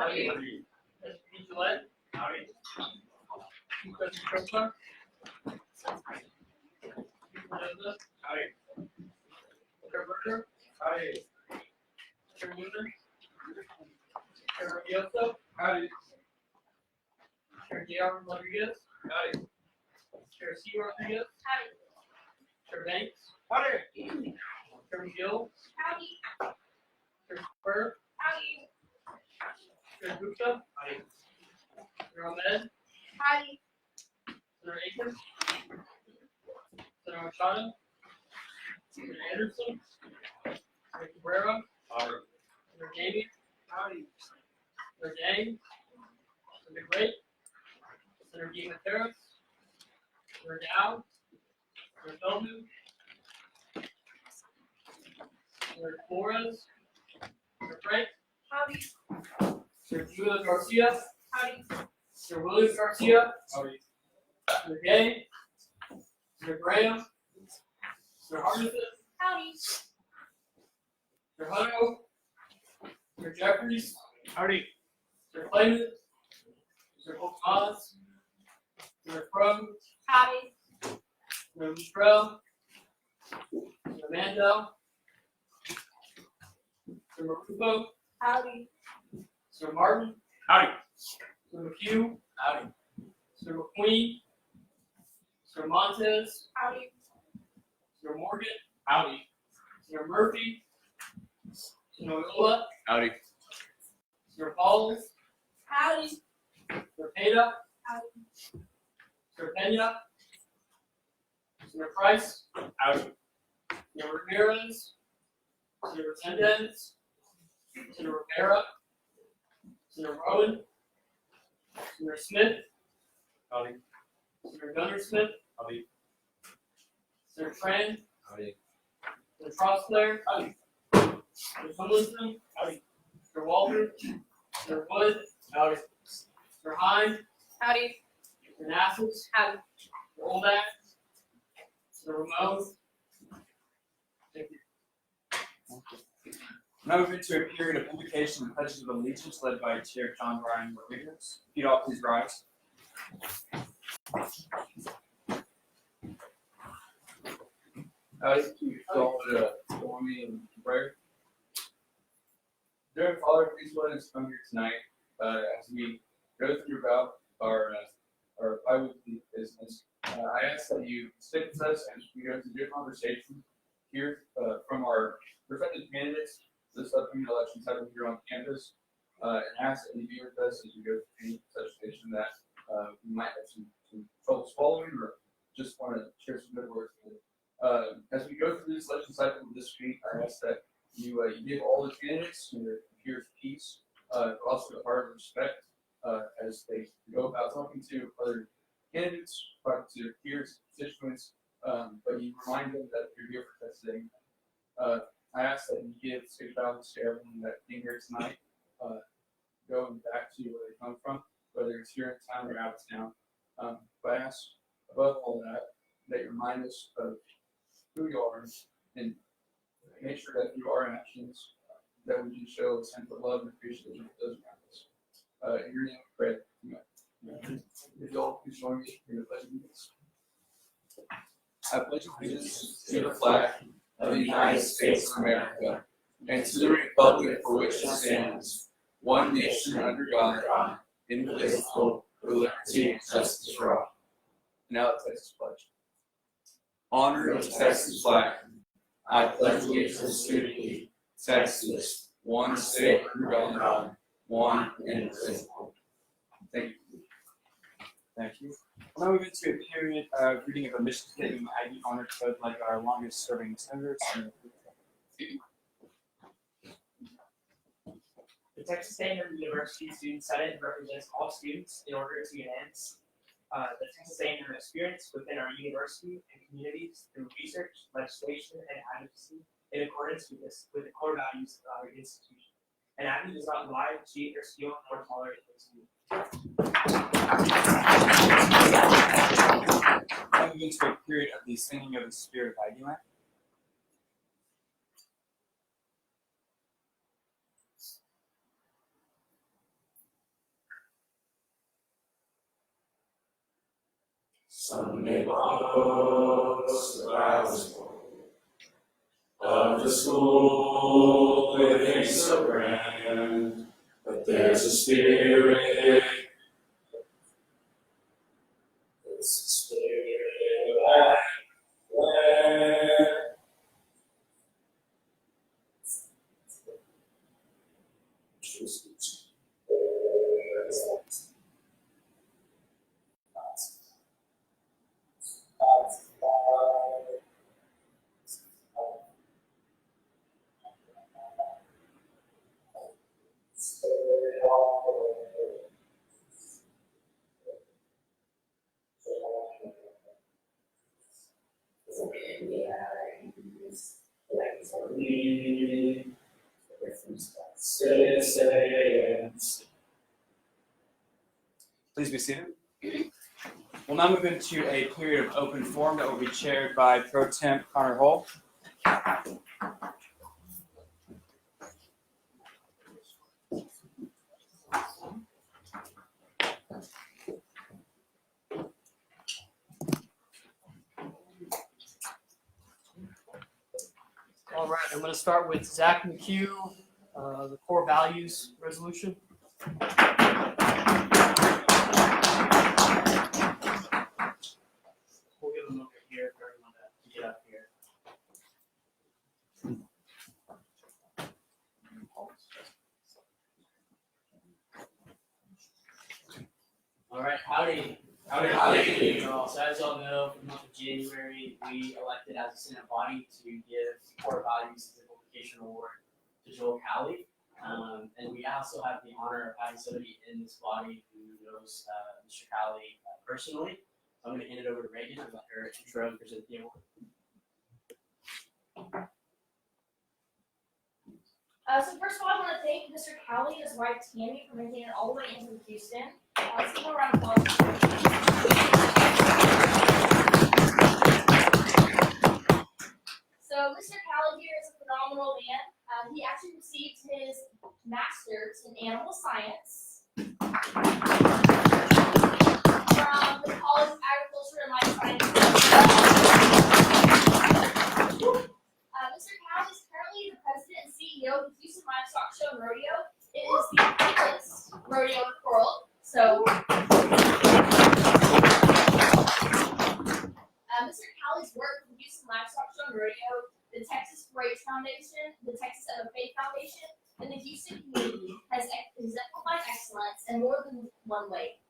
Howdy. Mr. Gillette. Howdy. Mr. Kirkland. Mr. Howdy. Mr. Burger. Howdy. Mr. Newman. Mr. Rodriguez. Howdy. Mr. J.R. Rodriguez. Howdy. Mr. C. Rodriguez. Howdy. Mr. Banks. Howdy. Mr. McGill. Howdy. Mr. Spur. Howdy. Mr. Gupta. Howdy. Mr. Ahmed. Howdy. Mr. Aiken. Mr. Machado. Mr. Anderson. Mr. Cabrera. Howdy. Mr. Jamie. Howdy. Mr. Yang. Mr. Great. Mr. G. Materas. Mr. Dow. Mr. Feldman. Mr. Flores. Mr. Frank. Howdy. Mr. Julius Garcia. Howdy. Mr. Williams Garcia. Howdy. Mr. Gay. Mr. Graham. Mr. Hardison. Howdy. Mr. Hutto. Mr. Jeffries. Howdy. Mr. Clayton. Mr. Oaks. Mr. Crow. Howdy. Mr. Mistrell. Mr. Mandel. Mr. Marupo. Howdy. Mr. Martin. Howdy. Mr. McHugh. Howdy. Mr. McQueen. Mr. Montez. Howdy. Mr. Morgan. Howdy. Mr. Murphy. Mr. Noyola. Howdy. Mr. Pauls. Howdy. Mr. Peda. Howdy. Mr. Pena. Mr. Price. Howdy. Mr. Ramirez. Mr. Resendez. Mr. Rivera. Mr. Rowan. Mr. Smith. Howdy. Mr. Gunner Smith. Howdy. Mr. Tran. Howdy. Mr. Trostler. Howdy. Mr. Tomlinson. Howdy. Mr. Walter. Mr. Wood. Howdy. Mr. Hine. Howdy. Mr. Nassels. Howdy. Mr. Oldak. Mr. Ramon. Thank you. Now move into a period of invocation and pledges of allegiance led by Chair John Brian Rodriguez. If you'd all please rise. If you all would join me in prayer. Dear Father, please let us come here tonight as we go through about our bi-weekly business. I ask that you stick with us and we go through good conversation here from our prospective candidates. This upcoming election happening here on campus, and ask that you be with us as we go through any such station that we might have some trouble following or just want to share some good words with. As we go through this election cycle this week, I ask that you give all the candidates and their peers peace, but also a heart of respect as they go about talking to other candidates, talking to their peers, constituents, but you remind them that you're here for testing. I ask that you give safe travels to everyone that came here tonight, going back to where they come from, whether it's here in town or out of town. But I ask above all that you remind us of who you are and make sure that through our actions that we can show a sense of love and appreciation for those around us. In your name, we pray. Amen. If you all please join me in the pledge of allegiance. I pledge allegiance to the flag of the United States of America, and to the republic for which it stands, one nation under God, indivisible, with liberty and justice for all. Now the Texas pledge. Honor the Texas flag. I pledge allegiance to thee, Texas, one state under God, one indivisible. Thank you. Thank you. We'll now move into a period of reading of a mission statement Aggie Honor Code led by our longest serving senators. The Texas A&M University Student Senate represents all students in order to enhance the Texas A&M experience within our university and communities through research, legislation, and advocacy in accordance with the core values of our institution. And Aggie does not lie, cheat, or steal, nor tolerate those. Now move into a period of the singing of the Spirit of Aggieland. Sunday was the last one of the school living so grand, but there's a spirit. There's a spirit back there. Please be seated. We'll now move into a period of open forum that will be chaired by Pro Temp Connor Hull. All right, I'm going to start with Zach McHugh, the core values resolution. We'll give them over here for everyone to get up here. All right, howdy. Howdy. So as y'all know, for the month of January, we elected as a Senate body to give core values simplification award to Joel Cowley. And we also have the honor of having somebody in this body who knows Mr. Cowley personally. So I'm going to hand it over to Reagan and let her intro and present the award. So first of all, I want to thank Mr. Cowley and his wife Tammy for making it all the way into Houston. Let's give a round of applause. So Mr. Cowley here is a phenomenal man. He actually received his master's in animal science from the College of Agriculture and Life Sciences. Mr. Cowley is currently the president and CEO of the Houston Livestock Show and Rodeo. It is the biggest rodeo in the world. So, Mr. Cowley's work with the Houston Livestock Show and Rodeo, the Texas 4-H Foundation, the Texas MFA Foundation, and the Houston community has exemplified excellence in more than one way.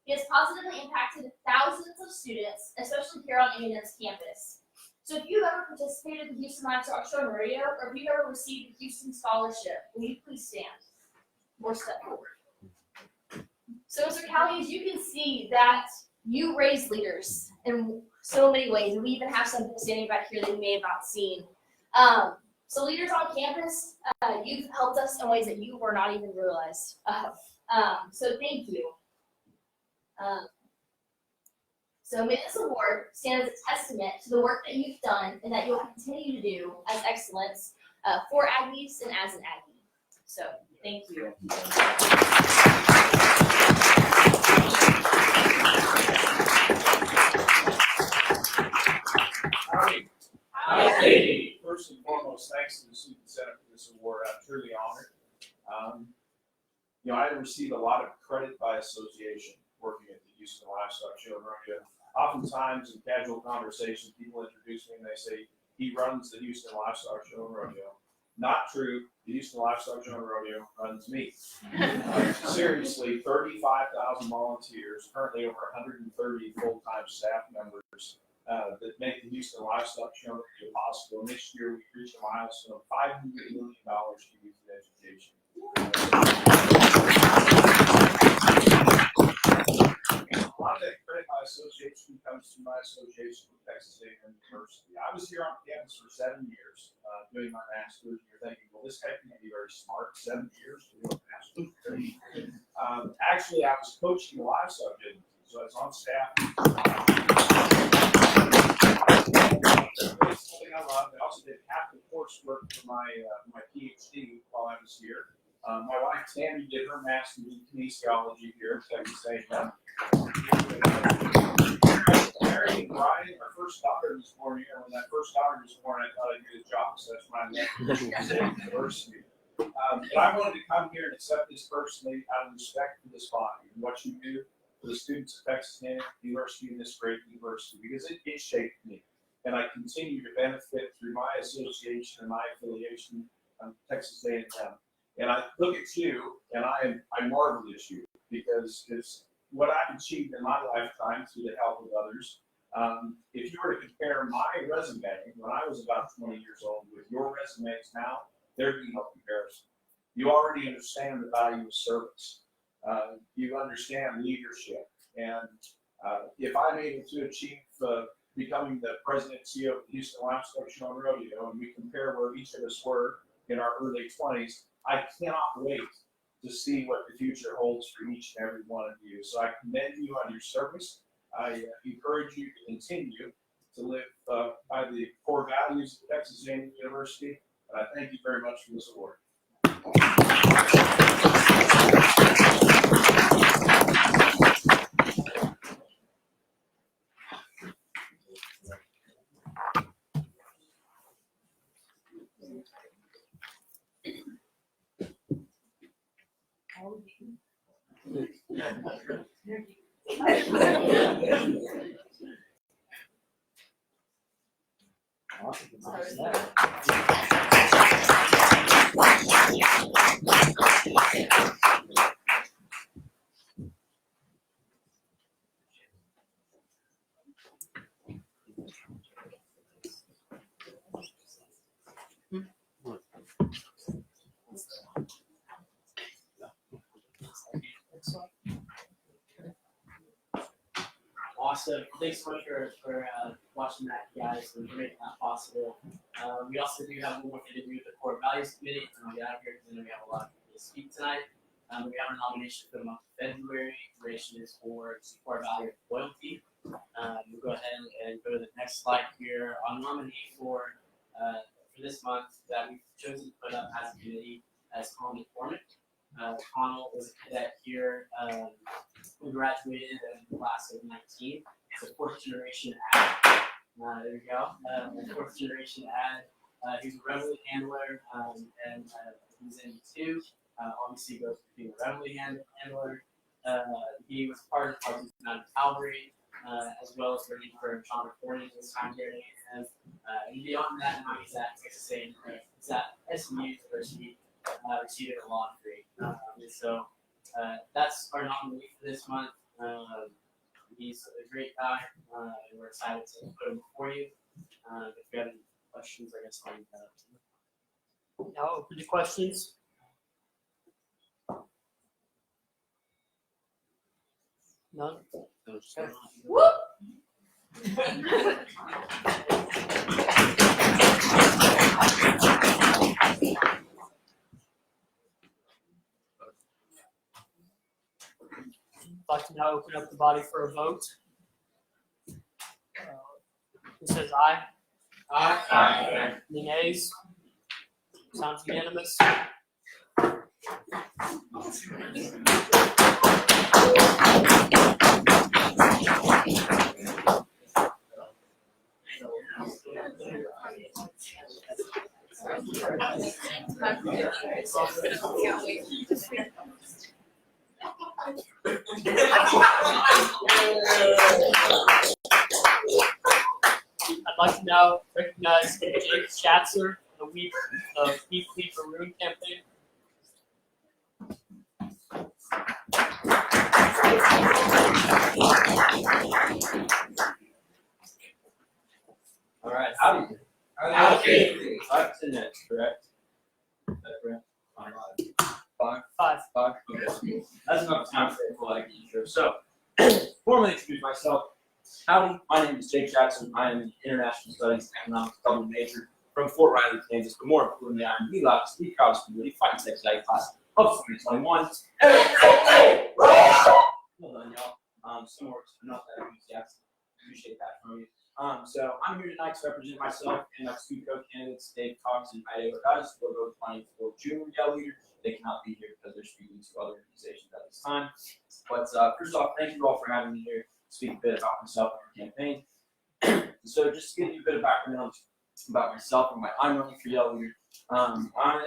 He has positively impacted thousands of students, especially here on A&M's campus. So if you've ever participated in the Houston Livestock Show and Rodeo, or if you've ever received a Houston scholarship, will you please stand or step forward? So Mr. Cowley, as you can see that you raise leaders in so many ways, and we even have some standing back here that you may have not seen. So leaders on campus, you've helped us in ways that you were not even realized of. So thank you. So may this award stand as a testament to the work that you've done and that you'll continue to do as excellence for Aggies and as an Aggie. So thank you. Howdy. First and foremost, thanks to the Student Senate for this award. I'm truly honored. I receive a lot of credit by association working at the Houston Livestock Show and Rodeo. Oftentimes in casual conversation, people introduce me and they say, he runs the Houston Livestock Show and Rodeo. Not true. The Houston Livestock Show and Rodeo runs me. Seriously, 35,000 volunteers, currently over 130 full-time staff members that make the Houston Livestock Show and Rodeo possible. And this year we reached a milestone of $500 million to youth education. A lot of that credit my association comes to my association with Texas A&M University. I was here on campus for 7 years doing my master's. You're thinking, well, this guy can't be very smart. 7 years to do a master's degree. Actually, I was coaching the livestock business, so I was on staff. It's something I love. I also did half the coursework for my PhD while I was here. My wife Tammy did her master's in kinesiology here at Texas A&M. Mary and Brian, our first daughter was born here. When that first daughter was born, I thought I'd get a job, so that's when I left State University. But I wanted to come here and accept this personally out of respect for this body and what you do for the students of Texas A&M University and this great university, because it shaped me. And I continue to benefit through my association and my affiliation of Texas A&M. And I look at you and I marvel at you, because it's what I've achieved in my lifetime through the help of others. If you were to compare my resume when I was about 20 years old with your resumes now, there'd be no comparison. You already understand the value of service. You understand leadership. And if I'm able to achieve becoming the president and CEO of the Houston Livestock Show and Rodeo, and we compare where each of us were in our early 20s, I cannot wait to see what the future holds for each and every one of you. So I commend you on your service. I encourage you to continue to live by the core values of Texas A&M University. And I thank you very much for this award. Awesome. Thanks so much for watching that, guys, and for making that possible. We also do have one more thing to do with the Core Values Committee, and I'll get out of here because I know we have a lot of people to speak tonight. We have a nomination for the month of February. Duration is for core value of loyalty. We'll go ahead and go to the next slide here. Our nominee for this month that we've chosen to put up as a committee as Connell McCormick. Connell was a cadet here. We graduated in the class of 19. It's a fourth generation ad. There we go. Fourth generation ad. He's a revenue handler, and he's in E2. Obviously goes for being a revenue handler. He was part of the Mountain Cavalry, as well as working for John McCormick this time here at A&M. And beyond that, now he's at Texas A&M. He's at SMU University, receiving a law degree. And so that's our nominee for this month. He's a great guy, and we're excited to put him before you. If you have any questions, I guess I'll leave that up to you. Now open to questions. None? Okay. Woo! I'd like to now open up the body for a vote. Who says aye? Aye. Any nays? Sounds unanimous. I'd like to now recognize Jake Schatzer, the Week Leaf Maroon campaign. All right, howdy. Howdy. 5 to 10 minutes, correct? Is that correct? Five. Okay. That's enough time for a full ID intro. So, formally introduce myself. Howdy, my name is Jake Jackson. I am an International Studies and Economics double major from Fort Riley, Kansas. But more importantly, I am the Loud Speak College Community Fighting Sex Ed class of 2021. Well done, y'all. Some words, not that enthusiastic. Appreciate that from you. So I'm here tonight to represent myself and our two co-candidates, Dave Cox and Ida Ortiz, who are both running for junior yell leader. They cannot be here because they're speaking to other organizations at this time. But first off, thank you all for having me here. speak a bit about myself and our campaign. So just to give you a bit of background about myself and why I'm running for Yellow Leader. I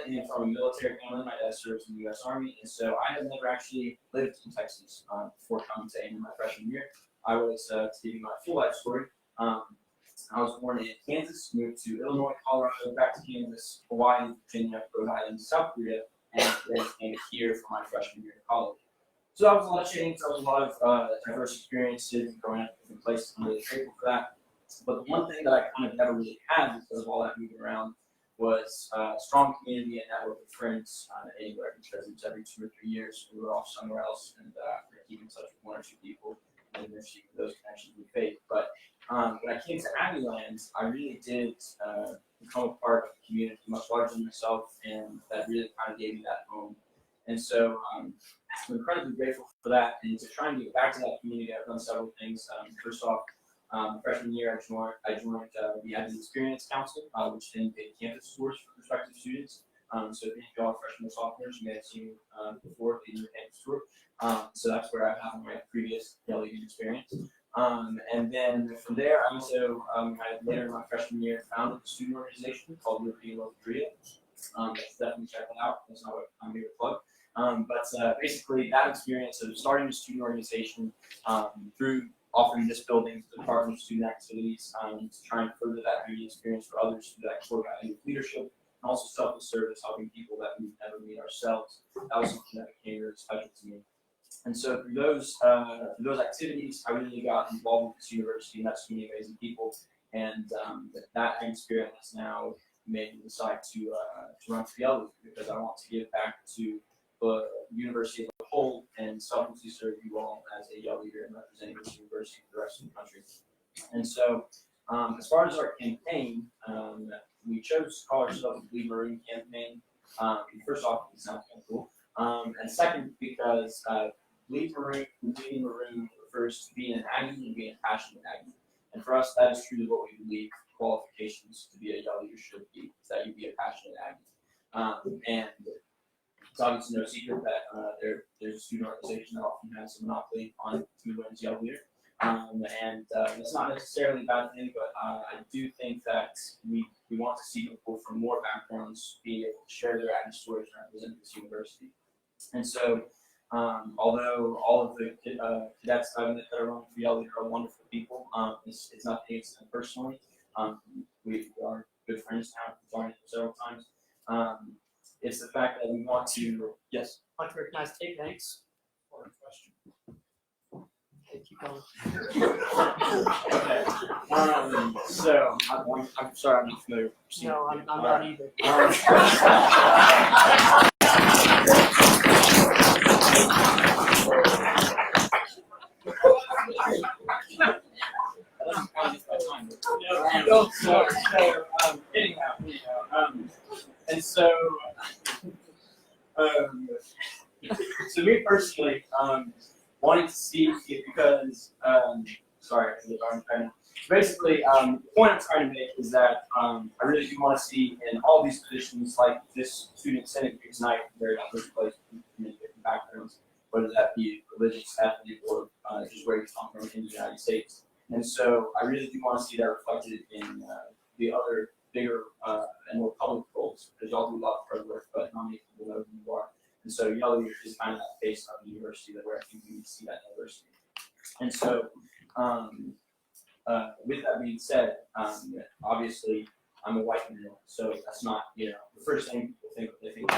am from a military family. My dad serves in the U.S. Army, and so I have never actually lived in Texas before coming to AIM in my freshman year. I was, to give you my full life story, I was born in Kansas, moved to Illinois, Colorado, back to Kansas, Hawaii, Virginia, Rhode Island, South Korea, and then came here for my freshman year of college. So that was a lot of change, that was a lot of diverse experiences, growing up in different places. I'm really grateful for that. But the one thing that I kind of never really had because of all that moving around was a strong community and network of friends anywhere, because it's every 2 or 3 years we were off somewhere else and we keep in touch with 1 or 2 people and then see those connections we face. But when I came to Aggieland, I really did become a part of a community much larger than myself, and that really kind of gave me that home. And so I'm incredibly grateful for that, and to try and get back to that community, I've done several things. First off, freshman year, I joined the Aggie Experience Council, which then did campus tours for prospective students. So if y'all are freshmen or sophomores, you may have seen before the campus tour. So that's where I had my previous Yellow Leader experience. And then from there, I also later in my freshman year founded a student organization called European Local Korea. Definitely check that out. That's not what I'm here to plug. But basically, that experience of starting a student organization through offering this building to the Department of Student Activities to try and further that community experience for others through that core value of leadership, and also selfless service, helping people that we never meet ourselves. That was something that became really special to me. And so through those activities, I really got involved with this university and met so many amazing people. And that experience has now made me decide to run for Yellow Leader, because I want to give back to the university as a whole and selflessly serve you all as a Yellow Leader and representing this university and the rest of the country. And so as far as our campaign, we chose to call ourselves the Bleed Maroon campaign. First off, it sounds kind of cool. And second, because Bleeding Maroon refers to being an Aggie and being a passionate Aggie. And for us, that is truly what we believe qualifications to be a Yellow Leader should be, is that you be a passionate Aggie. And it's obviously no secret that there's a student organization that often has a monopoly on who wins Yellow Leader. And it's not necessarily a bad thing, but I do think that we want to see people from more backgrounds be able to share their Aggie stories and represent this university. And so, although all of the cadets that are running for Yellow Leader are wonderful people, it's nothing against them personally. We are good friends now, we've joined several times. It's the fact that we want to, yes? I'd like to recognize Tate Banks for a question. Okay, keep going. Okay. So, I'm sorry, I'm not familiar with the procedure. No, I'm not either. And so, so me personally, wanting to see it because, sorry, basically, the point I'm trying to make is that I really do want to see in all these positions, like this student senate here tonight, very diverse place from many different backgrounds, whether that be religious, ethnic, or just where you come from in the United States. And so I really do want to see that reflected in the other bigger and more public roles, because y'all do a lot of hard work, but not many people know who you are. And so Yellow Leader is kind of that face of the university that where I think we need to see that diversity. And so with that being said, obviously I'm a white male, so that's not, the first thing people think when they think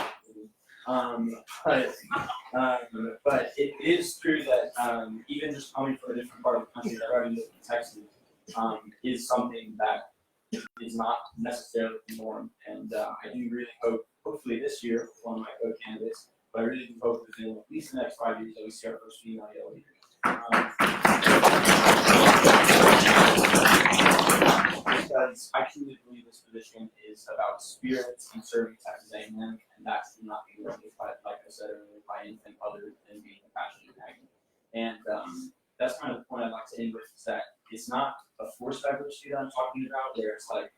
but it is true that even just coming from a different part of the country that already lives in Texas is something that is not necessarily the norm. And I do really hope, hopefully this year, with one of my co-candidates, but I really do hope within at least the next 5 years that we see our first female Yellow Leader. Because I truly believe this position is about spirit and serving Texas A&M, and that's not being represented, like I said earlier, by anything other than being a passionate Aggie. And that's kind of the point I'd like to end with, is that it's not a forced diversity that I'm talking about, where it's like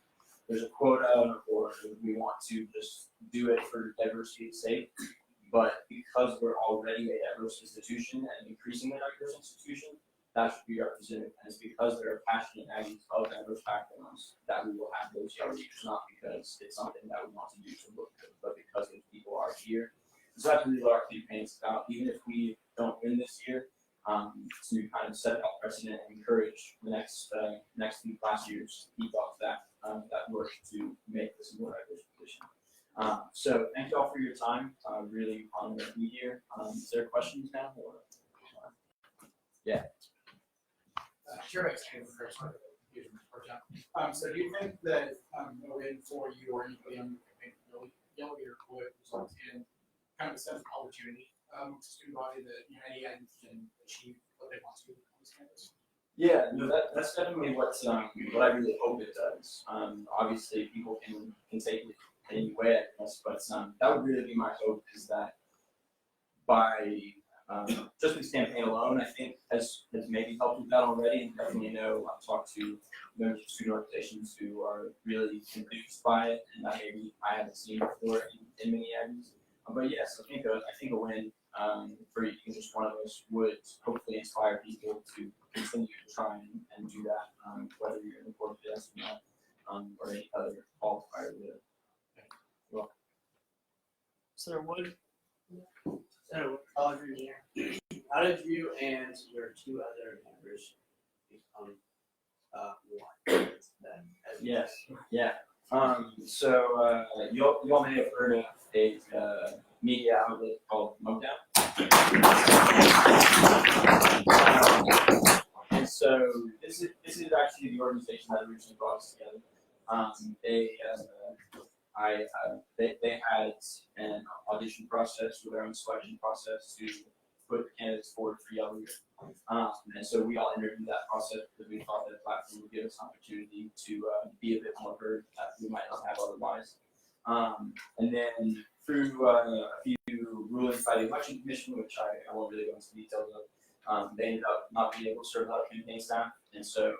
there's a quota or we want to just do it for diversity's sake. But because we're already a diverse institution and increasingly diverse institution, that should be represented. And it's because they're passionate Aggies of diverse backgrounds that we will have those yellow leaders, not because it's something that we want to do to look good, but because those people are here. So that's really what our campaign is about. Even if we don't win this year, to kind of set that precedent and encourage the next few class years to keep up that work to make this a more diverse position. So thank you all for your time. Really honored to be here. Is there questions now? Or? Yeah. Sure, so do you think that a win for you or anybody on the yellow leader would result in kind of a sense of opportunity to student body that any end can achieve what they want to on this campus? Yeah, no, that's definitely what I really hope it does. Obviously, people can take it any way, I guess, but that would really be my hope, is that by just this campaign alone, I think has maybe helped with that already, and definitely know I've talked to members of student organizations who are really enthused by it, and that maybe I haven't seen before in many Aggies. But yes, I think a win for just one of us would hopefully inspire people to continue to try and do that, whether you're in the board or not, or any other qualifier with it. Well, Senator Wood. Senator College Engineer. How did you and your two other members become one? yes, yeah. So you all may have heard of a media outlet called Motown. And so this is actually the organization that originally brought us together. They had an audition process with their own selection process to put candidates forward for Yellow Leader. And so we all interviewed that process because we thought that the platform would give us an opportunity to be a bit more heard that we might not have otherwise. And then through a few rulings by the election commission, which I won't really go into details of, they ended up not being able to serve out campaign staff. And so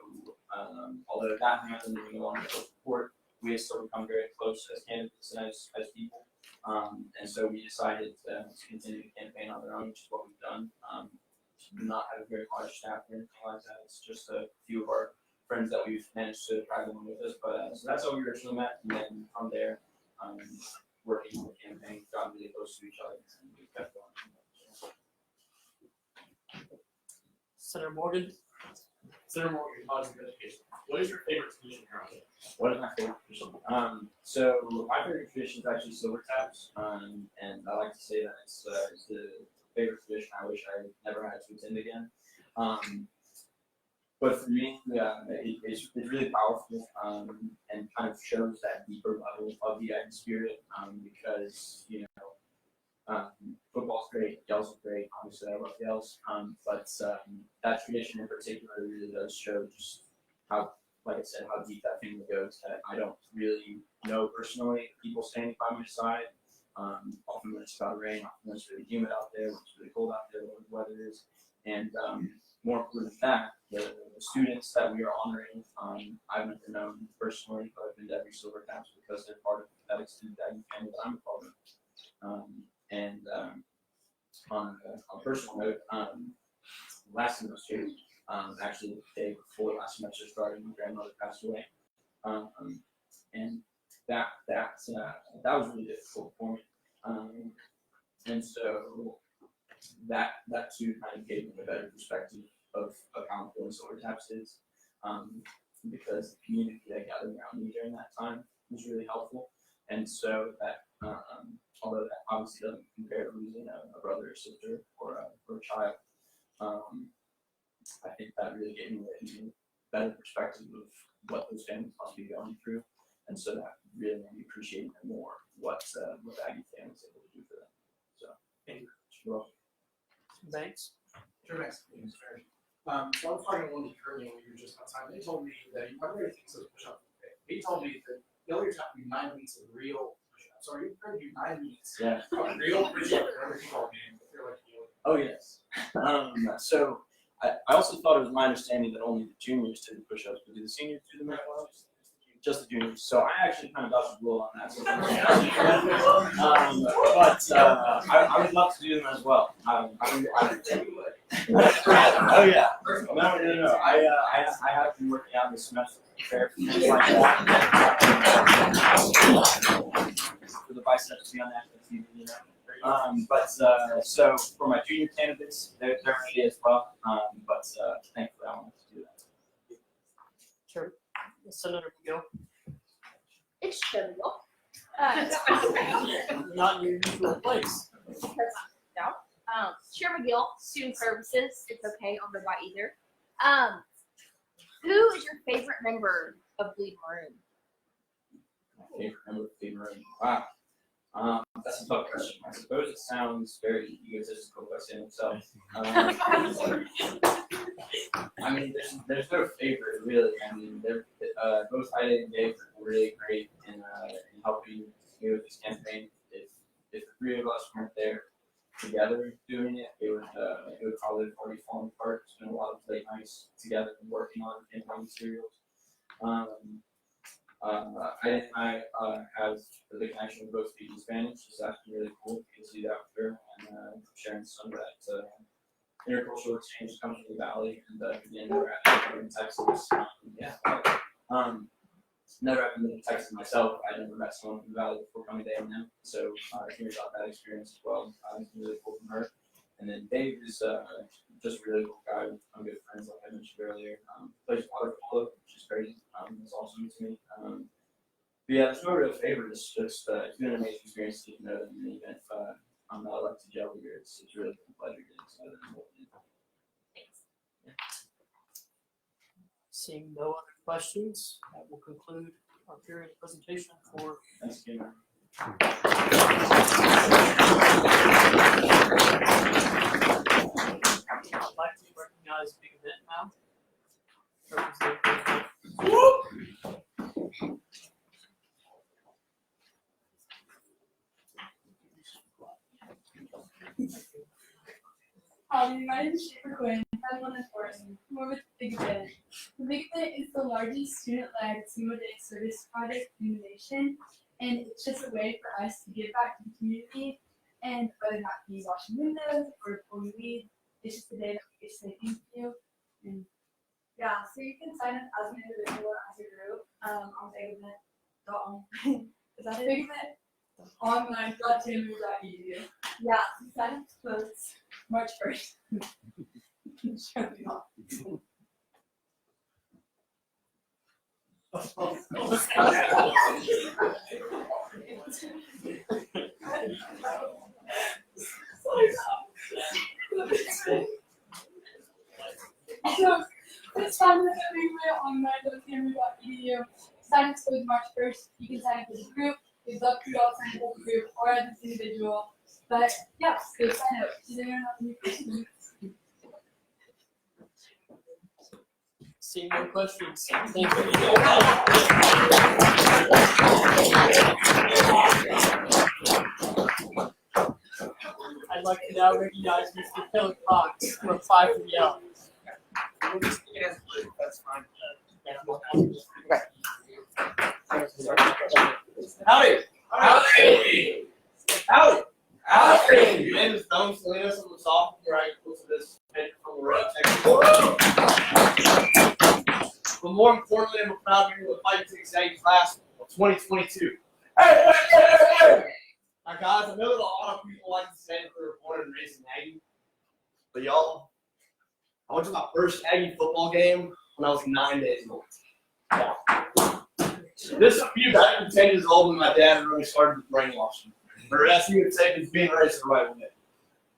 although that happened and we no longer support, we have still become very close as candidates and as people. And so we decided to continue the campaign on their own, which is what we've done. Not have a very large staff or anything like that. It's just a few of our friends that we've managed to drag along with us. But so that's how we originally met, and then from there, working on the campaign, got really close to each other, and we kept going. Senator Morgan. Senator Morgan, College of Education. What is your favorite tradition here on campus? What is my favorite tradition? So my favorite tradition is actually silver taps, and I like to say that it's the favorite tradition I wish I never had to attend again. But for me, it's really powerful, and kind of shows that deeper level of the Aggie spirit, because football's great, yells are great. Obviously, I love yells, but that tradition in particular really does show just how, like I said, how deep that family goes. That I don't really know personally people standing by my side. Often when it's about to rain, often when it's really humid out there, when it's really cold out there, whatever the weather is, and more important than that, the students that we are honoring, I've never known personally, but I've been to every Silver Caps because they're part of that extended Aggie family that I'm a part of. On a personal note, last semester, actually the day before last semester started, my grandmother passed away, and that was really difficult for me, and so that too kind of gave me a better perspective of how important Silver Taps is, because the community that gathered around me during that time was really helpful, and so that although that obviously doesn't compare to losing a brother or sister or a child, I think that really gave me a better perspective of what those families must be going through, and so that really made me appreciate more what Aggie families able to do for them. So thank you. You're welcome. Thanks. Sure, next. So I was talking to one of you earlier when you were just outside. They told me that you probably think so push up. He told me that Yellow Leader's have to do 9 weeks of real push-ups. So are you going to do 9 weeks? Yeah. Real push-ups for every football game if you're like you. Oh yes. So I also thought it was my understanding that only the juniors did the push-ups, but do the seniors do them as well? Just the juniors. So I actually kind of dodged the rule on that. So but I would love to do them as well. I would Oh yeah. No. I have been working out this semester to prepare for things like that. For the biceps to be on national TV, you know. But so for my junior candidates, they're ready as well. But thankfully I wanted to do that. Sure. Senator McGill. It's trivial. Not in your usual place. Chair McGill, student services. It's okay, I'll go by either. Who is your favorite member of Bleed Maroon? My favorite member of the room. Wow. That's a tough question. I suppose it sounds very egotistical by saying itself. I mean, there's no favorite really. I mean, they're both Ida and Dave were really great in helping me with this campaign. If the three of us weren't there together doing it, it would probably have already fallen apart. Spent a lot of late nights together and working on campaign materials. I have the connection with both speaking Spanish. It's actually really cool to see that with her and sharing some of that intercultural exchange comes from the Valley and again, never having been in Texas. Never having been in Texas myself, I never met someone from the Valley before coming to A&M, so hearing about that experience as well. It's been really cool from her. And then Dave is just a really cool guy. I'm good friends, like I mentioned earlier. Plays water polo, which is crazy. It's awesome to me. But yeah, there's no real favorite. It's just it's been an amazing experience to get to know them. And even if I'm not elected to gel here, it's really been a pleasure getting to know them. Seeing no other questions, that will conclude our period of presentation for. Thanks again. I'd like to recognize Big Event now. Representative. My name is Schaefer Quinn. I'm one of more with Big Event. The Big Event is the largest student-led single-day service project in the nation, and it's just a way for us to give back to the community. And whether that be washing windows or pulling weeds, it's just a day that we get to say thank you. And yeah, so you can sign up as an individual or as a group on bigevent.com. Is that it? Big Event online.tamu.edu. Yeah, so sign up to post March 1st. Show me off. So, it's sign up everywhere online.tamu.edu. Sign up to March 1st. You can sign up as a group. We'd love for you all to sign up as a group or as an individual. But yeah, so sign up. Does anyone have any questions? Seeing no questions, thank you. I'd like to now recognize Mr. Kelly Cox from Five from Yellow. That's fine. Howdy! Howdy! Howdy! Howdy! My name is Don Salinas. I'm the sophomore. I go to this picture from the road. But more importantly, I'm proud to be with the 568 class of 2022. Hey! Now, guys, I know that a lot of people like to say that they were born and raised in Aggie, but y'all, I went to my first Aggie football game when I was 9 days old. Yeah. This is a few back from 10 years old when my dad really started to brainwash me. The rest you would say is being raised the right way.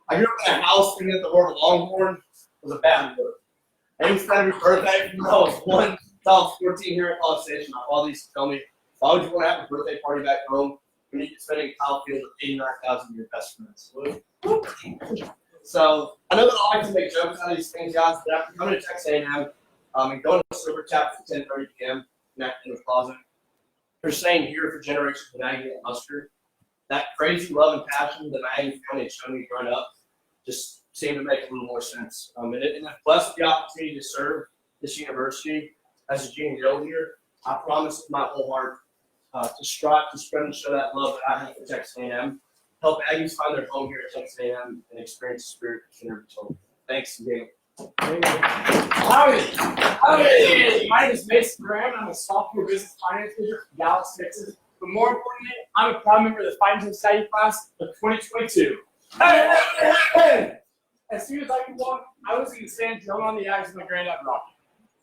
I grew up in a house thinking that the word Longhorn was a bad word. And it was every birthday from when I was 1 until I was 14 here at College Station. My father used to tell me, why would you want to have a birthday party back home when you could spend in Kyle Field with 89,000 of your best friends? So I know that I like to make jokes out of these things, guys, but after coming to Texas A&M and going to Silver Tap at 10:30 p.m. in the closet, they're saying here for generations of Aggie and Husker, that crazy love and passion that my Aggie family had shown me growing up just seemed to make a little more sense. And I'm blessed with the opportunity to serve this university as a junior guild leader. I promise with my whole heart to strive to spread and show that love that I have for Texas A&M, help Aggies find their home here at Texas A&M and experience the spirit of Senator Patel. Thanks, Dave. Howdy. My name is Mason Graham. I'm a sophomore business finance major from Dallas, Texas. But more importantly, I'm a proud member of the Financial Study class of 2022. Hey! As soon as I could walk, I was in the stand throwing on the Aggies with my granddad, Rocky.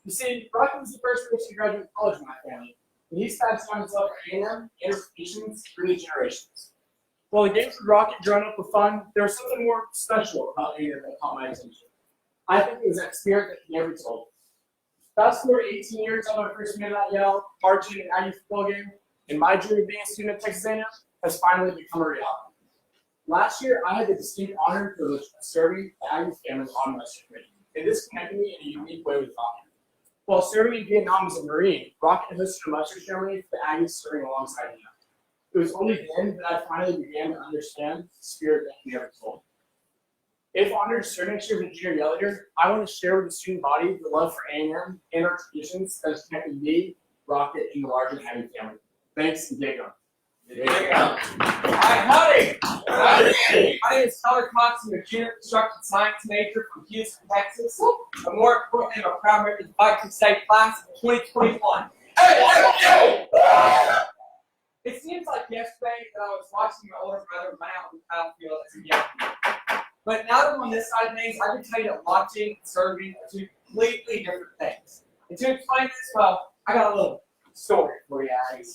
You see, Rocky was the first Christian graduate of college in my family, and he's passed down his love for A&M and institutions through the generations. While the games with Rocky growing up were fun, there was something more special about A&M that caught my attention. I think it was that spirit that can never be told. Fast forward 18 years on my first midnight yell, marching an Aggie football game, and my dream of being a student at Texas A&M has finally become a reality. Last year, I had the distinct honor and privilege of serving the Aggie family on my committee, and this connected me in a unique way with Rocket. While serving in Vietnam as a Marine, Rocket hosted a muster ceremony for the Aggies serving alongside him. It was only then that I finally began to understand the spirit that he never told. If honored to serve next year as a junior yell leader, I want to share with the student body the love for A&M and our traditions that has connected me, Rocket, and the larger Aggie family. Thanks, and dig on. Hi, howdy. My name is Tyler Cox. I'm a junior construction science major from Houston, Texas. But more importantly, I'm a proud member of the Viking State class of 2021. It seems like yesterday that I was watching my older brother run out on the battlefield as a young man. But now that I'm on this side of things, I can tell you that watching and serving are two completely different things. And to explain this, well, I got a little story for you guys.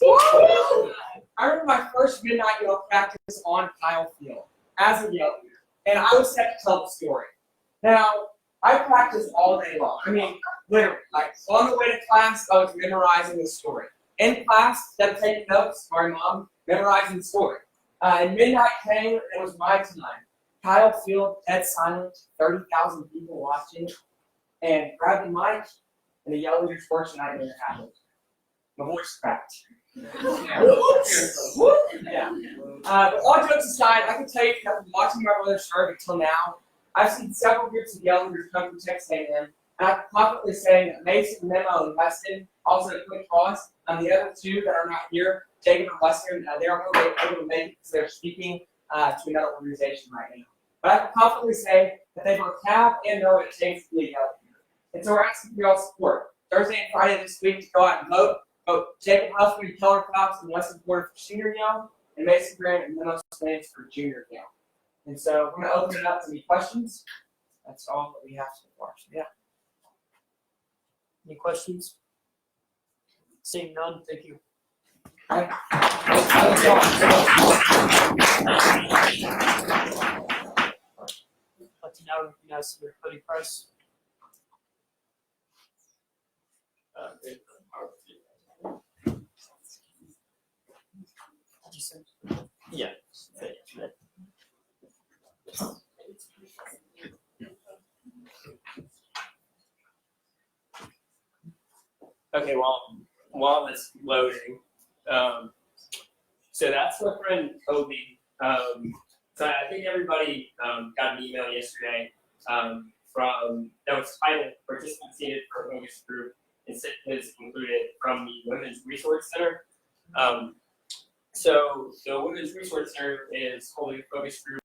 I remember my first midnight yell practice on Kyle Field as a yell leader, and I was set to tell the story. Now, I practiced all day long. I mean, literally, like on the way to class, I was memorizing the story. In class, instead of taking notes, sorry mom, memorizing the story. And midnight came, and it was my time. Kyle Field, dead silent, 30,000 people watching, and grabbed the mic, and the yell leader's worst nightmare happened. My voice cracked. Yeah. But all jokes aside, I can tell you that from watching my brother serve until now, I've seen several groups of yell leaders come from Texas A&M, and I can confidently say that Mason, Memo, and Weston, also a quick pause, and the other two that are not here, Jacob and Western, they aren't really able to make it because they're speaking to another organization right now. But I can confidently say that they both have and know what it takes to be a yell leader. And so we're asking for y'all's support. Thursday and Friday this week to go out and vote. Vote Jacob Huffman, Keller Cox, and Weston Porter for senior yell, and Mason Grant and Memo Spence for junior yell. And so we're going to open it up to any questions. That's all that we have so far. So yeah. Any questions? Seeing none, thank you. Okay. Let you now recognize Senator Cody Price. Yeah. Okay, while it's loading, so that's my friend Obi. So I think everybody got an email yesterday from that was titled "Participants Needed for a Focus Group," and is included from the Women's Resource Center. So the Women's Resource Center is holding a focus group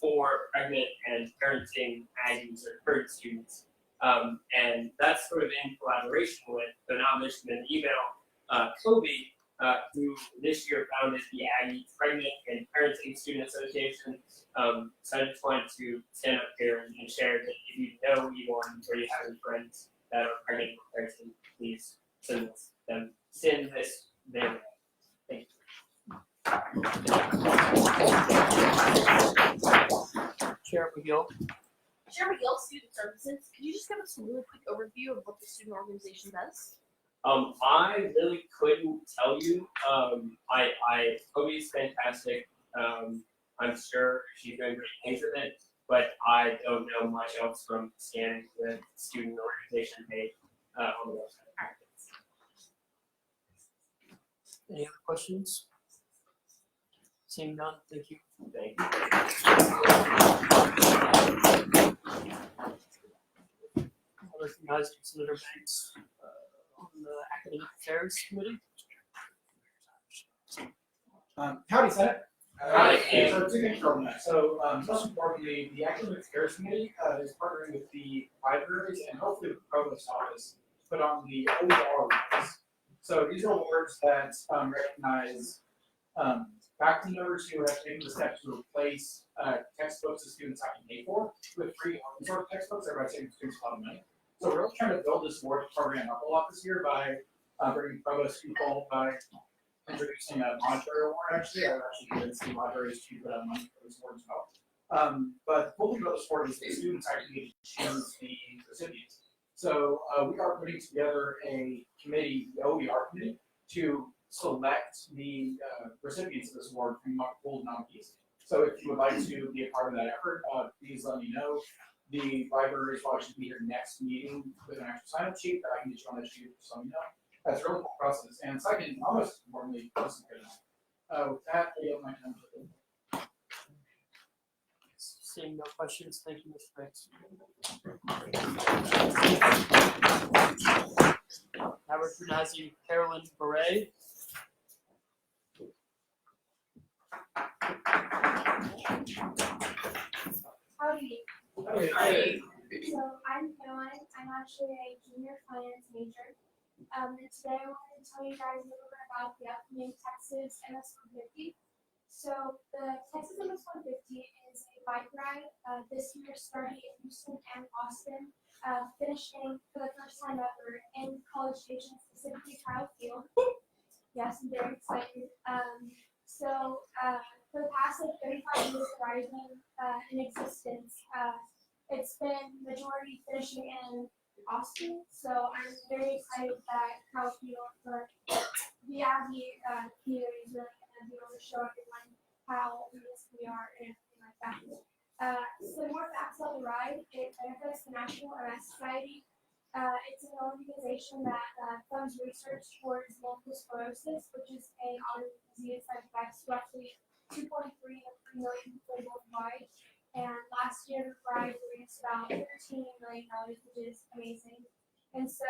for pregnant and parenting Aggies or current students. And that's sort of in collaboration with, but not mentioned in the email, Kobe, who this year founded the Aggie Pregnant and Parenting Student Association. So I just wanted to stand up here and share that if you know anyone or you have any friends that are pregnant or parenting, please send this their way. Thank you. Chair McGill. Chair McGill, Student Services, could you just give us a really quick overview of what the student organization does? I really couldn't tell you. Kobe's fantastic. I'm sure she's doing great things with it, but I don't know much else from scanning the student organization page on the website. Any other questions? Seeing none, thank you. Thank you. I'll recognize Senator Banks on the Academic Affairs Committee. Howdy, Senate. So two things from that. So most importantly, the Academic Affairs Committee is partnering with the libraries and hopefully the provost office to put on the OER awards. So these are awards that recognize faculty members who have taken the steps to replace textbooks that students have to pay for with free open source textbooks. Everybody's saving students a lot of money. So we're really trying to build this award program up a lot this year by bringing provost people, by introducing a monetary award. Actually, I've actually convinced the libraries to put out money for this award as well. But the cool thing about this award is the students actually get to choose the recipients. So we are putting together a committee, the OER committee, to select the recipients of this award from pooled nominees. So if you would like to be a part of that effort, please let me know. The libraries will actually be here next meeting with an actual sign-up sheet that I can get you on that sheet, so let me know. That's a really cool process. And second, almost importantly, this is good enough. With that, I yield my time. Seeing no questions, thank you, Mr. Fritz. Now recognizing Carolyn Beret. Howdy. Okay. So I'm Caroline. I'm actually a junior finance major. And today I wanted to tell you guys a little bit about the upcoming Texas MS150. So the Texas MS150 is a bike ride this year starting in Houston and Austin, finishing for the first time ever in College Station, specifically Kyle Field. Yes, I'm very excited. For the past 35 years that I've been in existence, it's been majority finishing in Austin, so I'm very excited that Kyle Field for the Aggie community is really going to be able to show everyone how amazing we are and everything like that. Some more facts about the ride. It benefits the National MS Society. It's an organization that funds research towards multiple sclerosis, which is an autoimmune disease that affects roughly 2.3 to 3 million people worldwide. And last year, the ride raised about $13 million, which is amazing. And so,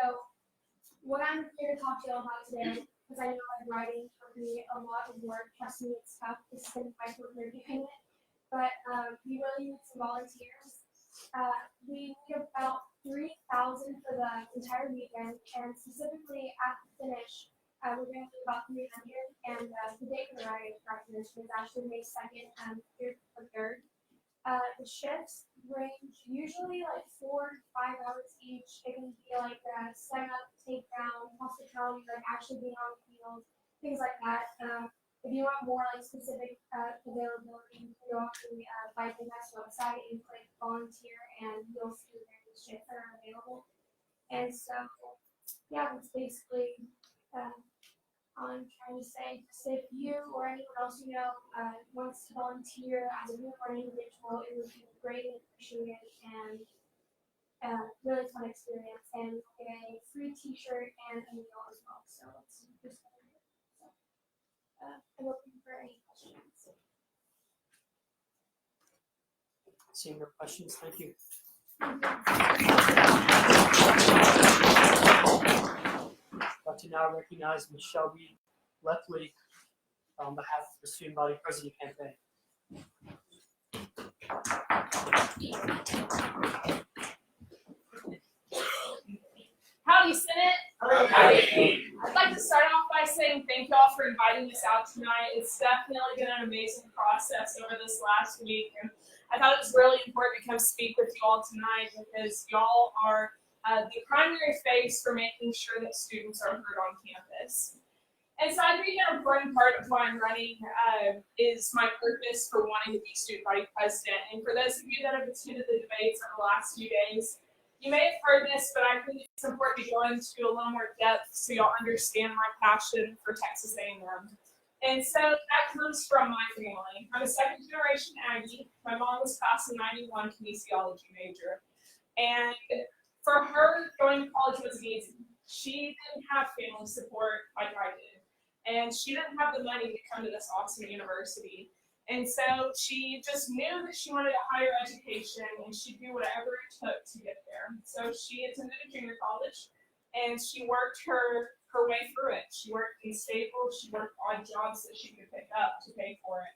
what I'm here to talk to you all about today, because I know I'm riding for me a lot of work, trust me, it's tough. This has been my first year doing it. But we really need some volunteers. We need about 3,000 for the entire weekend, and specifically at the finish, we're going to do about 300. And the date of the ride is actually May 2nd, here for 3rd. The shifts range usually like 4 to 5 hours each. It can be like setup, takedown, hospitality, like actually being on the field, things like that. If you want more like specific availability, you can go on the Bike Invest website and click volunteer, and you'll see the various shifts that are available. And so, yeah, that's basically all I'm trying to say. Just if you or anyone else you know wants to volunteer as a group or an individual, it would be greatly appreciated and really fun experience. And we'll get a free T-shirt and a meal as well. So it's just I'm looking for any questions. Seeing no questions, thank you. I'd like to now recognize Ms. Shelby Lethwig on behalf of the Student Body President Campaign. Howdy, Senate. Howdy. I'd like to start off by saying thank you all for inviting us out tonight. It's definitely been an amazing process over this last week, and I thought it was really important to come speak with you all tonight because y'all are the primary face for making sure that students are heard on campus. And so I think an important part of why I'm running is my purpose for wanting to be student body president. And for those of you that have attended the debates over the last few days, you may have heard this, but I think it's important to go into a little more depth so y'all understand my passion for Texas A&M. And so that comes from my family. I'm a second generation Aggie. My mom was class of '91 kinesiology major. And for her, going to college wasn't easy. She didn't have family support like I did. And she didn't have the money to come to this awesome university. And so she just knew that she wanted a higher education and she'd do whatever it took to get there. So she attended a junior college and she worked her way through it. She worked in Staples, she worked odd jobs that she could pick up to pay for it.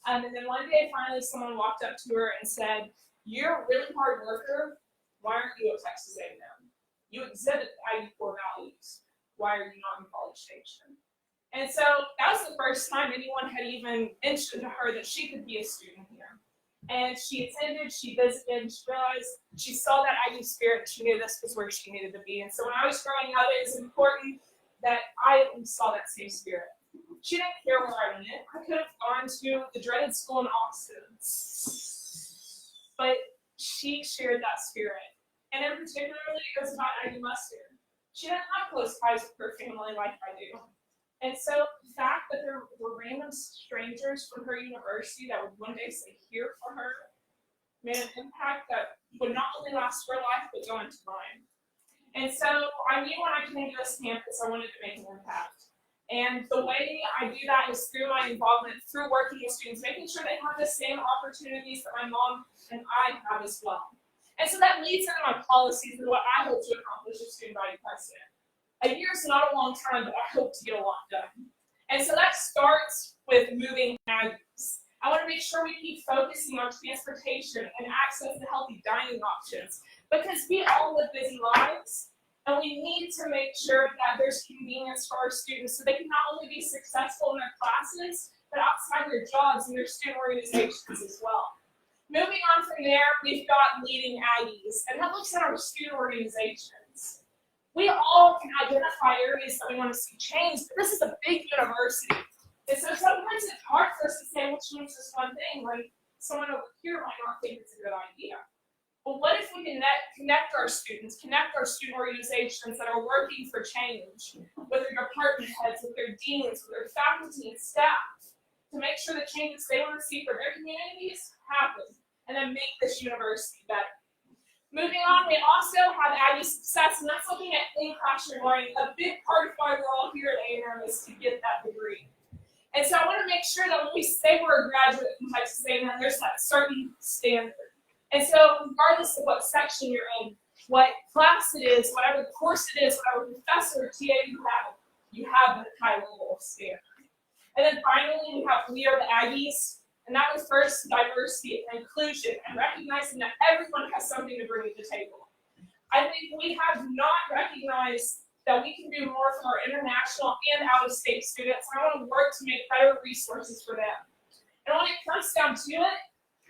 And then one day, finally, someone walked up to her and said, "You're a really hard worker. Why aren't you at Texas A&M? You exhibit the Aggie core values. Why are you not in College Station?" And so that was the first time anyone had even mentioned to her that she could be a student here. And she attended, she visited, and she realized she saw that Aggie spirit, and she knew this was where she needed to be. And so when I was growing up, it was important that I at least saw that same spirit. She didn't care where I went. I could have gone to the dreaded school in Austin, but she shared that spirit. And in particularly, it was about Aggie Mustard. She didn't have close ties with her family like I do. And so the fact that there were random strangers from her university that would one day say here for her made an impact that would not only last her life, but go into mine. And so I knew when I came to this campus, I wanted to make an impact. And the way I do that is through my involvement, through working with students, making sure they have the same opportunities that my mom and I have as well. And so that leads into my policies and what I hope to accomplish as student body president. A year is not a long time, but I hope to get a lot done. And so that starts with moving Aggies. I want to make sure we keep focusing on transportation and access to healthy dining options, because we all live busy lives, and we need to make sure that there's convenience for our students so they can not only be successful in their classes, but outside their jobs and their student organizations as well. Moving on from there, we've got leading Aggies, and that looks at our student organizations. We all can identify areas that we want to see changed, but this is a big university. And so sometimes it's hard for us to say which one's this one thing when someone over here might not think it's a good idea. But what if we can connect our students, connect our student organizations that are working for change with their department heads, with their deans, with their faculty and staff, to make sure the changes they want to see for their communities happen, and then make this university better. Moving on, we also have Aggie Success, and that's looking at in-classroom learning. A big part of why we're all here at A&M is to get that degree. And so I want to make sure that when we say we're a graduate from Texas A&M, there's that certain standard. And so regardless of what section you're in, what class it is, whatever the course it is, whatever professor or TA you have that high level of standard. And then finally, we are the Aggies. And that refers to diversity and inclusion and recognizing that everyone has something to bring to the table. I think we have not recognized that we can do more for our international and out-of-state students. I want to work to make better resources for them. And when it comes down to it,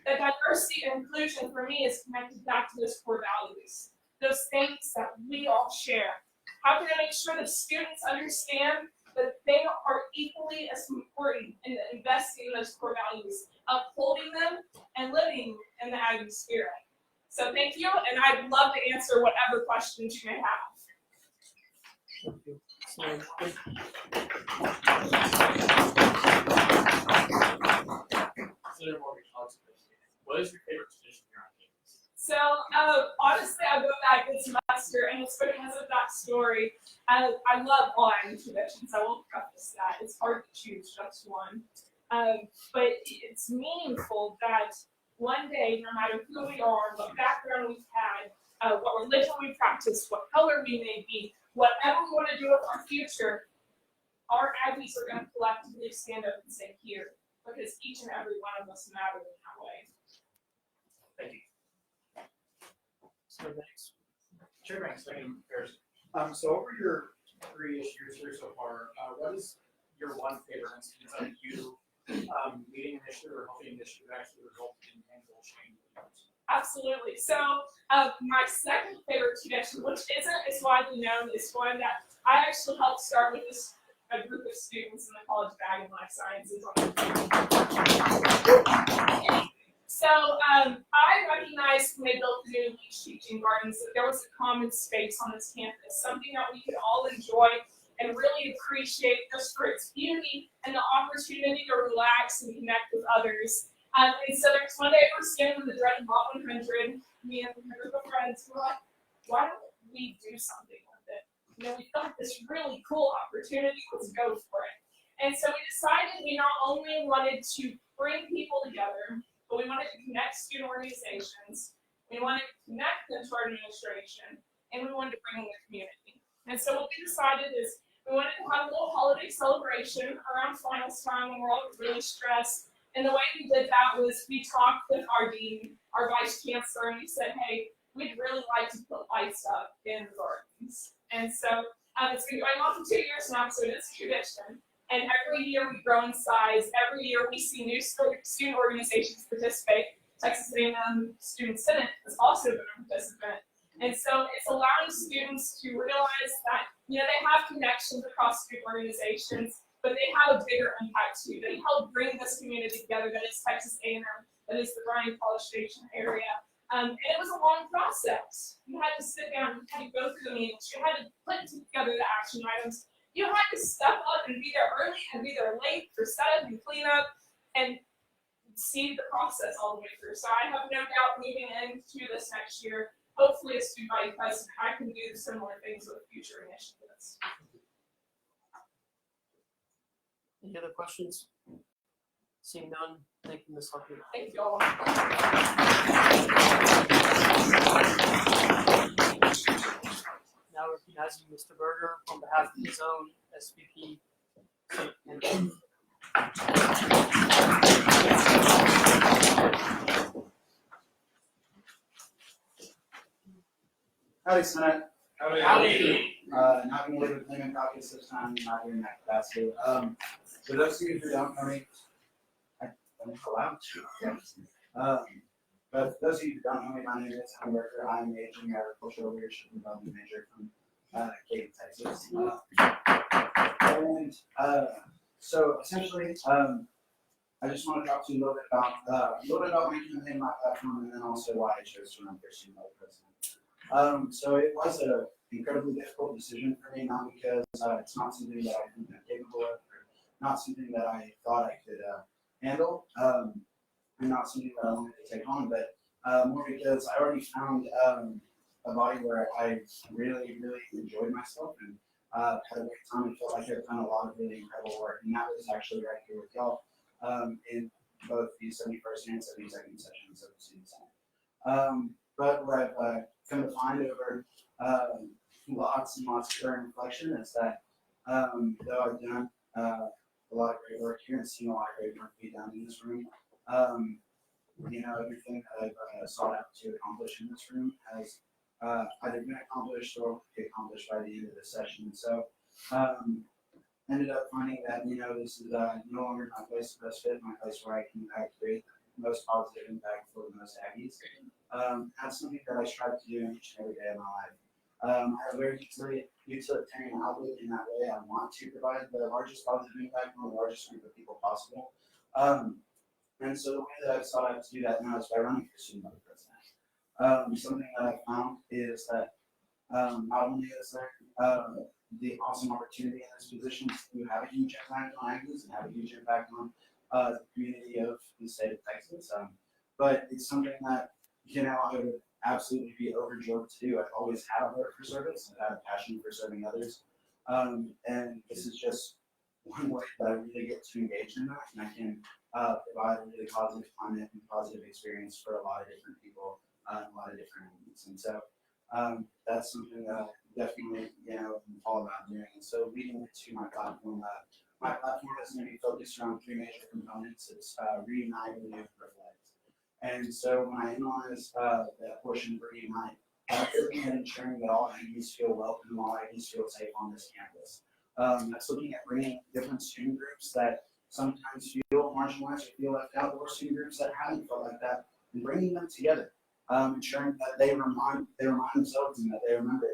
that diversity and inclusion for me is connected back to those core values, those things that we all share. How can I make sure that students understand that they are equally as important in investing in those core values, upholding them, and living in the Aggie spirit? So thank you, and I'd love to answer whatever questions you may have. What is your favorite tradition here on campus? So honestly, I'll go back this semester, and it's because of that story. I love all Aggie traditions. I will preface that. It's hard to choose just one. But it's meaningful that one day, no matter who we are, what background we've had, what religion we practice, what color we may be, whatever we want to do with our future, our Aggies are going to collectively stand up and say here, because each and every one of us matter in that way. Thank you. So thanks. Chair Banks, thank you, Harrison. So over your 3-ish years here so far, what is your one favorite instance of you leading initiative or helping initiative actually result in tangible change? Absolutely. So my second favorite tradition, which isn't as widely known, is one that I actually helped start with a group of students in the College of Ag and Life Sciences. So I recognized when they built the new Leach Teaching Gardens that there was a common space on this campus, something that we could all enjoy and really appreciate just for its beauty and the opportunity to relax and connect with others. And so there was one day we were standing in the dreaded Lot 100, me and a group of friends were like, why don't we do something with it? You know, we thought this really cool opportunity, let's go for it. And so we decided we not only wanted to bring people together, but we wanted to connect student organizations, we wanted to connect them to our administration, and we wanted to bring in the community. And so what we decided is we wanted to have a little holiday celebration around finals time when we're all really stressed, And the way we did that was we talked with our dean, our vice chancellor, and we said, hey, we'd really like to put lights up in the gardens. And so it's been going on for 2 years now, so it's a tradition. And every year we grow in size. Every year we see new student organizations participate. Texas A&M Student Senate has also been a participant. And so it's allowing students to realize that, they have connections across student organizations, but they have a bigger impact too. They help bring this community together that is Texas A&M, that is the Bryan College Station area. And it was a long process. You had to sit down, you had to go through the meetings, you had to put together the action items. You had to step up and be there early and be there late for setup and cleanup and see the process all the way through. So I have no doubt moving into this next year, hopefully as student body president, I can do similar things with future initiatives. Any other questions? Seeing none, thank you, Ms. Humphrey. Thank you all. Now recognizing Mr. Berger on behalf of his own SVP. Howdy, Senate. Howdy. Not going to leave a claimant caucus this time, not here in that capacity. For those of you who don't know me, I'm allowed to. But for those of you who don't know me, my name is Tom Berger. I'm a junior agricultural leadership and development major from Katy, Texas. So essentially, I just want to talk to you a little bit about my campaign, my platform, and then also why I chose to run for student body president. So it was an incredibly difficult decision for me, not because it's not something that I think I'm capable of, or not something that I thought I could handle, and not something that I wanted to take on, but more because I already found a body where I really, really enjoyed myself and had a great time and felt like I've done a lot of really incredible work, and that was actually right here with y'all in both the 71st and 72nd sessions of the Student Senate. But what I've come to find over lots and lots of current reflection is that though I've done a lot of great work here and seen a lot of great work be done in this room, everything that I've sought out to accomplish in this room has either been accomplished or be accomplished by the end of the session. So ended up finding that, this is no longer my place of best fit, my place where I can create the most positive impact for the most Aggies. That's something that I strive to do in each and every day of my life. I have a very utilitarian outlook in that way. I want to provide the largest positive impact on the largest group of people possible. And so the way that I've sought out to do that now is by running for student body president. Something that I found is that not only is there the awesome opportunity in this position to have a huge impact on Aggies and have a huge impact on the community of the state of Texas, but it's something that I would absolutely be overjoyed to do. I've always had a heart for service. I've had a passion for serving others, and this is just one way that I really get to engage in that, and I can provide a really positive climate and positive experience for a lot of different people, a lot of different needs. And so that's something that I definitely am all about doing. And so leading into my platform is going to be focused around three major components. It's reunite, renew, reflect. And so when I analyze that portion of reunite, that's looking at ensuring that all Aggies feel welcome, all Aggies feel safe on this campus. That's looking at bringing different student groups that sometimes feel marginalized or feel left out, or student groups that haven't felt like that, and bringing them together, ensuring that they remind themselves and that they remember.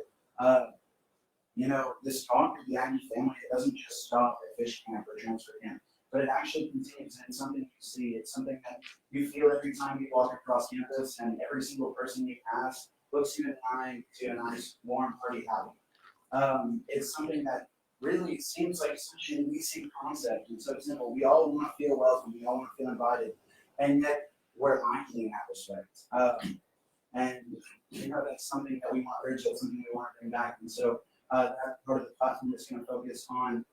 This talk of the Aggie family, it doesn't just stop at fish camp or transfer camp, but it actually continues, and it's something you see. It's something that you feel every time you walk across campus, and every single person you pass looks you in the eye to a nice, warm, hearty howdy. It's something that really seems like such an easy concept and so simple. We all want to feel welcome, we all want to feel invited, and yet we're lacking in that respect. And that's something that we want to urge, that's something we want to bring back. And so that part of the platform is going to focus on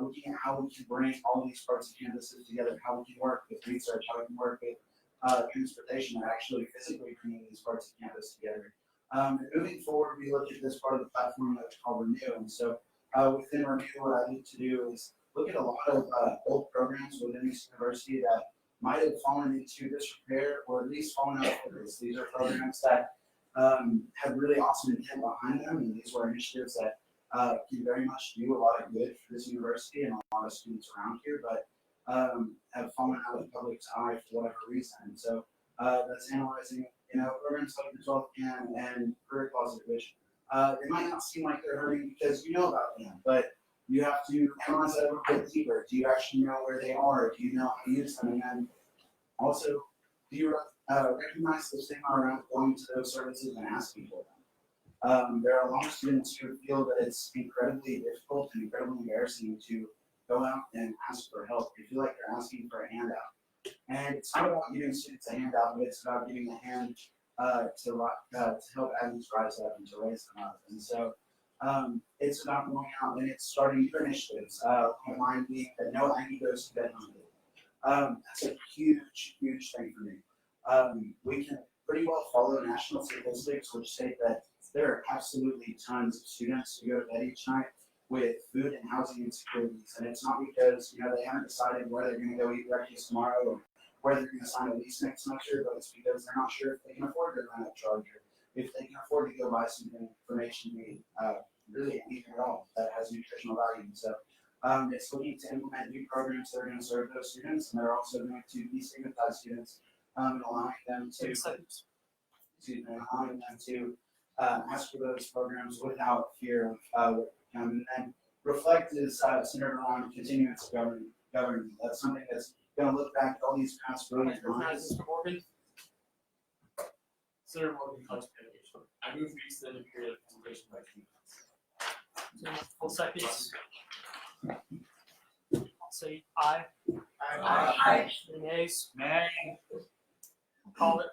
looking at how we can bring all these parts of campuses together, how we can work with research, how we can work with transportation, and actually physically bringing these parts of campus together. And moving forward, we look at this part of the platform that's called Renew. And so within Renew, what I need to do is look at a lot of old programs within this university that might have fallen into disrepair or at least fallen out of focus. These are programs that have really awesome intent behind them, and these were initiatives that can very much do a lot of good for this university and a lot of students around here, but have fallen out of the public's eye for whatever reason. And so that's analyzing, programs like the 12th Can and career closet, which they might not seem like they're hurting because you know about them, but you have to analyze that a little bit deeper. Do you actually know where they are? Do you know how to use them? And then also, do you recognize the stigma around going to those services and asking for them? There are a lot of students who feel that it's incredibly difficult and incredibly embarrassing to go out and ask for help. They feel like they're asking for a handout. And it's not about giving students a handout, but it's about giving a hand to help Aggies rise up and to raise them up. And so it's about going out and it's starting new initiatives. One of mine being that no Aggie goes to bed hungry. That's a huge, huge thing for me. We can pretty well follow national statistics which state that there are absolutely tons of students who go to bed each night with food and housing insecurities. And it's not because, they haven't decided where they're going to go eat breakfast tomorrow or where they're going to sign a lease next semester, but it's because they're not sure if they can afford to rent a charger, if they can afford to go buy something information need, really anything at all that has nutritional value. So it's looking to implement new programs that are going to serve those students, and they're also going to destigmatize students and allowing them to ask for those programs without fear of what can come. And then Reflect is centered around continuous government. That's something that's going to look back at all these past brilliant minds. Mr. Morgan. Senator Morgan, college education. I move to extend the period of consideration by 2 months. Full seconds. Say aye. Aye. Any nays? Nay. Call it.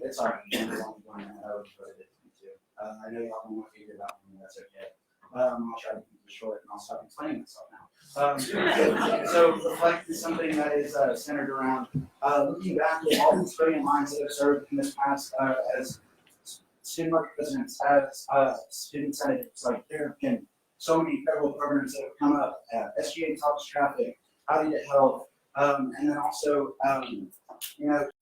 It's all right. I would put it too. I know y'all don't want to figure it out for me. That's okay. I'll try to keep it short and I'll stop explaining myself now. So Reflect is something that is centered around looking back at all these brilliant minds that have served in this past as student market presidents, as student senators. Like there have been so many federal programs that have come up. SGA Talks Traffic, How to Get Health, and then also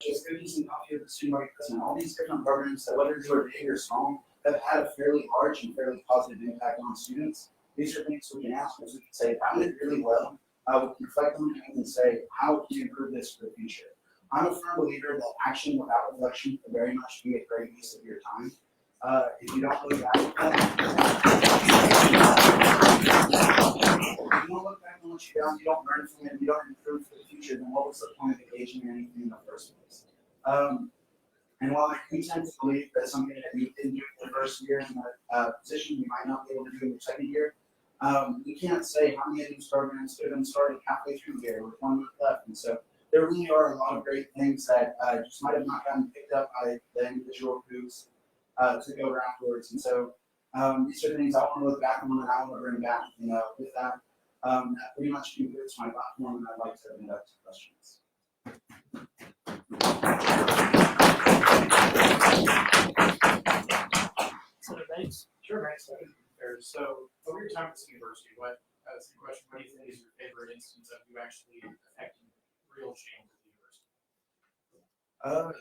just cookies and coffee with the student market president. All these different programs that, whether they were big or small, have had a fairly large and fairly positive impact on students. These are things we can ask us. We can say, I did really well. We can reflect on it and say, how can you improve this for the future? I'm a firm believer that action without reflection can very much be a great use of your time. If you don't look back on what you've done, you don't learn from it, you don't improve for the future, then what was the point of engaging in anything in the first place? And while I do tend to believe that something that you didn't do in the first year in the position, you might not be able to do in your second year, we can't say how many of these programs could have been started halfway through the year with 1 month left. And so there really are a lot of great things that just might have not gotten picked up by the individual who's took over afterwards. And so these are things I want to look back on and I want to bring back. With that, that pretty much concludes my platform, and I'd like to open it up to questions. Senator Banks. Sure, Max. So, over your time at this university, that's the question, what do you think is your favorite instance of you actually affecting real change at the university?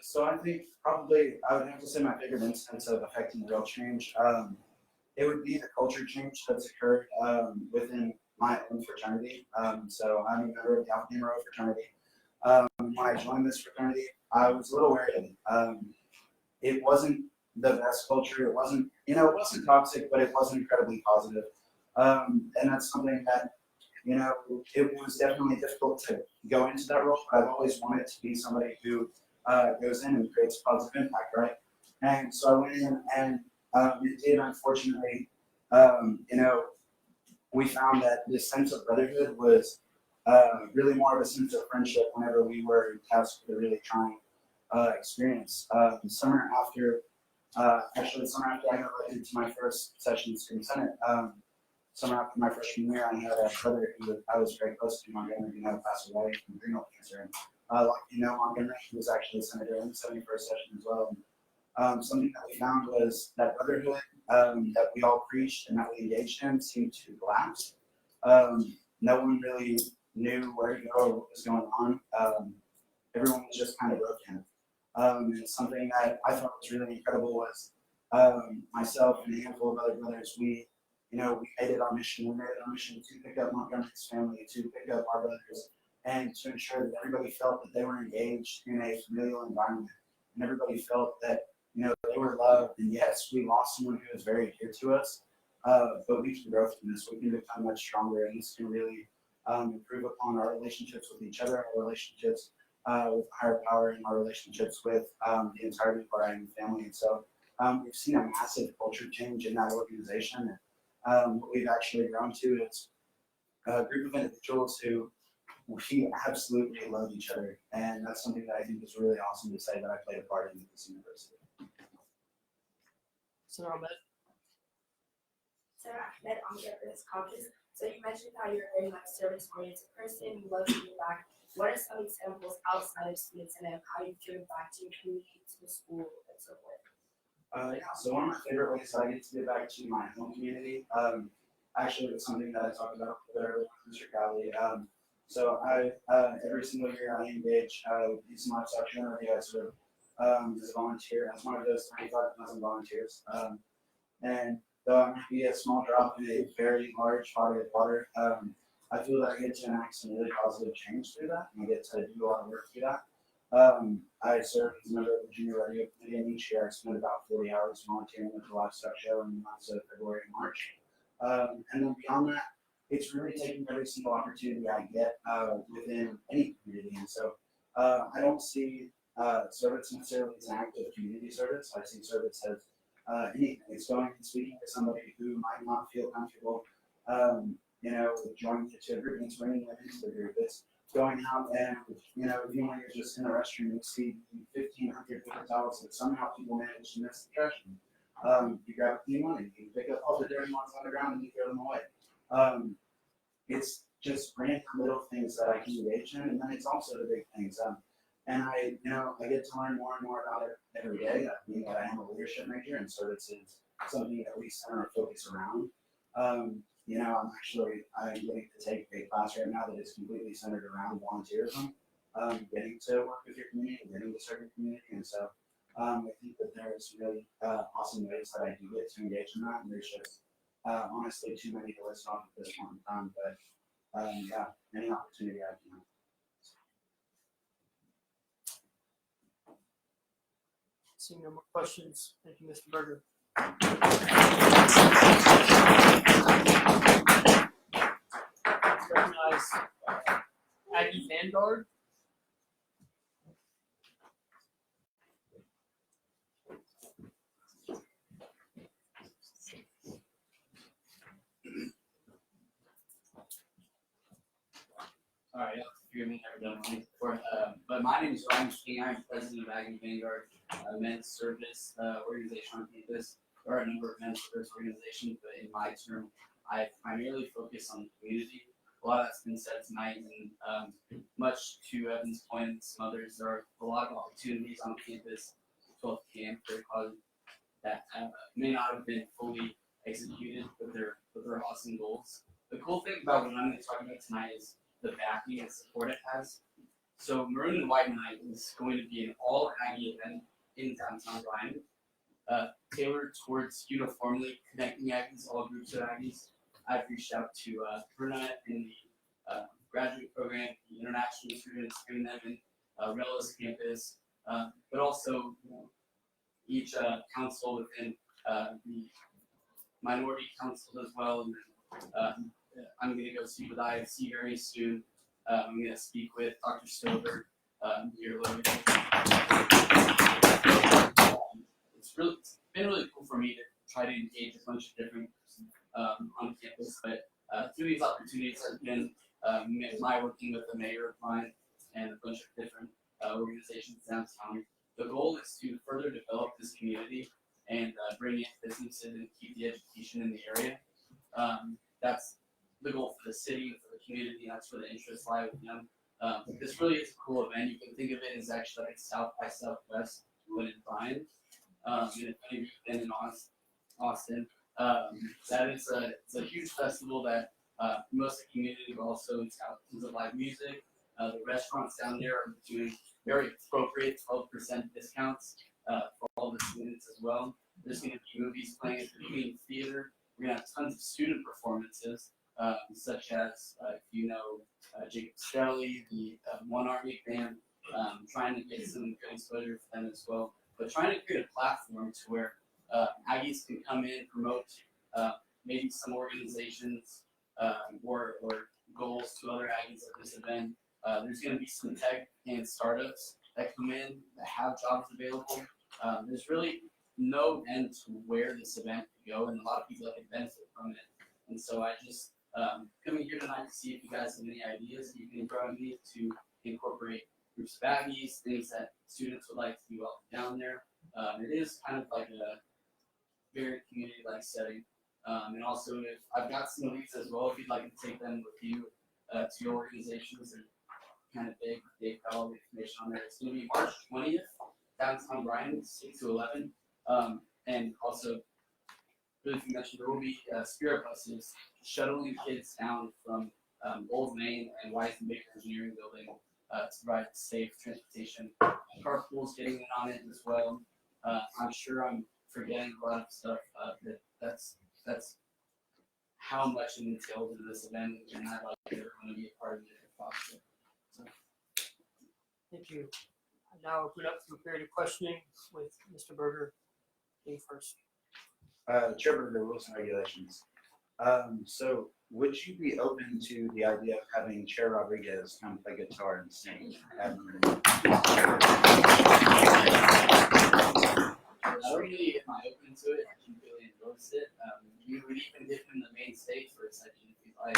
So I think probably I would have to say my favorite instance of affecting real change, it would be the culture change that's occurred within my own fraternity. So I'm a member of the Alpha Gamma Rho fraternity. When I joined this fraternity, I was a little wary of it. It wasn't the best culture. It wasn't, it wasn't toxic, but it wasn't incredibly positive. And that's something that, it was definitely difficult to go into that role, but I've always wanted to be somebody who goes in and creates a positive impact, right? And so I went in and it did, unfortunately, we found that this sense of brotherhood was really more of a sense of friendship whenever we were tasked with a really trying experience. Summer after I got elected to my first session in Student Senate, summer after my freshman year, I had a brother who I was very close to, Montgomery, passed away from renal cancer. Montgomery was actually a senator in the 71st session as well. Something that we found was that brotherhood that we all preached and that we engaged in seemed to collapse. No one really knew where to go or what was going on. Everyone was just kind of broken. And something that I thought was really incredible was myself and a handful of other brothers, we made it our mission. We made it our mission to pick up Montgomery's family, to pick up our brothers, and to ensure that everybody felt that they were engaged in a familial environment. And everybody felt that, they were loved. And yes, we lost someone who was very dear to us, but we can grow from this. We can become much stronger, and this can really improve upon our relationships with each other, our relationships with higher power, and our relationships with the entirety of our own family. And so we've seen a massive culture change in that organization. And what we've actually grown to is a group of individuals who we absolutely love each other. And that's something that I think is really awesome to say that I played a part in this university. Sarah Ahmed. Sarah Ahmed on the Everest Campus. So you mentioned how you're a very much service-oriented person. You love to give back. What are some examples outside of students and how you've given back to your community, to the school, and so forth? So one of my favorite ways that I get to give back to my home community, actually it's something that I talked about earlier with Mr. Cowley. So I, every single year I engage with Peace and Livestock Generally as a volunteer, as one of those 25,000 volunteers. And though I might be a small drop in a very large body of water, I feel that I get to enact some really positive change through that, and I get to do a lot of work through that. I serve as a member of the Junior Radio Committee, and each year I spend about 40 hours volunteering with the Livestock Show in the months of February and March. And then beyond that, it's really taking every single opportunity I get within any community. And so I don't see service necessarily as an act of community service. I see service as anything. It's going and speaking to somebody who might not feel comfortable, joining to a group, it's bringing them into the group. It's going out and, even when you're just in a restroom, you see 1,500 paper towels that somehow people manage to miss the trash. You grab a clean one and you pick up all the dirty ones on the ground and you throw them away. It's just random little things that I can engage in, and then it's also the big things. And I get to learn more and more about it every day. Being that I am a leadership major, and service is something that we center our focus around. I'm getting to take a class right now that is completely centered around volunteerism, getting to work with your community, getting to serve your community. And so I think that there's really awesome ways that I do get to engage in that, and there's just honestly too many to list off at this point in time. But any opportunity I can. Seeing no more questions, thank you, Mr. Berger. Recognize Aggie Vanguard. All right, forgive me, I've never done one before. But my name is Ryan King. I'm president of Aggie Vanguard, a men's service organization on campus. There are a number of men's service organizations, but in my term, I primarily focus on the community. A lot of that's been said tonight, and much to Evan's point and some others, there are a lot of opportunities on campus, 12th camp, that may not have been fully executed, but they're awesome goals. The cool thing about what I'm going to talk about tonight is the backing and support it has. So Maroon and White Night is going to be an all Aggie event in downtown Bryan, tailored towards uniformly connecting Aggies, all groups of Aggies. I've reached out to Bruna in the graduate program, the international students, bringing them in Relis campus, but also each council within the minority councils as well. And I'm going to go speak with IFC very soon. I'm going to speak with Dr. Stover here later. It's been really cool for me to try to engage a bunch of different on campus, but through these opportunities has been my working with the mayor of mine and a bunch of different organizations downtown. The goal is to further develop this community and bring in businesses and keep the education in the area. That's the goal for the city, for the community. That's where the interests lie with them. This really is a cool event. You can think of it as actually like South by Southwest when in Bryan. And if any of you've been in Austin, that it's a huge festival that Most of the community also is out tons of live music. The restaurants down there are doing very appropriate 12% discounts for all the students as well. There's going to be movies playing at the Queen Theater. We're going to have tons of student performances, such as, if you know, Jacob Stelly, the One Army Band, trying to get some good exposure for them as well. But trying to create a platform to where Aggies can come in, promote maybe some organizations or goals to other Aggies at this event. There's going to be some tech and startups that come in that have jobs available. There's really no end to where this event could go, and a lot of people that can benefit from it. And so I just coming here tonight to see if you guys have any ideas you can throw at me to incorporate groups of Aggies, things that students would like to do while down there. It is kind of like a very community-like setting. And also, if I've got some of these as well, if you'd like to take them with you to your organizations, they're kind of big. They've got all the information on there. It's going to be March 20th, downtown Bryan, 6 to 11. And also, really to mention, there will be spirit buses shuttling kids down from Old Main and Wise and Baker Engineering Building to provide safe transportation. Carpool's getting in on it as well. I'm sure I'm forgetting a lot of stuff. That's how much it entails in this event, and I'd like everyone to be a part of it if possible. So. Thank you. I now open up to a period of questioning with Mr. Berger being first. Chair Berger, rules and regulations. So would you be open to the idea of having Chair Rodriguez come play guitar and sing? Really, am I open to it? He really enjoys it. You would even give him the main stage for a second if you'd like.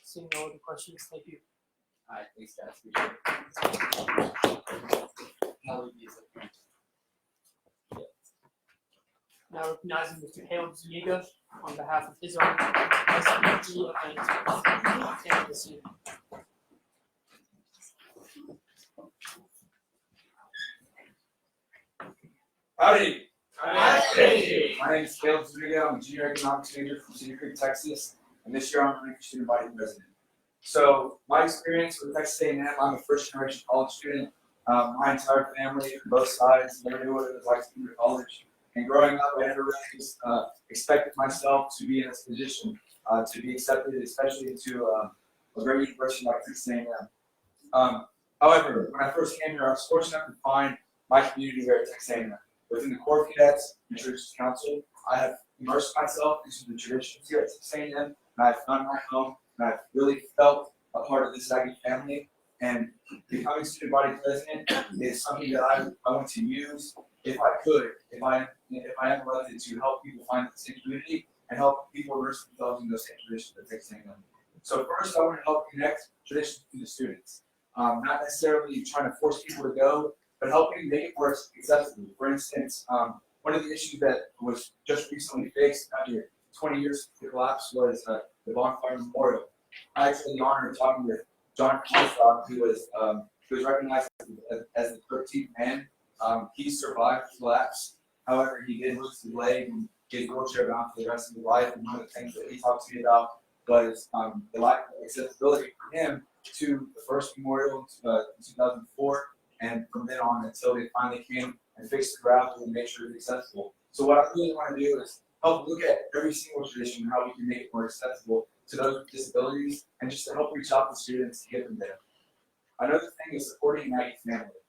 Seeing no other questions, thank you. All right, thanks guys. Appreciate it. Now recognizing Mr. Caleb Zuniga on behalf of his SPG and the scene. Howdy. Howdy. My name is Caleb Zuniga. I'm a junior economics major from Cedar Creek, Texas, and this year I'm running for student body president. So my experience with Texas A&M, I'm a first generation college student. My entire family from both sides never knew what it was like to go to college. And growing up, I never really expected myself to be in this position, to be accepted, especially into a great university like Texas A&M. However, when I first came here, I was fortunate enough to find my community here at Texas A&M. Within the Corps of Cadets and Traditions Council, I have immersed myself into the traditions here at Texas A&M, and I've found my home, and I've really felt a part of this Aggie family. And becoming student body president is something that I want to use if I could, if I am elected, to help people find the same community and help people immerse themselves in those same traditions at Texas A&M. So first, I want to help connect traditions to the students, not necessarily trying to force people to go, but helping make it more accessible. For instance, one of the issues that was just recently fixed after 20 years of the collapse was the Bonfire Memorial. I actually had the honor of talking with John Comstock, who was recognized as the 13th man. He survived the collapse. However, he did lose his leg and get wheelchair bound for the rest of his life. And one of the things that he talked to me about was the lack of accessibility for him to the first memorial in 2004, and from then on until they finally came and fixed the gravel and made sure it's accessible. So what I really want to do is help look at every single tradition and how we can make it more accessible to those with disabilities, and just to help reach out to students to get them there. Another thing is supporting Aggie family.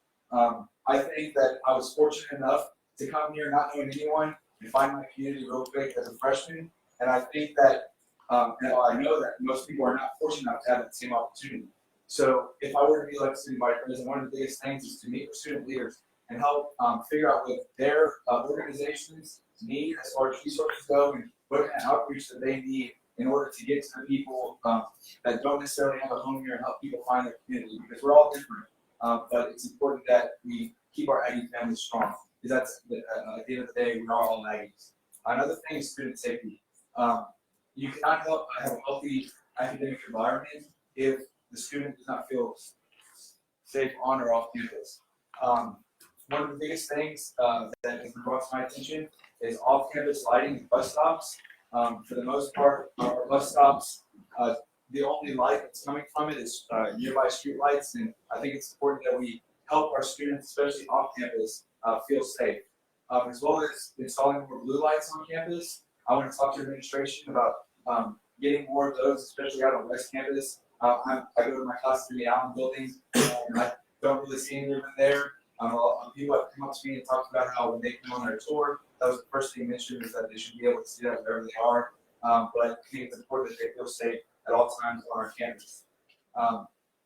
I think that I was fortunate enough to come here not knowing anyone and find my community real quick as a freshman, and I think that, I know that most people are not fortunate enough to have that same opportunity. So if I were to be elected student body president, one of the biggest things is to meet with student leaders and help figure out what their organizations need as far as resources go and what kind of outreach that they need in order to get to the people that don't necessarily have a home here and help people find their community, because we're all different. But it's important that we keep our Aggie family strong, because that's at the end of the day, we are all Aggies. Another thing is student safety. You cannot have a healthy academic environment if the student does not feel safe on or off campus. one of the biggest things that has been brought to my attention is off-campus lighting at bus stops. For the most part, our bus stops, the only light that's coming from it is nearby street lights, and I think it's important that we help our students, especially off campus, feel safe. As well as installing more blue lights on campus, I want to talk to administration about getting more of those, especially out on West Campus. I go to my class through the Allen building, and I don't really see any of them there. People have come up to me and talked about how when they come on their tour, that was the first thing mentioned is that they should be able to see that wherever they are. But I think it's important that they feel safe at all times on our campus.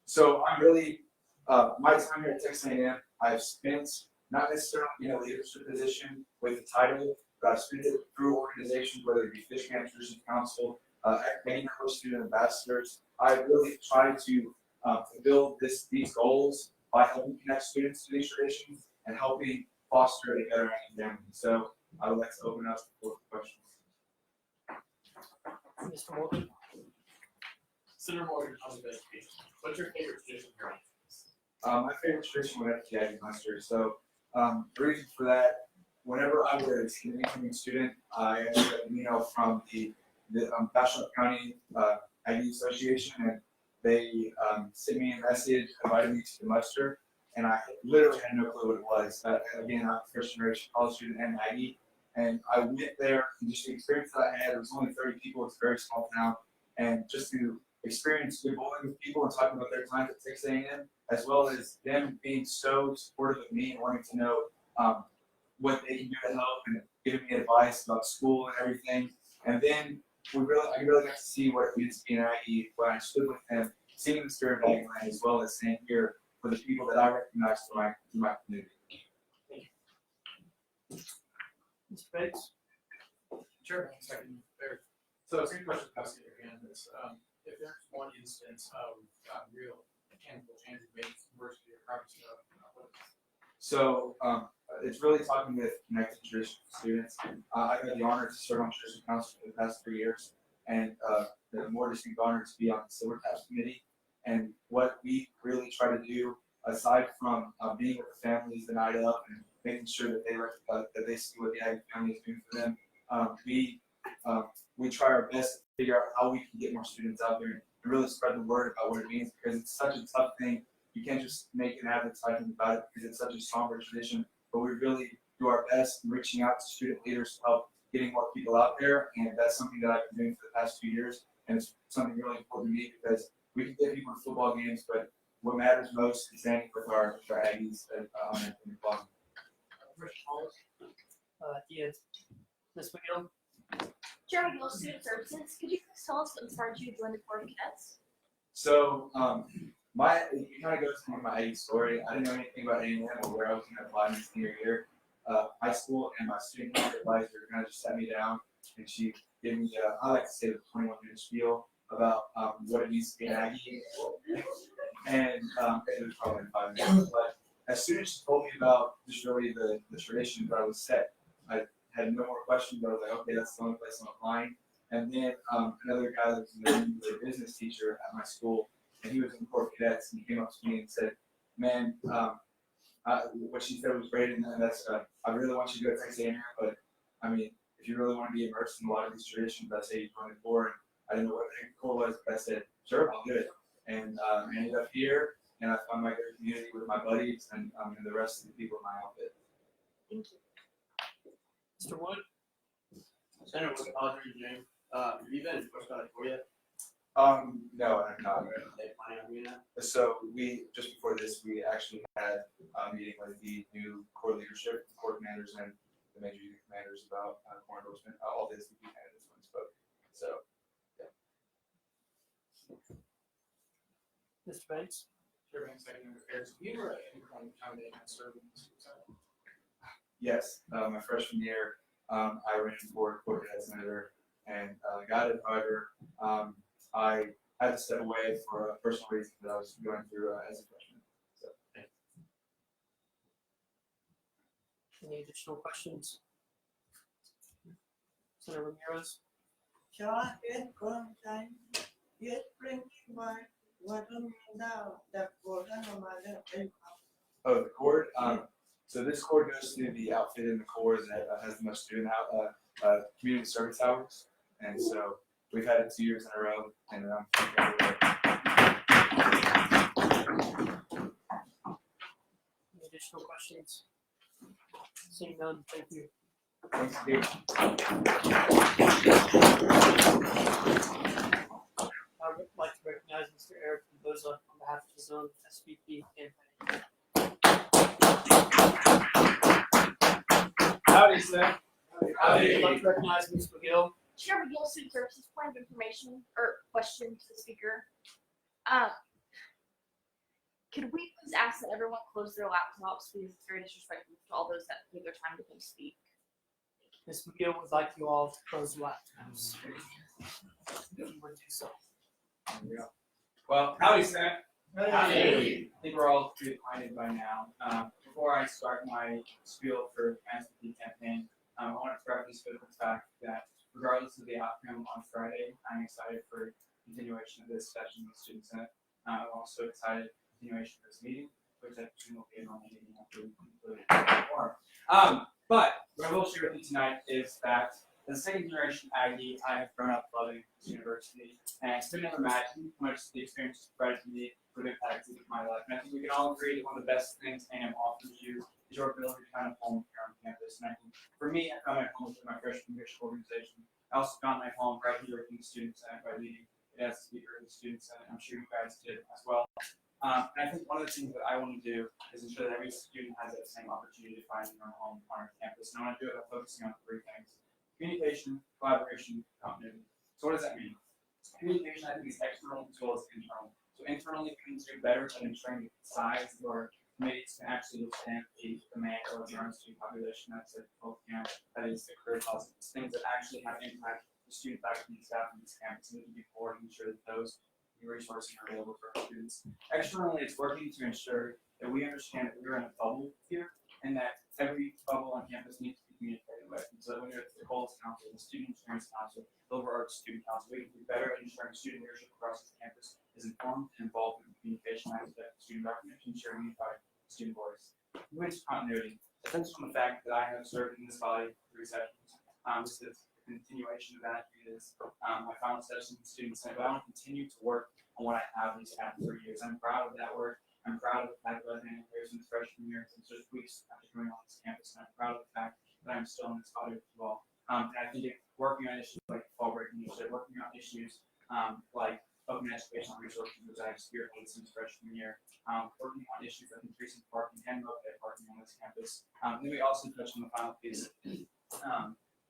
So I'm really, my time here at Texas A&M, I've spent not necessarily in a leadership position with the title, but I've spent it through organizations, whether it be Fish Managers Council, many number of student ambassadors. I really try to build these goals by helping connect students to these traditions and helping foster a better academic. So I would like to open up for questions. Mr. Morgan. Senator Morgan, College of Education. What's your favorite tradition here on campus? My favorite tradition would have to be Aggie Muster. So the reason for that, whenever I was an incoming student, I actually got an email from the Bastrop County Aggie Association, and they sent me a message, invited me to the muster, and I literally had no clue what it was. Again, I'm a first generation college student and Aggie, and I went there, and just the experience that I had, there was only 30 people, it's a very small town, and just to experience good bowling with people and talking about their time at Texas A&M, as well as them being so supportive of me and wanting to know what they can do to help and giving me advice about school and everything. And then I really got to see what it means to be an Aggie when I stood with them, singing the spirit of Aggie Land, as well as saying here for the people that I recognize in my community. Mr. Bates. Sure, second there. So same question I was your hand is, if there's one instance of real tangible changes made at the university or private stuff, what is it? So it's really talking with connected traditional students. I've had the honor to serve on traditional council for the past 3 years, and the more distinct honor to be on the Silver Caps committee. And what we really try to do, aside from being with the families the night of and making sure that they see what the Aggie family is doing for them, we try our best to figure out how we can get more students out there and really spread the word about what it means, because it's such a tough thing. You can't just make an advertisement about it because it's such a somber tradition, but we really do our best in reaching out to student leaders to help getting more people out there, and that's something that I've been doing for the past 2 years, and it's something really important to me because we can get people to football games, but what matters most is standing with our Aggies in the club. Yes. Ms. McGill. Chair McGill, Student Services, could you please tell us what inspired you to join the Corps of Cadets? So it kind of goes into my Aggie story. I didn't know anything about A&M or where I was going to apply my senior year. High school and my student advisor kind of just sat me down, and she gave me I like to say the 21-minute spiel about what it means to be an Aggie, and it was probably 5 minutes. But as soon as she told me about just really the tradition that I was set, I had no more questions. I was like, okay, that's the only place I'm applying. And then another guy that was a business teacher at my school, and he was in Corps of Cadets, and he came up to me and said, man, what she said was great, and that's I really want you to go to Texas A&M, but I mean, if you really want to be immersed in a lot of these traditions, I say you join the Corps. And I didn't know what the Corps was, but I said, sure, I'll do it. And I ended up here, and I found my good community with my buddies and the rest of the people in my outfit. Thank you. Mr. Wood. Senator Wood, Audrey, James, have you been in First College Corps yet? No, I'm not. They planning on doing that? So just before this, we actually had a meeting with the new Corps leadership, Corps commanders, and the major unit commanders about Corps endorsement. All this we candidates when we spoke. So, yeah. Mr. Bates. Sure, second affairs. Have you ever at any point in time that you had served in the school side? Yes, my freshman year, I ran for Corps Cadet Senator and got it. However, I had to step away for a personal reason that I was going through as a freshman. So, Any additional questions? Senator Ramirez. Oh, the cord. So this corps goes through the outfit in the corps that has the most student community service hours, and so we've had it 2 years in a row, and Any additional questions? Seeing none, thank you. thanks, Dave. I would like to recognize Mr. Eric Mendoza on behalf of his own SVP campaign. Howdy, sir. I'd like to recognize Ms. McGill. Chair McGill, student services point of information or question to the speaker. Could we please ask that everyone close their laptops because it's very disrespectful to all those that take their time to come speak. Ms. McGill would like you all to close the laptops. If you would do so. Well, howdy, sir. Howdy. I think we're all pretty acquainted by now. Before I start my spiel for the campaign, I want to preface with the fact that regardless of the outcome on Friday, I'm excited for continuation of this session with Student Senate. I'm also excited for continuation of this meeting, which I presume will be a normal meeting after we conclude the forum. But what I will share with you tonight is that as a second generation Aggie, I have grown up loving this university, and I could never imagine how much the experience provided to me would impact my life. And I think we can all agree that one of the best things A&M offers you is your ability to find a home here on campus. And I think for me, I found my home with my freshman year organization. I also found my home right here in the Student Senate by leading it as a speaker in the Student Senate. I'm sure you guys did as well. And I think one of the things that I want to do is ensure that every student has that same opportunity to find their own home on our campus. And I want to do it by focusing on 3 things: communication, collaboration, continuity. So what does that mean? Communication, I think, is external as well as internal. So internally, we can do better at ensuring the size of our committees can actually withstand the demand of the student population. That's like both, that is the career positives, things that actually have impact the student, faculty, and staff on this campus. And we can be forward and ensure that those resources are available for our students. Externally, it's working to ensure that we understand that we're in a bubble here, and that every bubble on campus needs to be communicated with. And so when you're at the Coles Council, the Student Experience Council, the overarching Student Council, we can do better at ensuring student leadership across the campus is informed and involved in the communication aspect of student document to ensure unified student voice. Moving to continuity, depends on the fact that I have served in this body for 3 sessions. This is a continuation of that. It is my final session in the Student Senate, but I want to continue to work on what I have these past 3 years. I'm proud of that work. I'm proud of the fact that I've been here since freshman year, since just weeks after coming on this campus, and I'm proud of the fact that I'm still in this body with you all. And I think working on issues like fall break initiative, working on issues like open educational resources, which I've spearheaded since freshman year, working on issues like increasing parking and moped parking on this campus. Then we also touched on the final piece,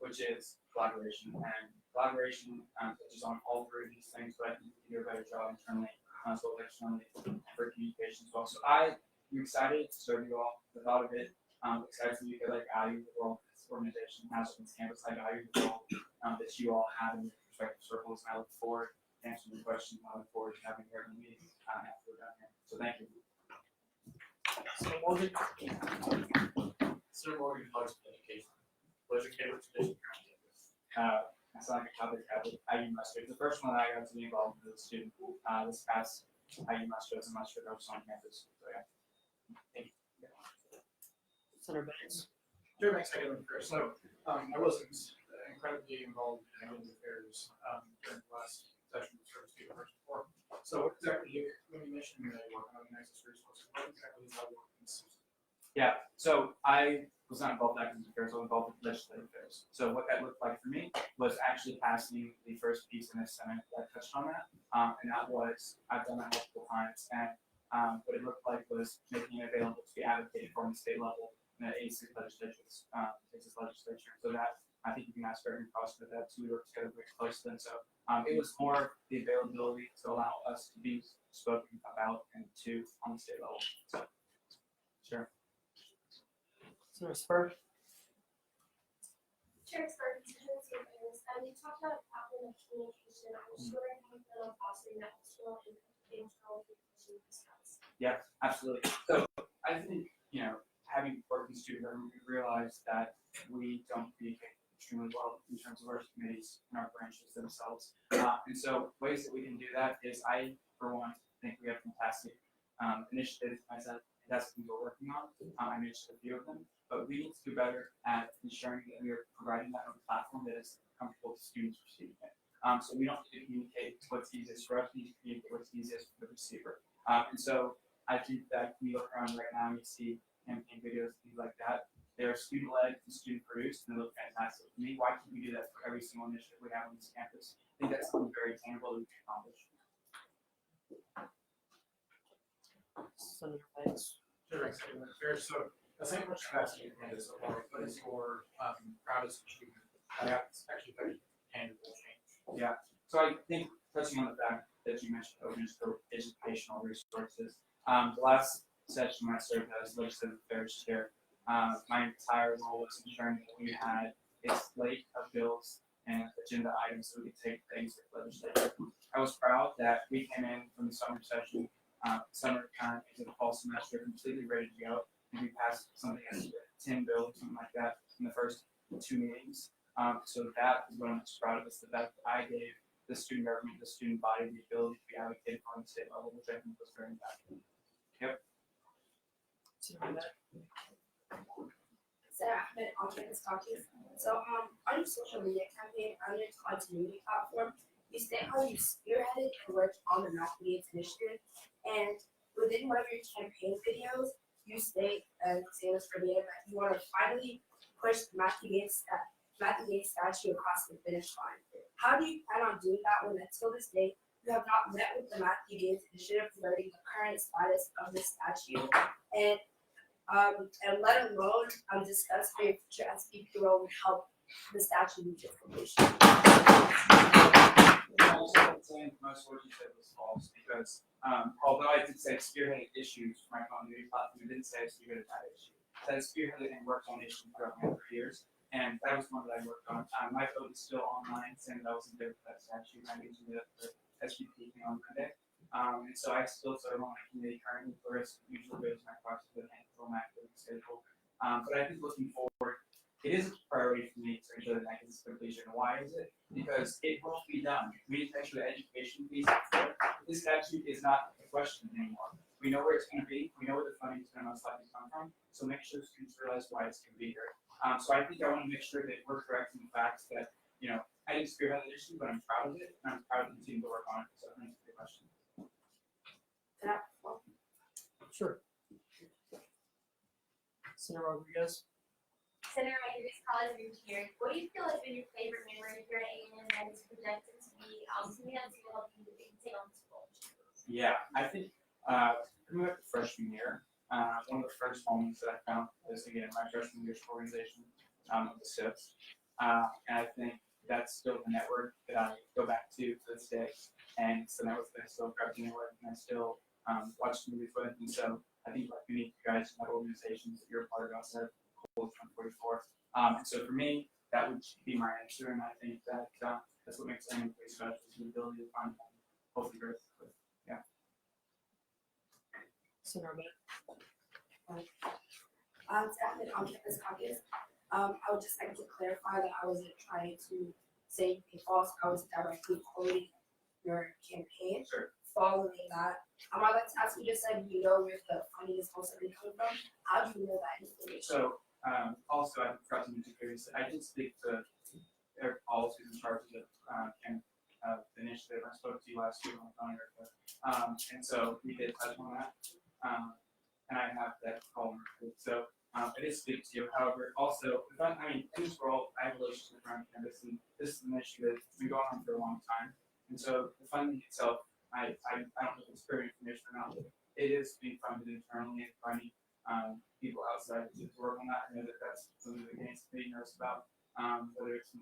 which is collaboration. And collaboration touches on all 3 of these things, but I think we can do a better job internally as well as externally for communication as well. So I'm excited to serve you all. The thought of it, excited for you to value the role this organization has on this campus. I value the role that you all have in your respective circles, and I look forward to answering your questions. I look forward to having your meeting after we're done here. So thank you. So Morgan. Sir Morgan, College of Education. What is your favorite tradition here on campus? I sound like a topic IU Mustard. The first one that I got to be involved with as a student this past IU Mustard as a Mustard host on campus. So yeah. Thank you. Senator Banks. Chair Banks, I got one first. So I wasn't incredibly involved in academic affairs during the last session of service to the first before. So what exactly when you mentioned that you work on the Nexus resources, what exactly is that work in this? Yeah, so I was not involved in academic affairs, I was involved with legislative affairs. So what that looked like for me was actually passing the first piece in the Senate that touched on that. And that was, I've done that multiple times, and what it looked like was making it available to be advocated for on the state level in the 86 legislatures, Texas legislature. So that, I think you can ask Gregory Cross about that too. We work together very closely. And so it was more the availability to allow us to be spoken about and to on the state level. So, sure. Senator Spur. Chair Spur, you talked about platform of communication. I'm sure you've been on fostering that external and internal communication discussed. Yeah, absolutely. So I think, having worked in student government, we realized that we don't communicate extremely well in terms of our committees and our branches themselves. And so ways that we can do that is I, for one, think we have fantastic initiatives. I said that's what we're working on. I mentioned a few of them, but we need to do better at ensuring that we are providing that on a platform that is comfortable to students receiving it. So we don't need to communicate what's easiest for us, we need to communicate what's easiest for the receiver. And so I think that when you look around right now, you see campaign videos, things like that. They're student-led and student-produced, and they look fantastic. To me, why can't we do that for every single initiative we have on this campus? I think that's something very tangible that we can accomplish. Senator Banks. Sure, fair. So the same question I asked you, Candace, so far, what is your proudest achievement? That's actually very tangible change. Yeah, so I think touching on the fact that you mentioned openness for educational resources, the last session when I served as legislative affairs chair, my entire role was ensuring that we had a slate of bills and agenda items so we could take things to the legislature. I was proud that we came in from the summer session, summer time into the fall semester completely ready to go, and we passed something like 10 bills, something like that, in the first 2 meetings. So that is what I'm most proud of, is the fact that I gave the student government, the student body, the ability to be advocated for on the state level, which I think was very impactful. Yep. Sarah Ahmed, on-campus caucus. So, on your social media campaign, on your continuity platform, you state how you spearheaded and worked on the Math Gates initiative, and within one of your campaign videos, you state, and say this verbatim, that you want to finally push the Matthew Gates statue across the finish line. How do you plan on doing that when, until this day, you have not met with the Matthew Gates initiative regarding the current status of the statue, and let alone discuss how your future SPP role would help the statue reach its completion? Most of what you said was false, because although I did say spearheaded issues for my continuity platform, I didn't say I spearheaded that issue. So I spearheaded and worked on issues throughout my 3 years, and that was one that I worked on. My vote is still online, saying that I was in favor of that statute. I mentioned that the SPP came on Monday. And so I still serve on my committee currently, whereas usually goes my classes with a handful of my activity schedule. But I think looking forward, it is a priority for me to ensure that that gets completion. Why is it? Because it will be done. We need to make sure the education piece is there. This statute is not a question anymore. We know where it's going to be. We know where the funding is going to most likely come from. So make sure students realize why it's going to be here. So I think I want to make sure that we're correct in the facts that, I didn't spearhead the issue, but I'm proud of it, and I'm proud of the team to work on it. So thanks for the question. Sure. Senator Rodriguez. Senator Rodriguez, college engineering. What do you feel has been your favorite memory here at A&M that is projected to be something that's going to help you take on this role? Yeah, I think coming up to freshman year, one of the first moments that I found was, again, my freshman year's organization of the SIPs. And I think that's still the network that I go back to this day. And it's the network that I still grab the network and I still watch movies with. And so I think like many guys in my organizations that you're a part of outside of Cold 144. And so for me, that would be my answer. And I think that that's what makes them pretty special, is the ability to find hopefully growth with. Yeah. Senator Bennett. Ahmed, on-campus caucus. I would just like to clarify that I wasn't trying to say anything false. I was directly quoting your campaign. Sure. Following that, I'd like to ask you, just said you know where the funding is supposed to be coming from. How do you know that information? So also I forgot to mention previously, I did speak to Eric Pauls, who's in charge of the initiative. I spoke to you last week on the phone, Erica. And so we did touch on that. And I have that call recorded. So I did speak to you. However, also, in this role, I have a relationship around campus, and this is an issue that's been going on for a long time. And so the funding itself, I don't know if it's very information or not, but it is being funded internally and finding people outside to work on that. I know that that's something that Gaines Committee knows about, whether it's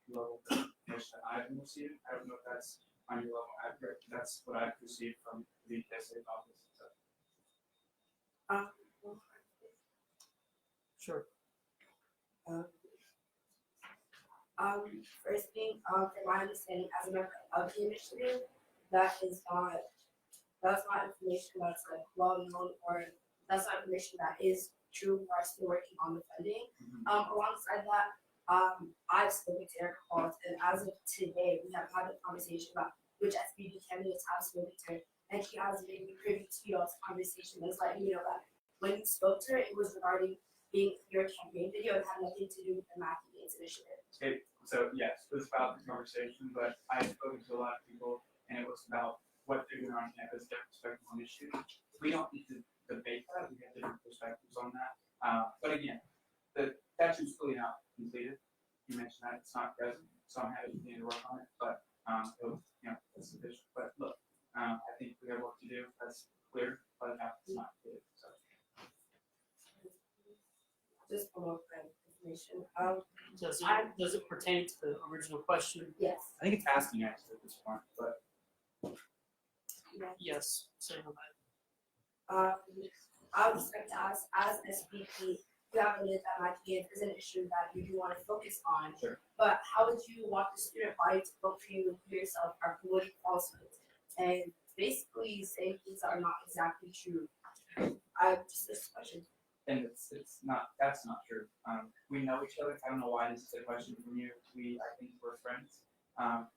level information that I've been receiving. I don't know if that's on your level accurate. That's what I've received from the KSA office. So. Sure. First thing, from my understanding, as a member of the initiative, that's not information that's like well known, or that's not information that is true. We are still working on the funding. Alongside that, I've spoken to Eric Pauls, and as of today, we have had a conversation about which SPP candidates have spoken to, and she hasn't been privy to y'all's conversation. Was letting me know that when you spoke to her, it was regarding being your campaign video. It had nothing to do with the Math Gains initiative. Okay, so yes, it was about the conversation, but I spoke to a lot of people, and it was about what they're doing on campus, their perspective on issues. We don't need to debate that, we have different perspectives on that. But again, the statute's fully not completed. You mentioned that it's not present, so I'm happy to continue to work on it, but it was, it's sufficient. But look, I think we have work to do, that's clear, but it's not clear, so. Just for more information. Does it pertain to the original question? Yes. I think it's asking actually at this point, but. Yes. So I would just like to ask, as SVP, you have admitted that Math Gains is an issue that you do want to focus on. Sure. But how would you want the student body to vote for you yourself are avoiding falsehoods and basically saying things that are not exactly true? I just this question. And it's not, that's not true. We know each other. I don't know why this is a question from you. I think we're friends.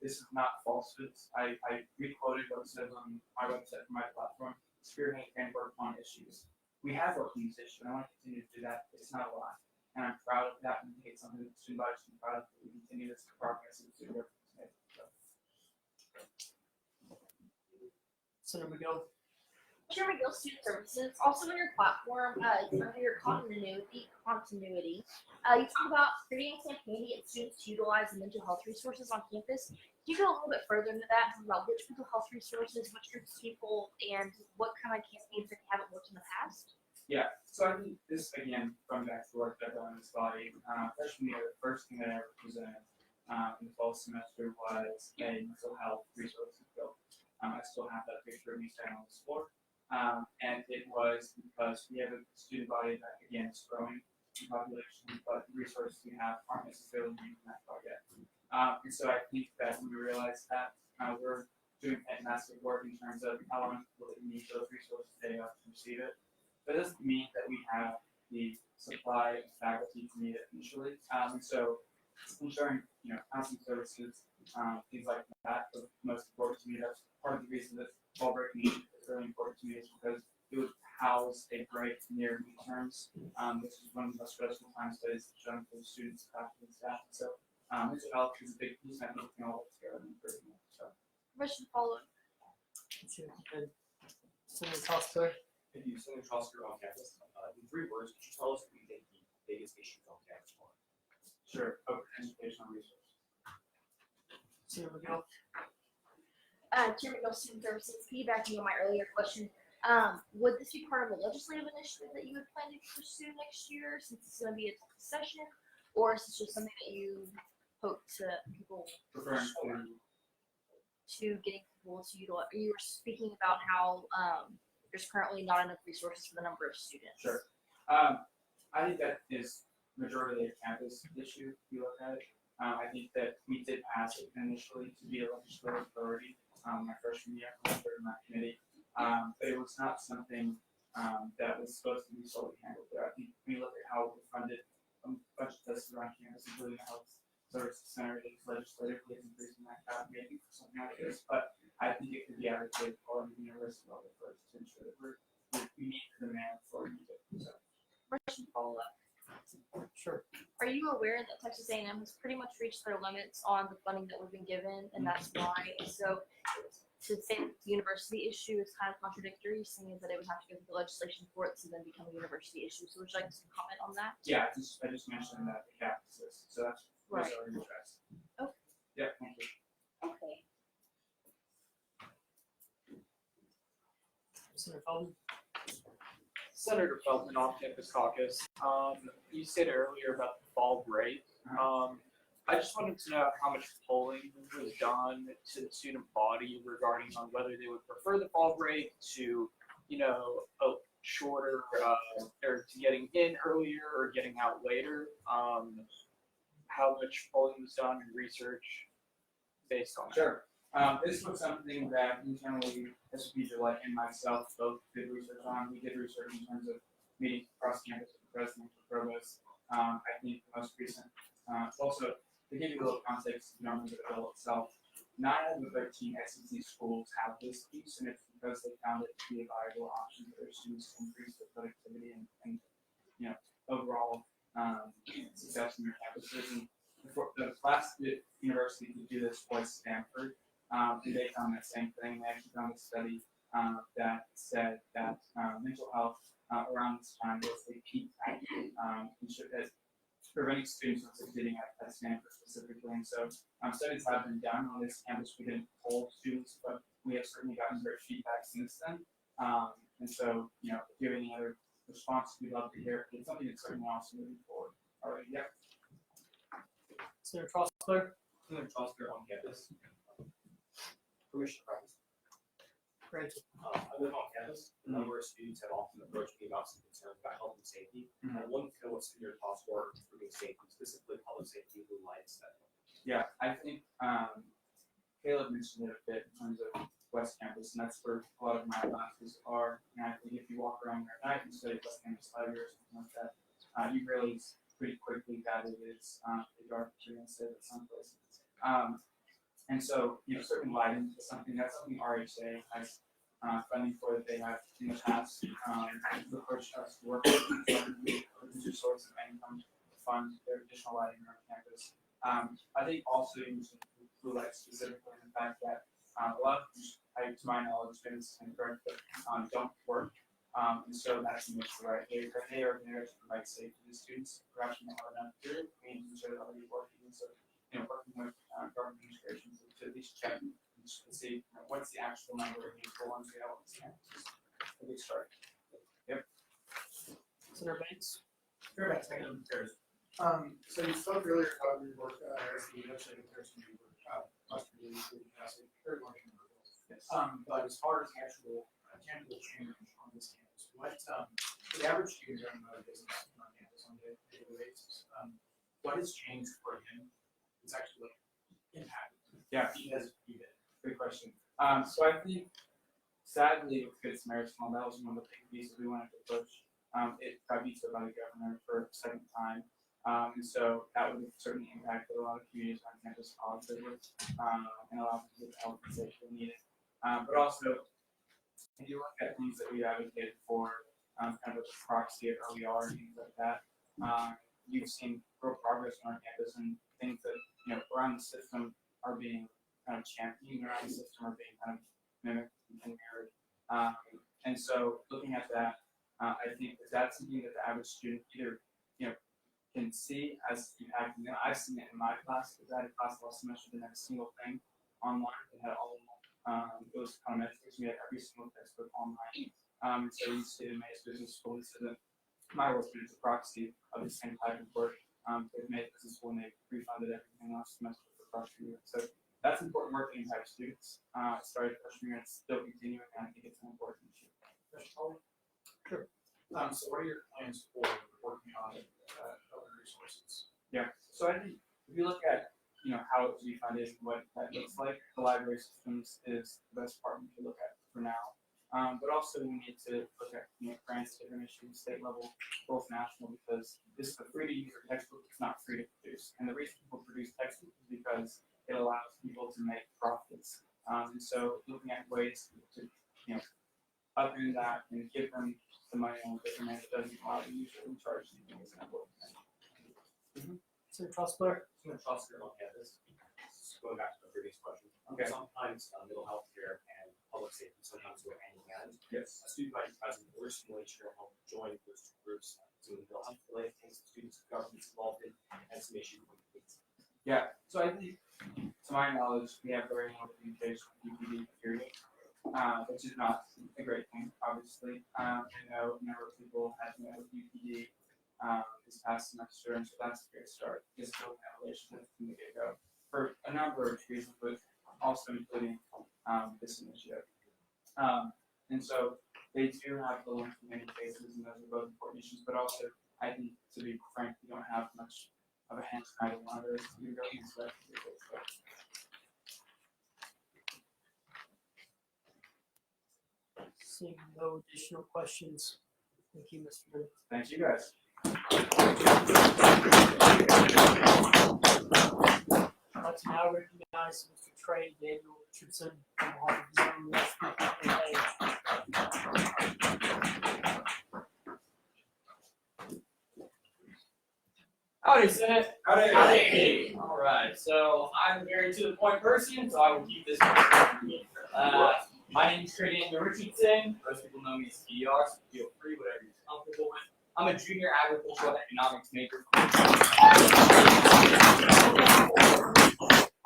This is not falsehoods. I re-quoted what it says on my website for my platform, spearhead and work on issues. We have worked on this issue, and I want to continue to do that. It's not a lie. And I'm proud of that, and I think it's something that the student body should be proud of. We continue this progress in the student work. Senator McGill. Chair McGill, Student Services, also on your platform, under your continuity, you talk about creating a campaign to get students to utilize the mental health resources on campus. Can you go a little bit further into that, talk about which mental health resources, which groups of people, and what kind of campaigns that haven't worked in the past? Yeah, so I think this, again, from back to work that I've done in this body, freshman year, the first thing that I ever presented in the fall semester was a mental health resource built. I still have that picture of me standing on this floor. And it was because we have a student body that, again, is growing in population, but the resources we have aren't necessarily meeting that target. And so I think that when we realize that, we're doing fantastic work in terms of how long people that need those resources they have to receive it. But it doesn't mean that we have the supply of faculty to meet it initially. And so ensuring, counseling services, things like that, are most important to me. That's part of the reason that fall breaking is really important to me, is because it would house a break near midterms, which is one of the most stressful times studies shown for the students, faculty, and staff. So mental health is a big piece, and I think we can all work together and improve it. So. Question follow up. Senator Costa. Thank you, Senator Costa on campus. In 3 words, could you tell us what you think the biggest issues on campus are? Sure, open educational resources. Senator McGill. Chair McGill, Student Services, piggybacking on my earlier question, would this be part of a legislative initiative that you would plan to pursue next year, since it's going to be a session, or is this just something that you hope to people Referring to getting people to utilize? You were speaking about how there's currently not enough resources for the number of students. Sure. I think that is majority of campus issue, if you look at it. I think that we did pass it initially to be a legislative priority my freshman year, I served in that committee. But it was not something that was supposed to be solely handled there. I think when you look at how we funded a bunch of places around campus, including the Health Services Center, legislatively increasing that cap maybe for something like this. But I think it could be advocated for the university level first to ensure that we meet the demand for music. So. Question follow up. Sure. Are you aware that Texas A&M has pretty much reached their limits on the funding that we've been given, and that's why? So to say that the university issue is kind of contradictory, seeing that it would have to go through the legislation for it to then become a university issue. So would you like to comment on that? Yeah, I just mentioned that the cap exists, so that's Right. already addressed. Okay. Yeah, thank you. Okay. Senator Feldman. Senator Feldman, off-campus caucus. You said earlier about the fall break. I just wanted to know how much polling was done to the student body regarding on whether they would prefer the fall break to, a shorter, or to getting in earlier or getting out later. How much polling was done and research based on that? Sure. This was something that internally, SVP Gillette and myself both did research on. We did research in terms of meetings across campus with the president, with provost. I think the most recent, also to give you a little context, the bill itself, 9 out of the 13 SEC schools have this piece, and it's because they found it to be a viable option for their students to increase their productivity and overall success in their campuses. And the last university to do this was Stanford, and they found that same thing. They actually found a study that said that mental health around this time was a peak factor at preventing students from succeeding at Stanford specifically. And so studies have been done on this campus. We didn't poll students, but we have certainly gotten great feedback since then. And so, if you have any other response, we'd love to hear. It's something that's certainly also moving forward already. Yep. Senator Trostler. Senator Trostler on campus. Permission to practice. Great. I live on campus. A number of students have often approached me about some concerns about health and safety. I wanted to know what's in your thoughts for improving safety, specifically public safety, blue light, etc. Yeah, I think Caleb mentioned it a bit in terms of West Campus, and that's where a lot of my classes are. And I think if you walk around there at night and study West Campus Library or something like that, you realize pretty quickly that it is pretty dark, you're going to say, at some places. And so, certain lighting is something RHA has funding for that they have in the past approached us to work with a source of income to fund their additional lighting on campus. I think also you mentioned blue light specifically in the fact that a lot of, to my knowledge, students and correct, don't work. And so that's an issue, right? They are there to provide safety to students, perhaps not enough to do. We need to ensure that they're working. And so, working with government administrations to at least check and see what's the actual number of people ones we have on this campus. A good start. Yep. Senator Banks. Sure, thank you. So you spoke earlier about your work as the legislative person you were must be passing very large number of bills. Yes. But as far as actual tangible change on this campus, what the average student running a business on campus on a daily basis, what has changed for him? It's actually impacted. Yeah. Because you did. Good question. So I think, sadly, with Good Samaritan, that was one of the big pieces we wanted to push. It got vetoed by the governor for a second time. And so that would have certainly impacted a lot of communities on campus positively and allow them to get the help and safety they needed. But also, if you look at things that we advocated for, kind of a proxy of OER and things like that, you've seen real progress on our campus and things that, around the system are being kind of championed around the system are being kind of mimicked and mirrored. And so looking at that, I think that's something that the average student either, can see as impacting them. I've seen it in my class, because I had a class last semester that had a single thing online. It had all it was econometrics. We had every single textbook online. So we see in Mays Business School, so that my work is a proxy of the same type of work. They've made Business School and they refunded everything last semester for proxy year. So that's important work that impacts students. It started freshman year, it's still continuing, and I think it's an important issue. Sure. So what are your plans for working on other resources? Yeah. So I think if you look at how it's refunded and what that looks like, the library systems is the best part we can look at for now. But also we need to look at grants, different issues, state level, both national, because this is a free to use textbook. It's not free to produce, and the reason people produce textbooks is because it allows people to make profits. And so looking at ways to other than that and give them the money on a different manner that doesn't allow them to usually charge anything is an important thing. Senator Trostler. Senator Trostler on campus. Going back to the previous question. Okay. Sometimes mental health care and public safety sometimes go hand in hand. Yes. A student body president or simulation will help join those two groups to mental health related things students, governments involved in, and some issue communities. Yeah. So I think, to my knowledge, we have very little communication with UPD period, which is not a great thing, obviously. I know a number of people have met with UPD this past semester, and so that's a great start. Just building that relationship from the get-go for a number of reasons, but also including this initiative. And so they do have the link in many cases, and those are both important issues, but also, I think, to be frank, we don't have much of a hand in either one of those. We go against that. Seeing no additional questions. Thank you, Mr. Bennett. Thank you, guys. like to now recognize Mr. Trey Daniel Richardson on behalf of his own West Howdy, Senate. Howdy. Howdy. All right, so I'm a very to the point person, so I will keep this brief. My name is Trey Daniel Richardson. Most people know me as TDR, so feel free, whatever you're comfortable with. I'm a junior agricultural economics major.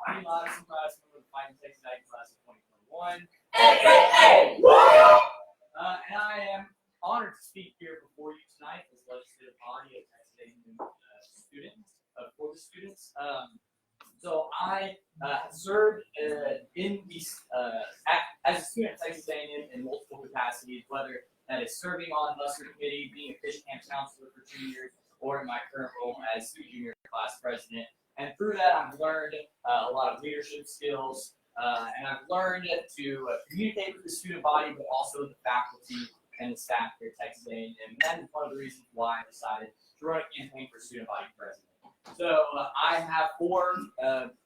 I'm Madison class member of the Fighting Texas Ag class of 2021. And I am honored to speak here before you tonight as legislative body of Texas A&M students, for the students. So I served in these as a student at Texas A&M in multiple capacities, whether that is serving on muster committee, being a fish camp counselor for 2 years, or in my current role as junior class president. And through that, I've learned a lot of leadership skills, and I've learned to communicate with the student body, but also the faculty and the staff here at Texas A&M. And that is one of the reasons why I decided to run a campaign for student body president. So I have 4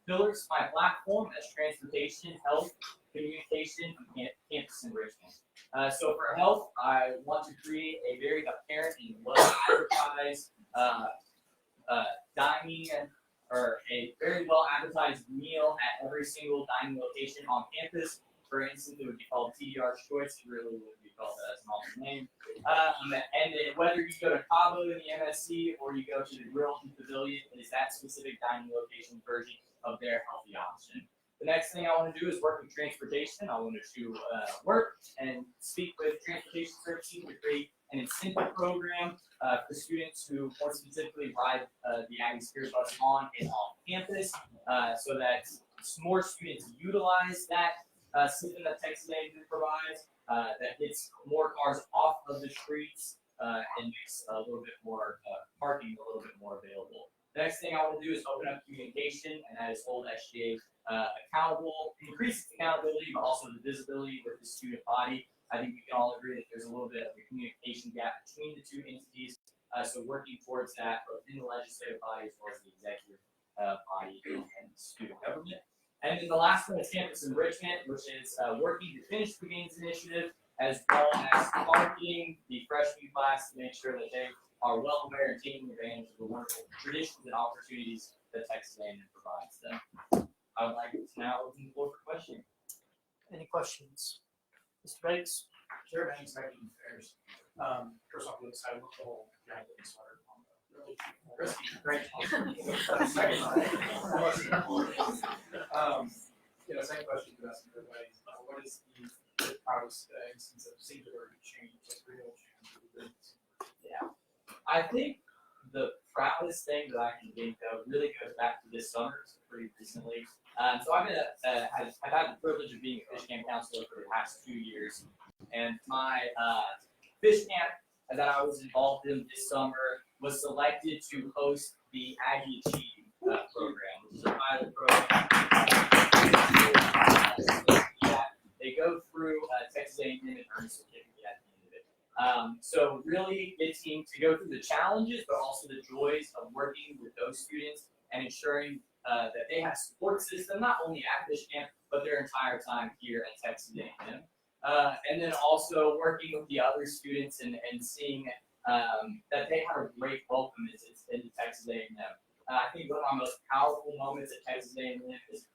pillars to my platform: as transportation, health, communication, and campus enrichment. So for health, I want to create a very apparent and well-advertised dining or a very well-advertised meal at every single dining location on campus. For instance, it would be called TDR's Choice. It really would be called that as an alternate name. And then whether you go to Cabo in the MSC or you go to the Grill and Pavilion, it is that specific dining location version of their healthy option. The next thing I want to do is work with transportation. I want to work and speak with transportation services to create an incentive program for students who more specifically ride the Aggie Spirit Bus on and off campus, so that more students utilize that system that Texas A&M provides, that gets more cars off of the streets and makes a little bit more parking a little bit more available. The next thing I want to do is open up communication, and that is hold SGA accountable, increase accountability, but also the visibility with the student body. I think we can all agree that there's a little bit of a communication gap between the 2 entities, so working towards that both in the legislative body as well as the executive body and student government. And then the last one is campus enrichment, which is working to finish the Gains Initiative, as well as targeting the freshman class to make sure that they are well aware and taking advantage of the wonderful traditions and opportunities that Texas A&M provides them. I would like to now open the floor for questioning. Any questions? Mr. Banks? Chair Banks, Acting Affairs. First off, let's have the whole jacket sweater on the really risky, great. Second question to ask everybody, what is the proudest instance of singular change, like real change of the business? Yeah, I think the proudest thing that I can think of really goes back to this summer, so pretty recently. So I've had the privilege of being a fish camp counselor for the past 2 years, and my fish camp that I was involved in this summer was selected to host the Aggie Achieve program, which is a pilot program. They go through Texas A&M and earn a certificate at the end of it. So really getting to go through the challenges, but also the joys of working with those students and ensuring that they have support system, not only at fish camp, but their entire time here at Texas A&M. And then also working with the other students and seeing that they have a great welcome into Texas A&M. I think one of my most powerful moments at Texas A&M is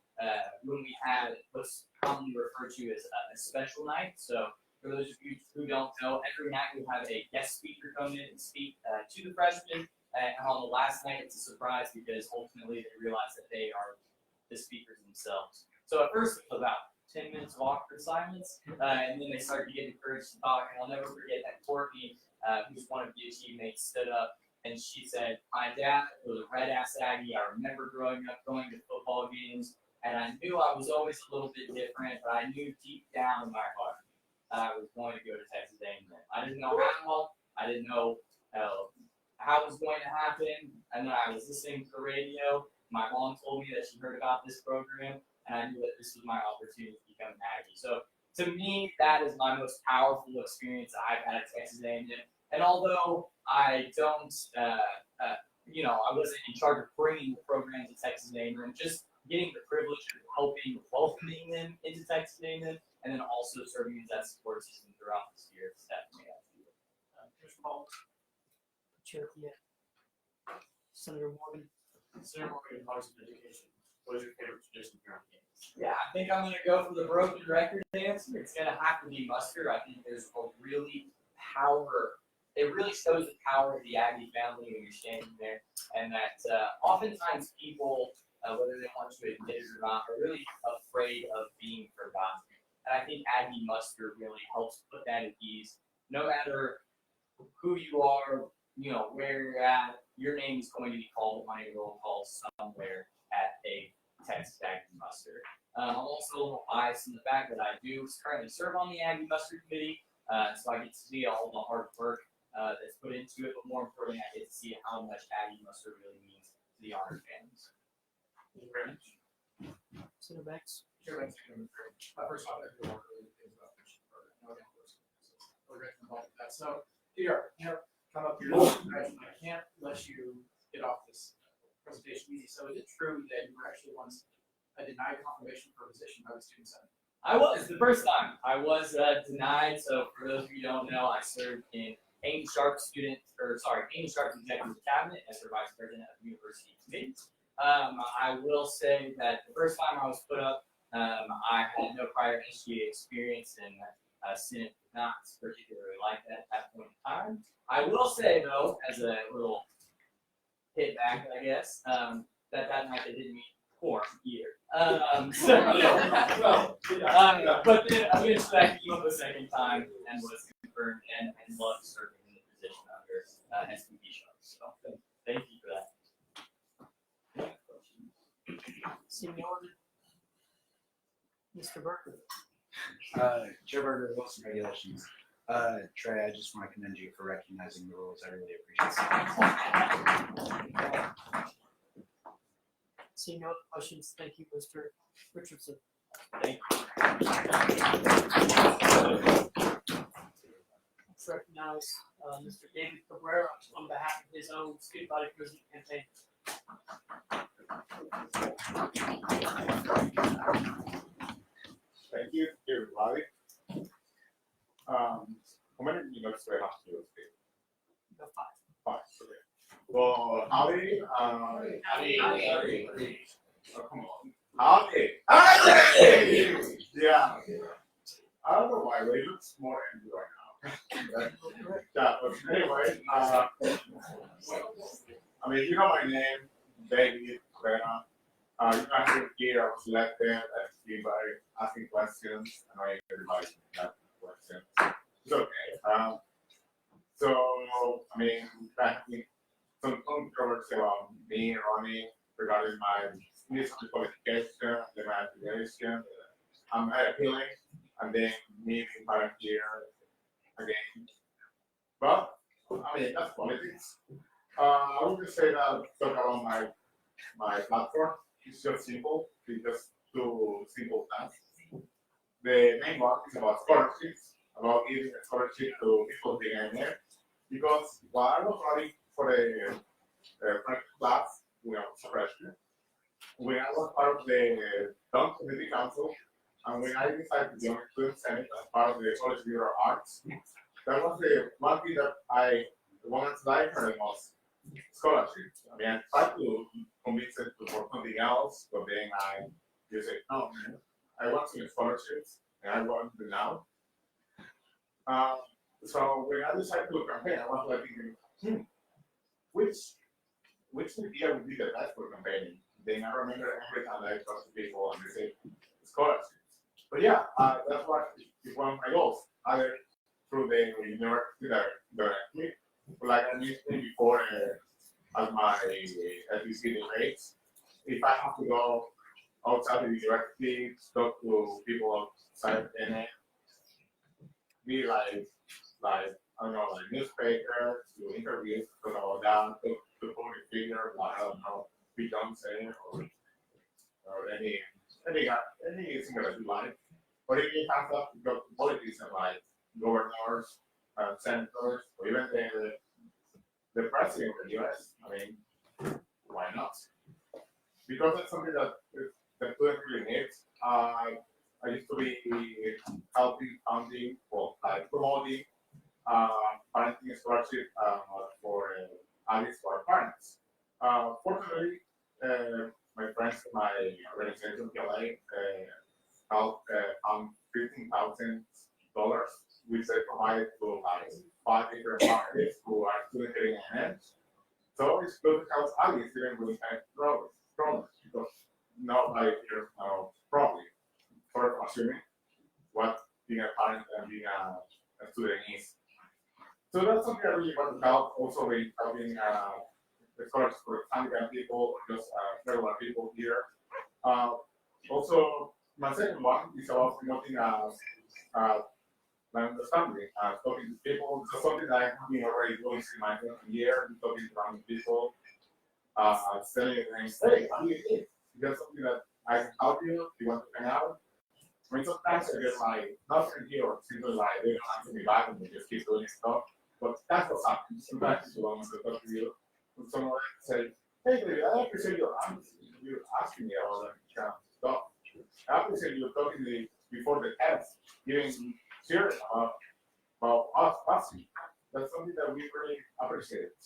when we had what's commonly referred to as a special night. So for those of you who don't know, every night we have a guest speaker come in and speak to the freshmen. And on the last night, it's a surprise because ultimately they realize that they are the speakers themselves. So at first it was about 10 minutes of awkward silence, and then they started to get encouraged to talk. And I'll never forget that Courtney, who's one of the teammates, stood up and she said, "My dad was a red-ass Aggie. I remember growing up going to football games, and I knew I was always a little bit different, but I knew deep down in my heart I was going to go to Texas A&M. I didn't know how, I didn't know how it was going to happen, and then I was listening to the radio. My mom told me that she heard about this program, and I knew that this was my opportunity to become an Aggie." So to me, that is my most powerful experience I've had at Texas A&M. And although I don't, I wasn't in charge of bringing the program to Texas A&M, just getting the privilege of helping welcoming them into Texas A&M, and then also serving as that support system throughout this year. It's definitely up to you. Commissioner Paul. Chair Kiev. Senator Morgan. Senator Morgan, College of Education. What is your favorite tradition here on campus? Yeah, I think I'm gonna go for the broken record answer. It's gonna have to be mustard. I think there's a really power. It really shows the power of the Aggie family when you're standing there, and that oftentimes people, whether they want to admit it or not, are really afraid of being forgotten. And I think Aggie mustard really helps put that at ease. No matter who you are, you know, where you're at, your name is going to be called on a roll call somewhere at a Texas Aggie muster. I'm also a little biased in the fact that I do currently serve on the Aggie Mustard Committee, so I get to see all the hard work that's put into it, but more importantly, I get to see how much Aggie mustard really means to the Honor families. Thank you very much. Senator Banks. Sure, that's first off, everyone really is about fishing for no doubt. We're going to involve that. So, Peter, come up here. I can't let you get off this presentation easy. So, is it true that you were actually once denied confirmation for a position by the Student Senate? I was the first time. I was denied. So for those of you who don't know, I served in Amy Sharp's Amy Sharp's executive cabinet as her vice president of the university committee. I will say that the first time I was put up, I had no prior SGA experience, and Senate did not particularly like that at that point in time. I will say though, as a little hit back, I guess, that night they didn't meet quorum either. But then eventually I came up a second time and was confirmed and loved serving in the position under SVP Sharp. So thank you for that. Senior Mr. Burke. Chair Berger, rules and regulations. Trey, I just want to commend you for recognizing the rules. I really appreciate it. Seeing no other questions, thank you, Mr. Richardson. Thank you. Let's recognize Mr. David Cabrera on behalf of his own student body president campaign. Thank you, everybody. How many minutes do I have to speak? Go five. Five, okay. Well, howdy. Howdy. Oh, come on. Howdy. Yeah. I don't know why they look more angry right now. Yeah, but anyway, I mean, you know my name, David Cabrera. You know, here I was elected as everybody asking questions. I know everybody can ask questions. It's okay. So, I mean, practically some controversy about me running regarding my municipal qualification, the manipulation. I'm appealing, and then me being part here again. But, I mean, that's politics. I would just say that, talk about my platform. It's just simple. It's just two simple tasks. The main one is about scholarships, about giving a scholarship to people being there. Because while I was running for the class, when I was a freshman, when I was part of the Dunk Community Council, and when I decided to join the Student Senate as part of the College Liberal Arts, that was the one thing that I wanted to die for the most. Scholarships. I mean, I tried to convince it for something else, but then you say, no, man, I want some scholarships, and I want them now. So when I decided to campaign, I was like thinking, which idea would be the best for campaigning? Then I remember every time I talk to people and they say scholarships. But yeah, that's what is one of my goals. Either through the university directly, like I mentioned before, as my SEC debates, if I have to go outside the university, talk to people outside and be like I don't know, like newspapers, do interviews, talk about that, talk to public figures, like I don't know, Beyoncé or anything that you like. Or if you have to go to politics and like governors, senators, or even the president of the US, I mean, why not? Because that's something that I used to be helping funding for like promoting parenting scholarship for adults for parents. Fortunately, my friends in my organization, PLA, helped $15,000, which they provided to like 5 different families who are student getting ahead. So it's good to help adults even with problems because nobody here knows probably sort of assuming what being a parent and being a student is. So that's something I really want to help. Also, with helping the scholars for handicap people or just regular people here. Also, my second one is about promoting my understanding, talking to people. It's something that I've been already doing in my year, talking to random people, telling them, hey, how do you eat? You got something that I can help you? Do you want to hang out? I mean, sometimes I get like nothing here, or simply like they don't answer me back and they just keep doing stuff. But that's what happens. Sometimes people want to talk to you. And someone say, hey, baby, I appreciate your honesty. You're asking me all that kind of stuff. I appreciate you talking to me before the test, giving serious about us passing. That's something that we really appreciate.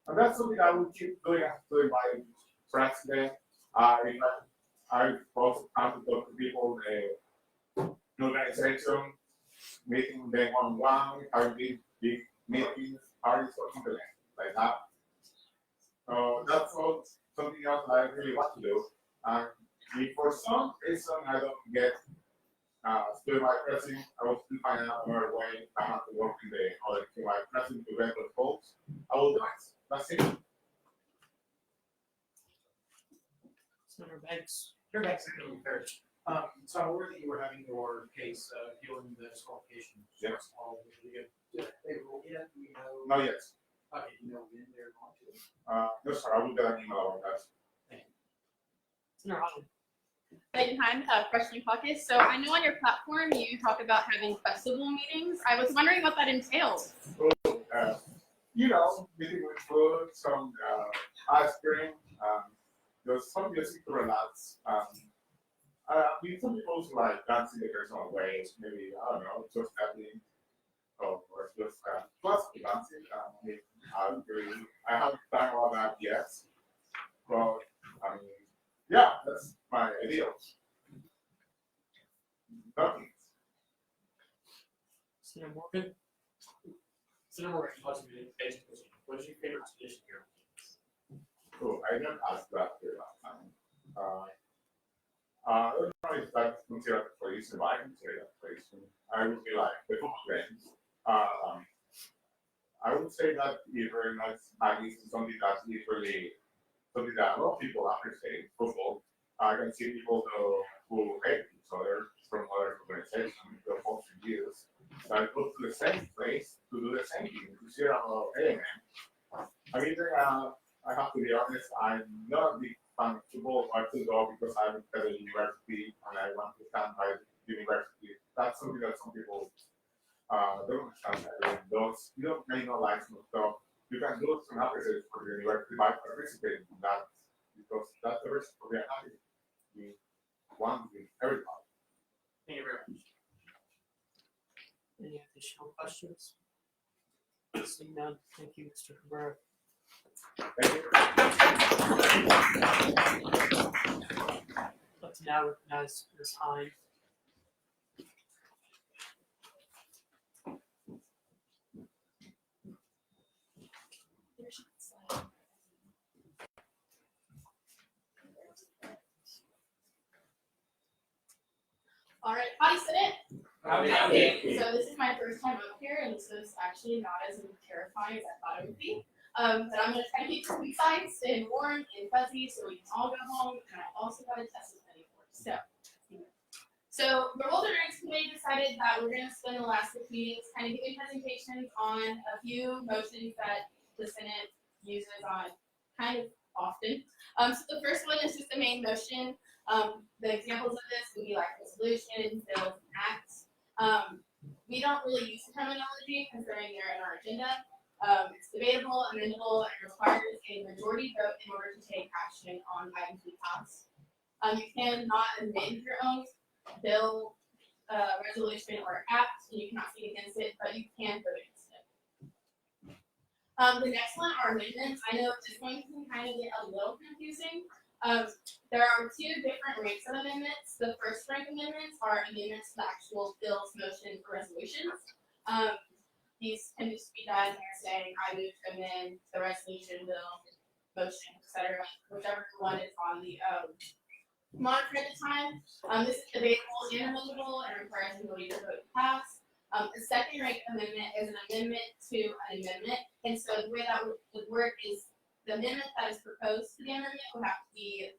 And that's something I will keep doing after my friends today. I also come to talk to people in the organization, meeting them one-on-one, having big meetings, parties, or something like that. That's all something else that I really want to do. And if for some reason I don't get student life pressing, I will still find out another way. I have to work in the other student life pressing to get those goals. I will do it. That's it. Senator Banks. Your next second first. So I'm aware that you were having your case appealing the disqualification. Yes. They ruled yet? Do you know? Not yet. Okay, you know when they're going to? No, sir, I will get an email about that. Senator Holland. Megan Heim, Freshman Caucus. So I know on your platform you talk about having festival meetings. I was wondering what that entails. You know, meeting with food, some ice cream, there's some music to relax. Some people also like dancing in their own ways, maybe, I don't know, just having, or just classical dancing. I haven't done all that yet, but I mean, yeah, that's my ideals. Nothing. Senator Morgan. Senator Morgan, what is your favorite tradition here? Cool, I didn't ask that here last time. I don't know if that's considered a tradition, but I consider that tradition. I would be like the football games. I would say that it's very much something that's usually something that a lot of people appreciate, football. I can see people who hate each other from other organizations, the opposing views, that go to the same place to do the same thing, to share about elements. I mean, I have to be honest, I'm not a big fan of football. I have to go because I'm at the university and I want to stand by the university. That's something that some people don't understand. You don't may not like some stuff. You can do some appreciation for the university by participating in that because that's the reason for being happy. We want with everybody. Thank you very much. Any additional questions? Seeing none, thank you, Mr. Cabrera. Let's now recognize Ms. Hine. All right, hi, Senate. Howdy. So this is my first time up here, and this is actually not as terrifying as I thought it would be. But I'm going to try to keep some excited, stay warm and fuzzy, so we can all go home. And I also got a test with Penny for. So the Rules and Regs Committee decided that we're going to spend the last 6 meetings kind of giving presentations on a few motions that the Senate uses on kind of often. So the first one is just the main motion. The examples of this would be like resolutions, bills, and acts. We don't really use the terminology because they're in our agenda. It's debatable, amendable, and requires a majority vote in order to take action on items we pass. You cannot amend your own bill, resolution, or act, and you cannot speak against it, but you can vote against it. The next one are amendments. I know this one can kind of get a little confusing. There are two different ranks of amendments. The first rank amendments are amendments to the actual bills, motions, or resolutions. These can just be done here saying, I move to amend the resolution, bill, motion, etc., whichever one is on the monitor at the time. This is debatable and amendable and requires the ability to vote to pass. The second rank amendment is an amendment to an amendment, and so the way that would work is the amendment that is proposed to the amendment would have to be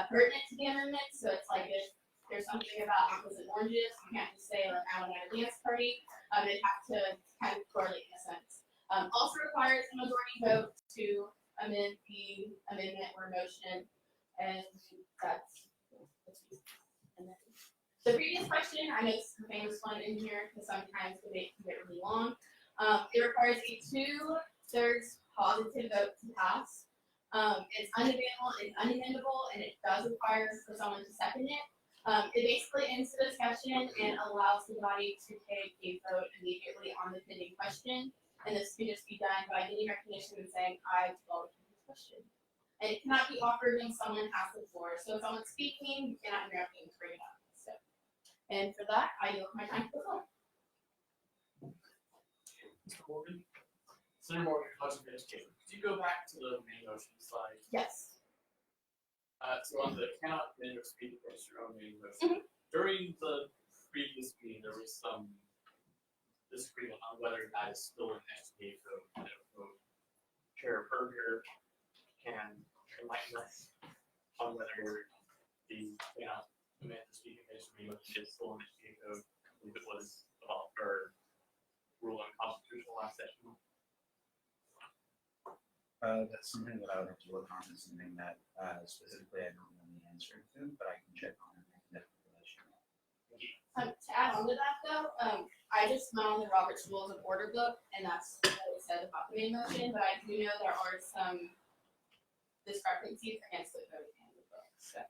pertinent to the amendment. So it's like if there's something about apples and oranges, you can't just say like I want to have a dance party. It'd have to kind of correlate in a sense. Also requires a majority vote to amend the amendment or motion, and that's the previous question. I know it's the famous one in here because sometimes debate can get really long. It requires a 2/3 positive vote to pass. It's undebatable, it's unamendable, and it does require for someone to second it. It basically ends the discussion and allows the body to take a vote immediately on the pending question. And this can just be done by getting recognition and saying, I vote for this question. And it cannot be offered when someone has the floor. So if someone's speaking, you cannot interrupt them to bring it up. So, and for that, I yield my time to the floor. Mr. Morgan? Senator Morgan, College of Education. Could you go back to the main motion slide? Yes. So on the cannot amend or speak against your own main motion. During the previous meeting, there was some disagreement on whether that is still an SBA code. Chair Berger can enlighten us on whether the cannot amend or speak against your main motion is still an SBA code. I believe it was about or rule unconstitutional last session. That's something that I would have to look on, is something that specifically I don't know the answer to, but I can check on it and definitely let you know. To add on to that though, I just went on the Robert's Rules of Order book, and that's what it said about the main motion, but I do know there are some discrepancies against the code and the book, so.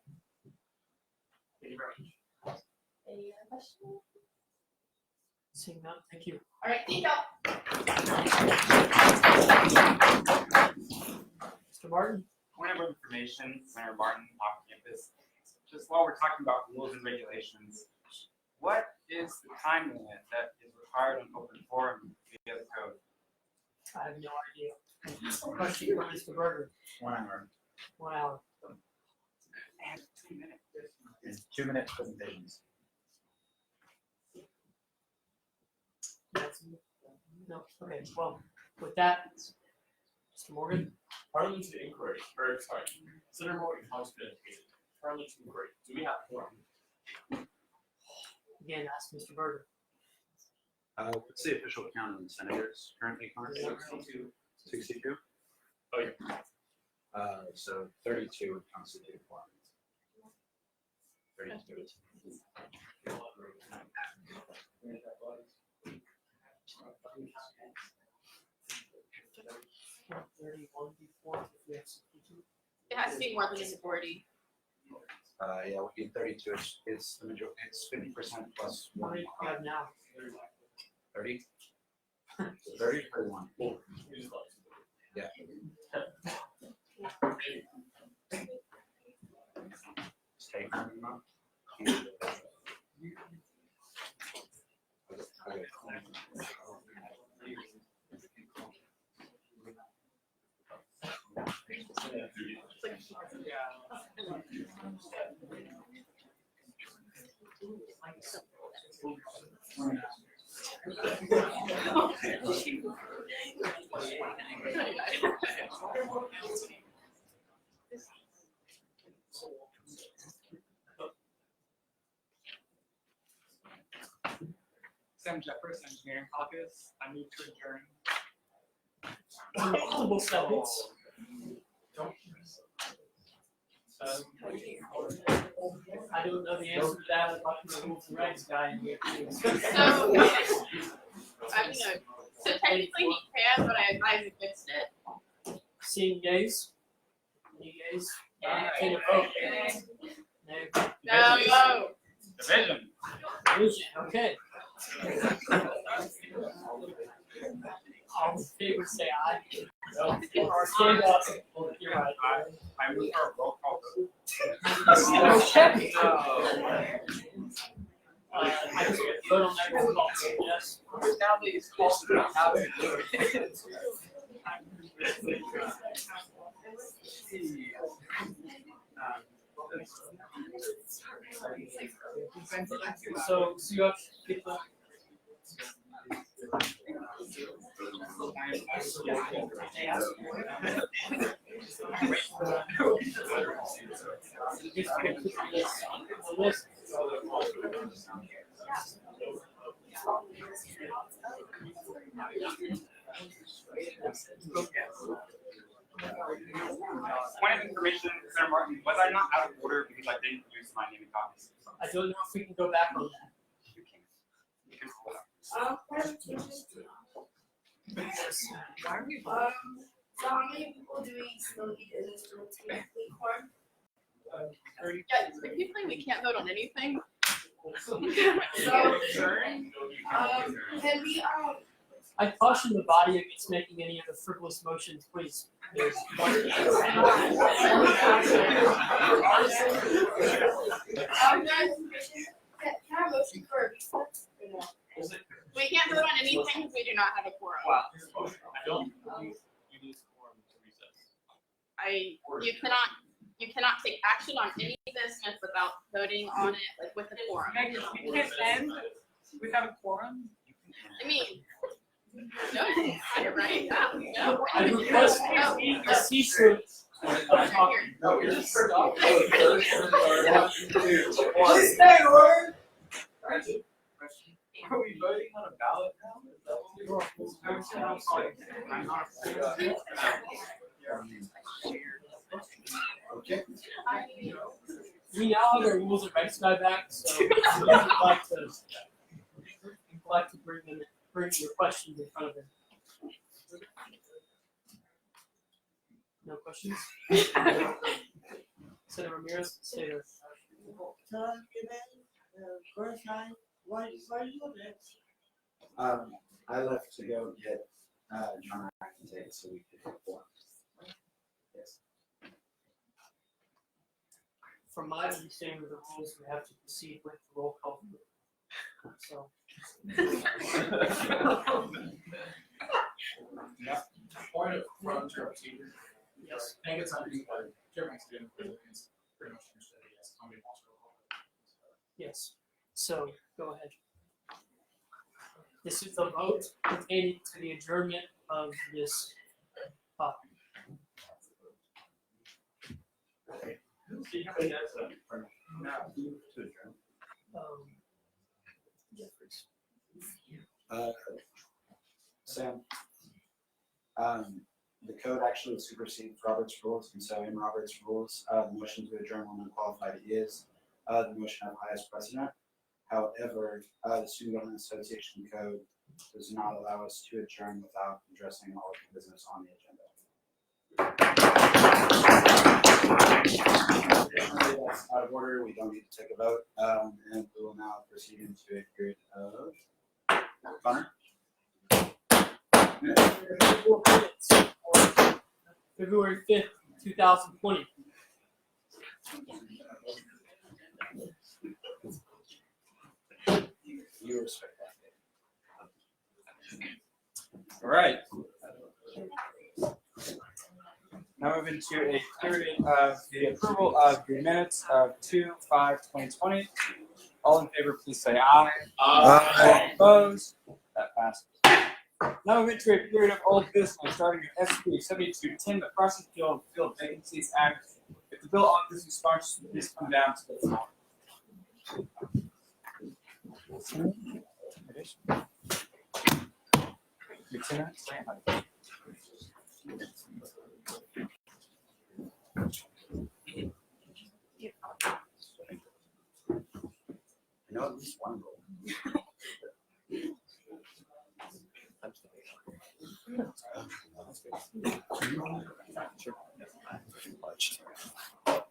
Thank you very much. Any other questions? Seeing none, thank you. All right, thank y'all. Mr. Martin? Point of information, Senator Martin, off campus. Just while we're talking about rules and regulations, what is the time limit that is required on open forum via the code? I have no idea. Question from Mr. Berger. 1 hour. 1 hour. And 2 minutes. And 2 minute presentations. No, okay, well, with that, Mr. Morgan? Parliamentary inquiry, or sorry, Senator Morgan, College of Education. Parliamentary inquiry, do we have forum? Again, ask Mr. Berger. What's the official count of the senators currently? 62. 62? Oh, yeah. So 32 would constitute a quorum. 32. It has to be more than a majority. Yeah, we get 32. It's the majority. It's 50% plus How 1. many do you have now? 30. 30 or 1. Yeah. Stay on your mouth. Sam Jeffers, Engineering Caucus. I move to adjourn. Multiple seconds. I don't know the answer to that. I'd like to move the rights guy in here. So, I'm gonna, so technically he can, but I advise against it. Seeing yays? Any yays? Take a vote. No. No. Division. Okay. All in favor, say aye. Or stand up. Hold your right. I move for a roll call vote. Okay. I just vote on that roll call. Yes. Now that it's called for how to do it. So you have to get the. Point of information, Senator Martin, was I not out of order because I didn't use my name and copies? I don't know if we can go back on that. You can pull it up. So how many people do we still need in this room to make the quorum? Yeah, technically we can't vote on anything. So, can we, I caution the body against making any of the frivolous motions, please. There's guys, can I have a motion for a recess? Or no? We can't vote on anything because we do not have a quorum. I don't. You need quorum to recess. You cannot take action on any business without voting on it, like with a quorum. You can't end without a quorum? I mean, no, you're right. No. I request a ceasefire of talking. Please stay in order. Are we voting on a ballot now? Is that what Okay. We now have our rules of rights guy back, so if you'd like to bring your questions in front of him. No questions? Senator Ramirez, stay there. I left to go get John Atkins so we could perform. Yes. From my understanding of the rules, we have to proceed with the roll call. So. Point of procedure. Yes. I think it's understood, Chairman Student, it's pretty much understood, yes, somebody wants to call. Yes. So go ahead. This is the vote pertaining to the adjournment of this topic. Jeffries. Sam, the code actually supersedes Robert's rules, and so in Robert's rules, the motion to adjourn when unqualified is the motion of highest precedent. However, the Student Government Association Code does not allow us to adjourn without addressing all of the business on the agenda. That's out of order. We don't need to take a vote, and we will now proceed into a period of Connor. February 5th, 2020. You respect that. All right. Now move into a period of the approval of the minutes of 2/5/2020. All in favor, please say aye. Aye. Opposed? That passes. Now move into a period of old business, starting with SB 7210, the Process Field Vacancies Act. If the bill offers response, please come down to the floor. I know at least one rule.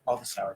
All the sour.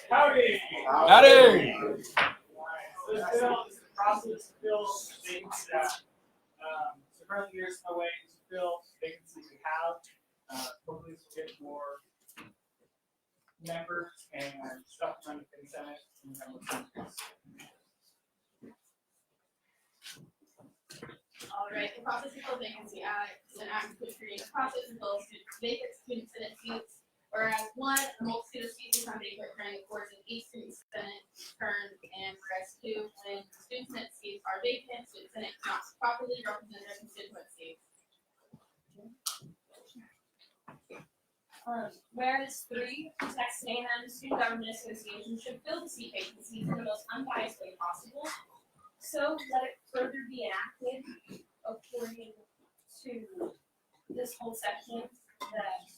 Howdy. Howdy. This bill is the process to fill vacancies that, so currently there's no way to fill vacancies we have. Hopefully this will get more members and stuff done in the Senate. All right, the process to fill vacancy act is an act to create a process to fill vacant student senate seats. Whereas one, a multitude of seats become vacant during the course of each student senate term, and whereas two, when student senate seats are vacant, student senate cannot properly represent their constituencies. Whereas three, the Texas A&M Student Government Association should fill the seat vacancies in the most unbiased way possible. So let it further be enacted according to this whole section that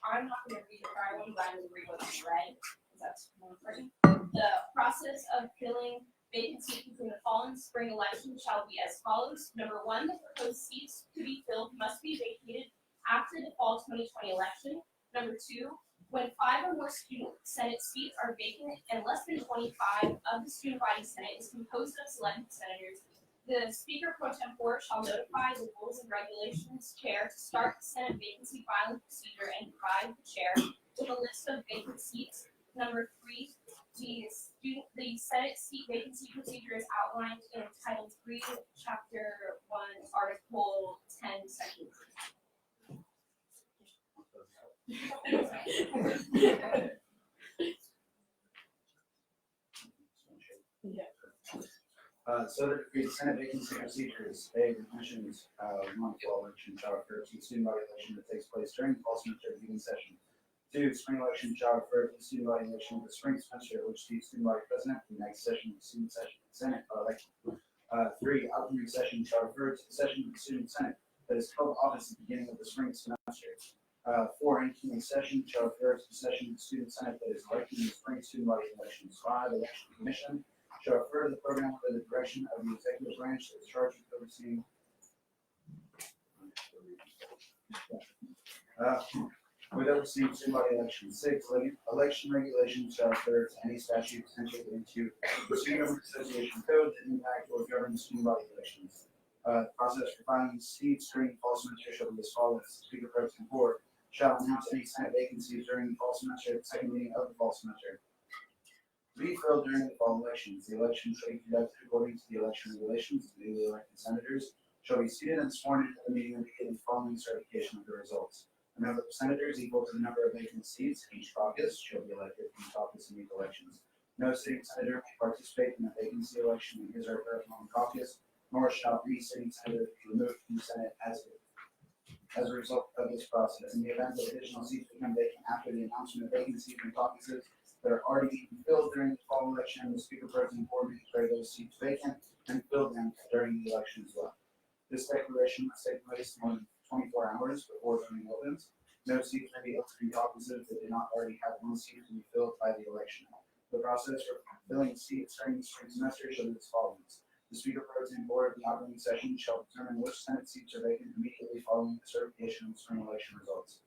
I'm not going to read it for everyone, but I'm going to read what's read, because that's more important. The process of filling vacant seats between the fall and spring elections shall be as follows. Number one, the proposed seats to be filled must be vacated after the fall 2020 election. Number two, when 5 or more student senate seats are vacant and less than 25 of the student body senate is composed of selected senators, the Speaker pro tempore shall notify the Rules and Regulations Chair to start the Senate vacancy filing procedure and provide the Chair with a list of vacant seats. Number three, the Senate seat vacancy procedure is outlined in Title 3, Chapter 1, Article 10, Section 3. So that the Senate vacancy procedures, A, the Commission's monthly election shall refer to the student body election that takes place during the fall semester beginning session. 2, spring election shall refer to the student body election of the spring semester, which the student body president for the next session of the student senate election. 3, upcoming session shall refer to the session of the student senate that is held office at the beginning of the spring semester. 4, incoming session shall refer to the session of the student senate that is elected in the spring student body elections. 5, election commission shall refer to the program under the direction of the executive branch that is charged with overseeing student body elections. 6, election regulations shall refer to any statute entered into the student government association code that impact or govern the student body elections. The process for filing seats during the fall semester shall be as follows. Speaker pro tempore shall announce any Senate vacancies during the fall semester at the second meeting of the fall semester. To be filled during the fall elections, the election shall be conducted according to the election regulations. The newly elected senators shall be seated and sworn into the meeting immediately following certification of the results. The number of senators equal to the number of vacant seats in each caucus shall be elected from each caucus in each elections. No sitting senator may participate in a vacancy election in his or her own caucus, nor shall any sitting senator be removed from the Senate as a result of this process. In the event that additional seats become vacant after the announcement of vacancies in caucuses that are already being filled during the fall election, the Speaker pro tempore may declare those seats vacant and fill them during the election as well. This declaration must take place more than 24 hours before voting opens. No seats may be open in caucuses that do not already have one seat to be filled by the election. The process for filling seats during the spring semester shall be as follows. The Speaker pro tempore of the outgoing session shall determine which Senate seats are vacant immediately following the certification of the spring election results.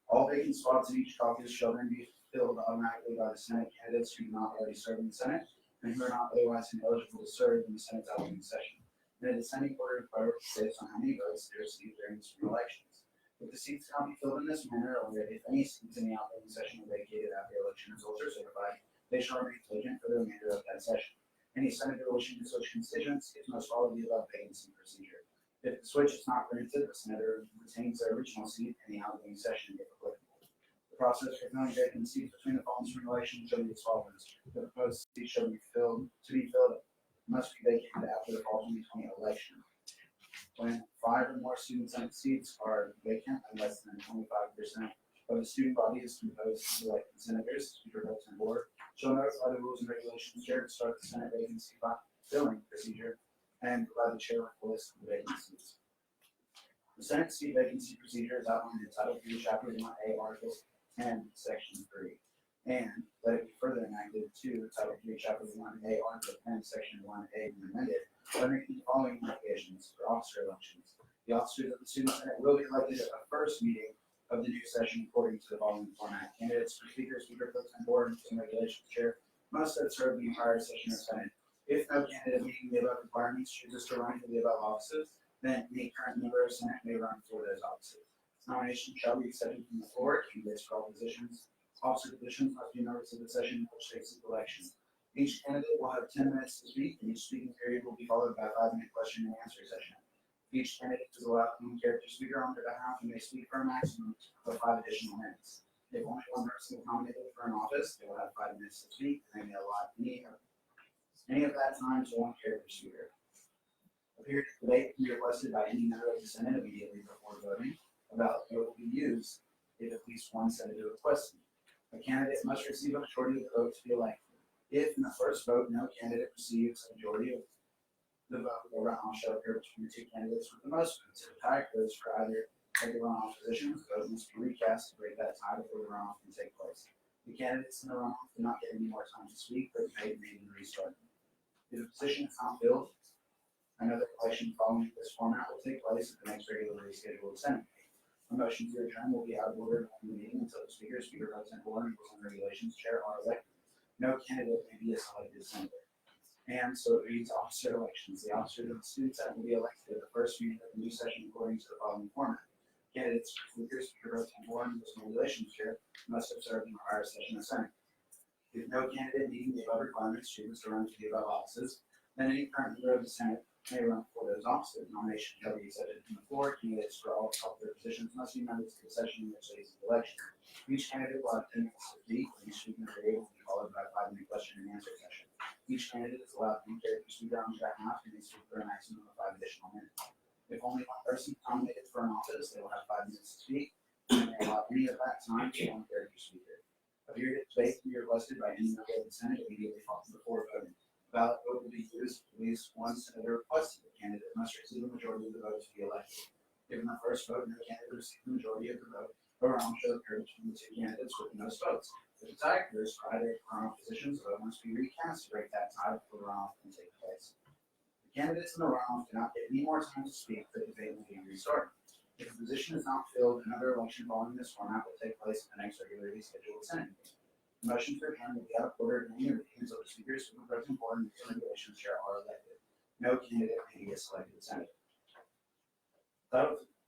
All vacant spots in each caucus shall then be filled automatically by the Senate candidates who do not already serve in the Senate and who are not otherwise ineligible to serve in the Senate's outgoing session. In a descending order of priority based on how many votes they received during the spring elections. If the seats cannot be filled in this manner, or if any seats in the outgoing session are vacated after election results are certified, they shall remain vacant for the remainder of that session. Any senator wishing to switch constituencies must follow the above vacancy procedure. If the switch is not granted, the senator retains their original seat in the outgoing session if applicable. The process for filling vacant seats between the fall and spring elections shall be as follows. The proposed seat shall be filled must be vacated after the fall 2020 election. When 5 or more student senate seats are vacant and less than 25% of the student body is composed of elected senators, Speaker pro tempore shall notify the Rules and Regulations Chair to start the Senate vacancy filling procedure and provide the chair with a list of the vacancies. The Senate seat vacancy procedure is outlined in Title 3, Chapter 1A, Articles 10, Section 3. And let it be further enacted to Title 3, Chapter 1A, Article 10, Section 1A, and amended by making the following modifications for officer elections. The officers of the Student Senate will be elected at the first meeting of the new session according to the following format. Candidates for Speaker, Speaker Pro Tem Board, and Regulations Chair must have served the entire session of Senate. If no candidate meeting the above requirements chooses to run for the above offices, then any current member of Senate may run for those offices. Nomination shall be accepted from the floor. Candidates for all positions, officer positions must be members of the session in which takes the election. Each candidate will have 10 minutes to speak, and each speaking period will be followed by a 5-minute question and answer session. Each candidate is allowed one character speaker on their behalf and may speak for a maximum of 5 additional minutes. If only one person is nominated for an office, they will have 5 minutes to speak, and they may allot any of that time to one character speaker. A period of debate can be requested by any member of the Senate immediately before voting. A ballot vote will be used if at least one senator requests it. A candidate must receive a majority of the votes to be elected. If in the first vote no candidate receives a majority of the vote, the runoff shall occur between the two candidates with the most votes. If a tie occurs for either of the runoff positions, the vote must be recast to break that tie before the runoff can take place. The candidates in the runoff do not get any more time to speak, but may be restarted. If a position is not filled, another election following this format will take place at the next regularly scheduled Senate meeting. A motion to adjourn will be out of order in the meeting until the Speaker, Speaker Pro Tem Board, and Rules and Regulations Chair are elected. No candidate may be a selected senator. And so it reads officer elections. The officers of the Student Senate will be elected at the first meeting of the new session according to the following format. Candidates for Speaker, Speaker Pro Tem Board, and Rules and Regulations Chair must have served in the prior session of Senate. If no candidate meeting the above requirements chooses to run for the above offices, then any current member of the Senate may run for those offices. Nomination shall be accepted from the floor. Candidates for all other positions must be members of the session in which they is election. Each candidate will have 10 minutes to speak, and each speaking period will be followed by a 5-minute question and answer session. Each candidate is allowed one character speaker on their behalf, and they speak for a maximum of 5 additional minutes. If only one person is nominated for an office, they will have 5 minutes to speak, and they allow any of that time to one character speaker. A period of debate can be requested by any member of the Senate immediately before voting. Ballot vote will be used if at least one senator requested. The candidate must receive a majority of the vote to be elected. If in the first vote no candidate received the majority of the vote, a round shall occur between the two candidates with the most votes. If a tie occurs for either runoff positions, the vote must be recast to break that tie before the runoff can take place. The candidates in the runoff do not get any more time to speak, the debate will be restarted. If a position is not filled, another election following this format will take place at the next regularly scheduled Senate meeting. The motion for adjournment will be out of order in any meeting until the Speaker, Speaker Pro Tem Board, and Rules and Regulations Chair are elected. No candidate may be a selected senator.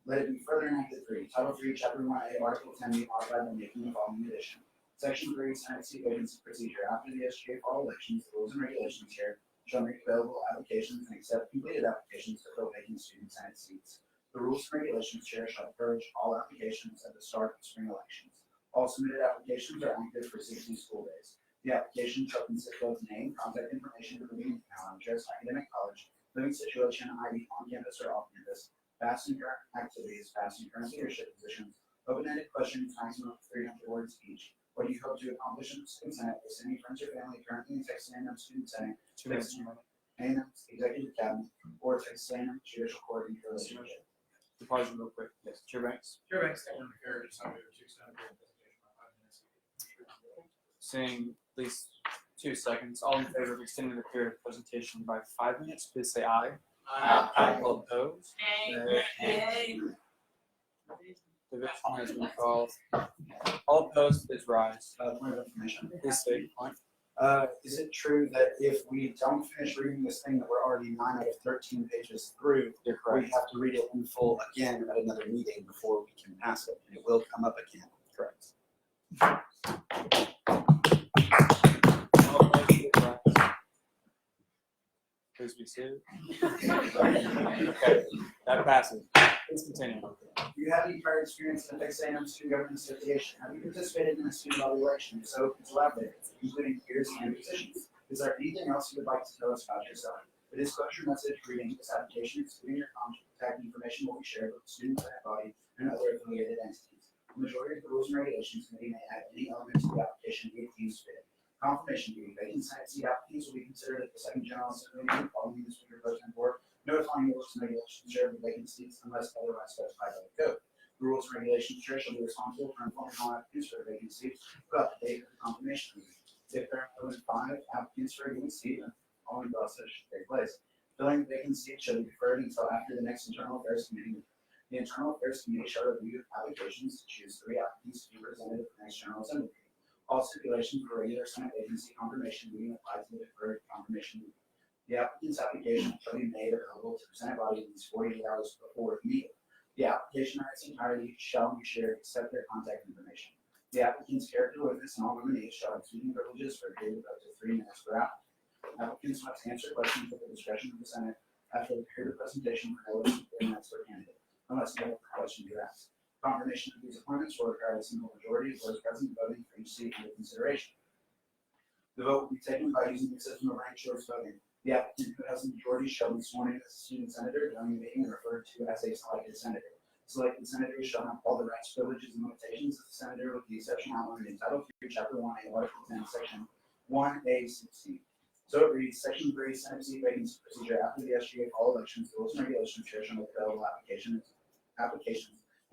Let it be further enacted 3. Title 3, Chapter 1A, Article 10 be modified by making the following addition. Section 3, Senate seat vacancy procedure. After the SGA fall elections, the Rules and Regulations Chair shall make available applications and accept completed applications to fill vacant student Senate seats. The Rules and Regulations Chair shall purge all applications at the start of spring elections. All submitted applications are active for 60 school days. The application shall consist of name, contact information, including email address, academic college, living situation, ID on campus or off campus, past and current activities, past and current leadership positions, open-ended questions, maximum of 300 words each. What do you hope to accomplish in the Student Senate? Is any friends or family currently in Texas A&M Student Senate, Texas A&M Executive Cabinet, or Texas A&M Judicial Court in your relationship? Pause real quick. Yes, Chair Banks. Chair Banks, statement of character, summary of 2 Senate presentation by 5 minutes. Saying at least 2 seconds. All in favor of extending the period of presentation by 5 minutes, please say aye. Aye. All opposed? Nay. Division has been called. All opposed, please rise. Point of information. Please state your point. Is it true that if we don't finish reading this thing that we're already 9 out of 13 pages through, You're we correct. have to read it in full again at another meeting before we can pass it, and it will come up again? Correct. All opposed, please rise. Please be seated. Okay, that passes. Please continue. Do you have any prior experience in Texas A&M Student Government Association? Have you participated in a student body election? If so, please elaborate, including peers and positions. Is there anything else you would like to tell us about yourself? The disclosure message reading this application, excluding your contact information, will be shared with the student senate body and other affiliated entities. The majority of the Rules and Regulations Committee may add any element to the application if deemed fit. Confirmation duty. Vacant Senate seat applicants will be considered at the second general assembly meeting following the Speaker Pro Tem Board, notifying the Rules and Regulations Chair of the vacant seats unless otherwise specified by the code. The Rules and Regulations Chair shall be responsible for informing all applicants for the vacant seats about the date of the confirmation meeting. If there are more than 5 applicants for a given seat, the following process should take place. Filling the vacant seat shall be deferred until after the next internal affairs committee. The internal affairs committee shall review applications to choose 3 applicants to be presented at the next general assembly. All stipulations for regular Senate vacancy confirmation meeting apply to the deferred confirmation meeting. The applicant's application shall be made available to the Senate body at least 48 hours before the meeting. The application in its entirety shall be shared except their contact information. The applicant's character witness and all nominees shall have speaking privileges for a period of up to 3 minutes per applicant. Applicants must answer questions at the discretion of the Senate after the period of presentation for no less than 3 minutes per candidate, unless no questions are asked. Confirmation of these appointments will require a simple majority of those present voting for each seat under consideration. The vote will be taken by using the system of ranked choice voting. The applicant who has a majority shall be sworn in as a student senator during the meeting and referred to as a selected senator. Selected senators shall have all the rights, privileges, and limitations of the senator with the exception outlined in Title III, Chapter 1A, Article 10, Section 1A16. So it reads, Section 3, Senate seat vacancy procedure. After the SGA fall elections, the rules and regulations chair shall make available applications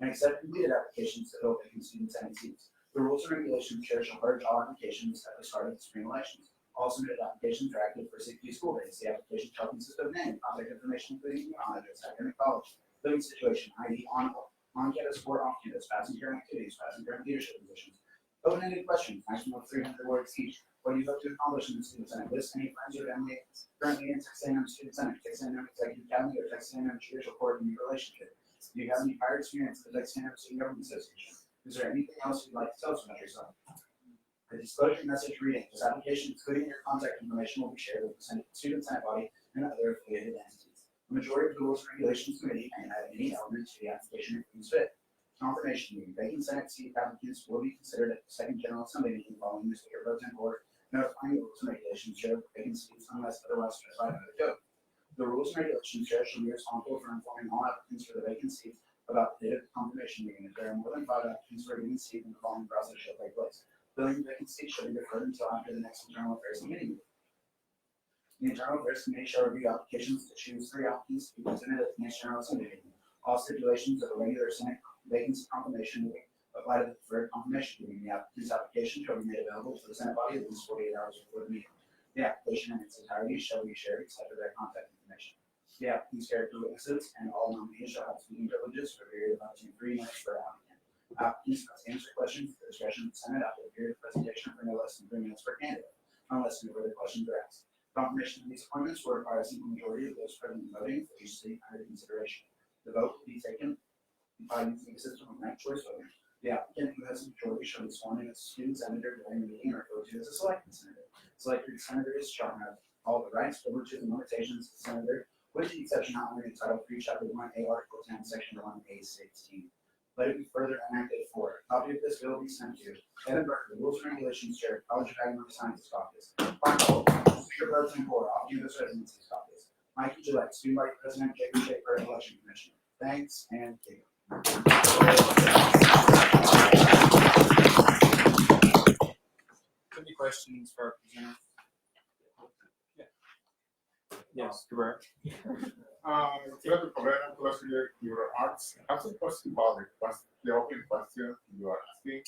and accept completed applications to fill vacant student Senate seats. The rules and regulations chair shall purge all applications at the start of the spring elections. All submitted applications are active for 60 school days. The application shall consist of name, contact information, including email address, academic college, living situation, ID, on-campus or off-campus, passing current activities, passing current leadership positions. Open-ended questions, maximum of 300 words each. What do you hope to accomplish in the student senate? List any friends or family currently in Texas A&M Student Senate, Texas A&M Executive Academy, or Texas A&M Judicial Court in your relationship. Do you have any prior experience with the Texas A&M Student Government Association? Is there anything else you'd like to tell us about yourself? The disclosure message reading. This application, including your contact information, will be shared with the student senate body and other affiliated entities. The majority of the Rules and Regulations Committee may add any element to the application if deems fit. Confirmation meeting. Vacant Senate seat applicants will be considered at the second General Assembly meeting following the Speaker Pro Tem Board notifying the Rules and Regulations Chair of vacant seats unless otherwise specified by the code. The Rules and Regulations Chair shall be responsible for informing all applicants for the vacant seats about the date of the confirmation meeting. If there are more than 5 applicants for a vacant seat, then the following process shall take place. Filling the vacant seat shall be deferred until after the next Internal Affairs Committee meeting. The Internal Affairs Committee shall review applications to choose 3 applicants to be presented at the next General Assembly meeting. All stipulations of a regular Senate vacancy confirmation meeting apply to the deferred confirmation meeting. The applicant's application shall be made available to the Senate body at least 48 hours before the meeting. The application in its entirety shall be shared except for their contact information. The applicant's character witnesses and all nominees shall have speaking privileges for a period of up to 3 minutes per applicant. Applicants must answer questions at the discretion of the Senate after the period of presentation for no less than 3 minutes per candidate, unless no further questions are asked. Confirmation of these appointments will require a simple majority of those present voting for each seat under consideration. The vote will be taken by using the system of ranked choice voting. The applicant who has a majority shall be sworn in as a student senator during the meeting and referred to as a selected senator. Selected senators shall have all the rights, privileges, and limitations of the senator, with the exception outlined in Title III, Chapter 1A, Article 10, Section 1A16. Let it be further enacted for. A copy of this bill will be sent to Evan Burke, the Rules and Regulations Chair, College of Agricultural Sciences Caucus. Final, Speaker Pro Tem Board, Off-Campus Residencies Caucus. Mikey Gillette, Student Body President, Jacob Schaefer, Election Commissioner. Thanks, and Jacob. Any questions for our presenter? Yeah. Yes, Cabrera. Senator Cabrera, President, your arts. I have a question about the open question you are asking.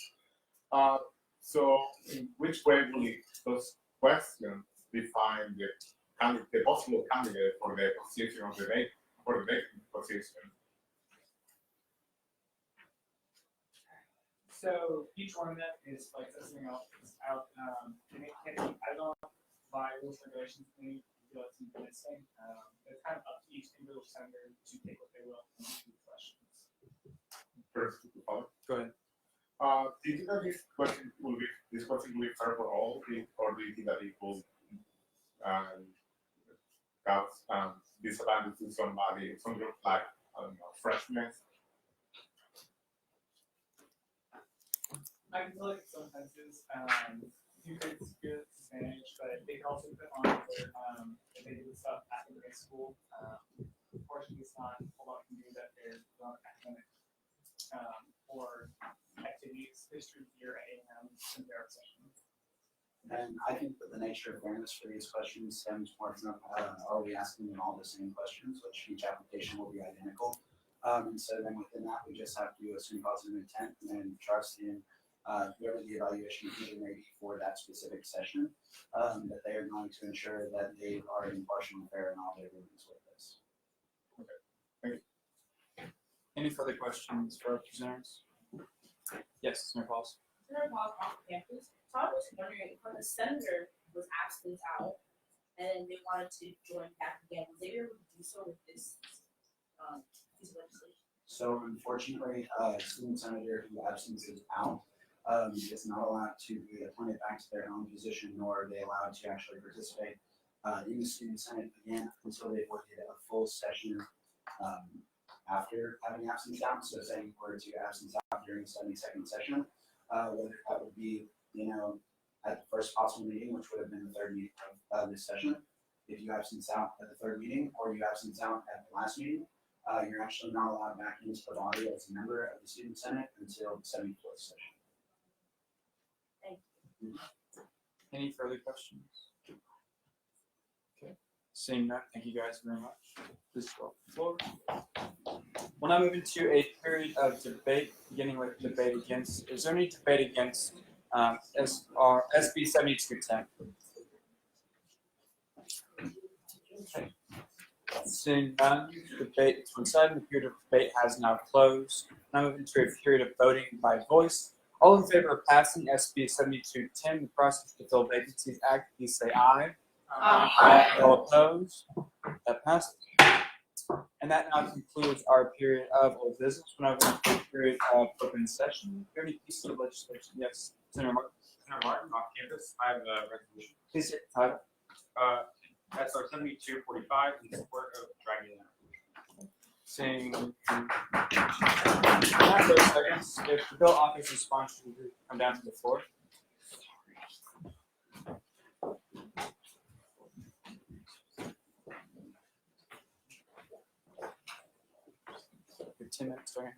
So, in which way will those questions define the possible candidate for the position of the vacant position? So each one of them is like testing out can it be added on by rules and regulations committee to let some listing. It's kind of up to each individual senator to take what they will and answer the questions. First, Go ahead. Do you think that this question will be fair for all, or do you think that it will cause disadvantage to somebody, some group like freshmen? I can feel like sometimes it's you could good disadvantage, but they can also put on their if they do stuff after high school. Unfortunately, it's not a lot can do that they're on academic or activities history year at A&M in their session. And I think that the nature of fairness for these questions stems more from are we asking them all the same questions, which each application will be identical. And so then within that, we just have to assume positive intent and trust in whoever the evaluation committee may be for that specific session, that they are going to ensure that they are impartial and fair in all their dealings with this. Any further questions for our presenters? Yes, Senator Pauls. Senator Paul off campus. So I was wondering, when the senator was absent out and they wanted to join back again, was they able to do so with this piece of legislation? So unfortunately, student senator who absences out is not allowed to be appointed back to their own position, nor are they allowed to actually participate in the student senate again until they've worked a full session after having absence out. So saying were to absence out during the 72nd session, whether that would be, at the first possible meeting, which would have been the third meeting of this session. If you absence out at the third meeting or you absence out at the last meeting, you're actually not allowed back into the body as a member of the student senate until the 74th session. Thank you. Any further questions? Okay. Seeing none, thank you guys very much. Please go to the floor. We'll now move into a period of debate, beginning with debate against. Is there any debate against SB 7210? Okay. Seeing none, debate is one side, and the period of debate has now closed. Now move into a period of voting by voice. All in favor of passing SB 7210, the Process to Fill Vacancies Act, please say aye. Aye. All opposed? That passes. And that now concludes our period of old business. We're now going to a period of open session. Do you have any pieces of legislation? Yes, Senator Martin. Senator Martin, off campus, I have a resolution. Please state the title. SR 7245 in support of dragging that. Saying, for a second, if the bill authorizes sponsors to come down to the floor. For 10 minutes, during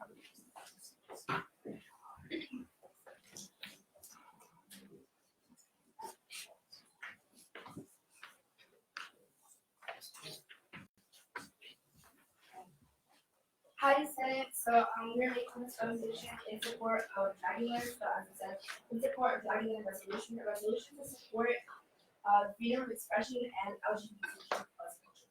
Hi, Senate. So we're making this resolution in support of Dragon. So as I said, in support of Dragon resolution, the resolution to support freedom of expression and LGBTQ plus culture.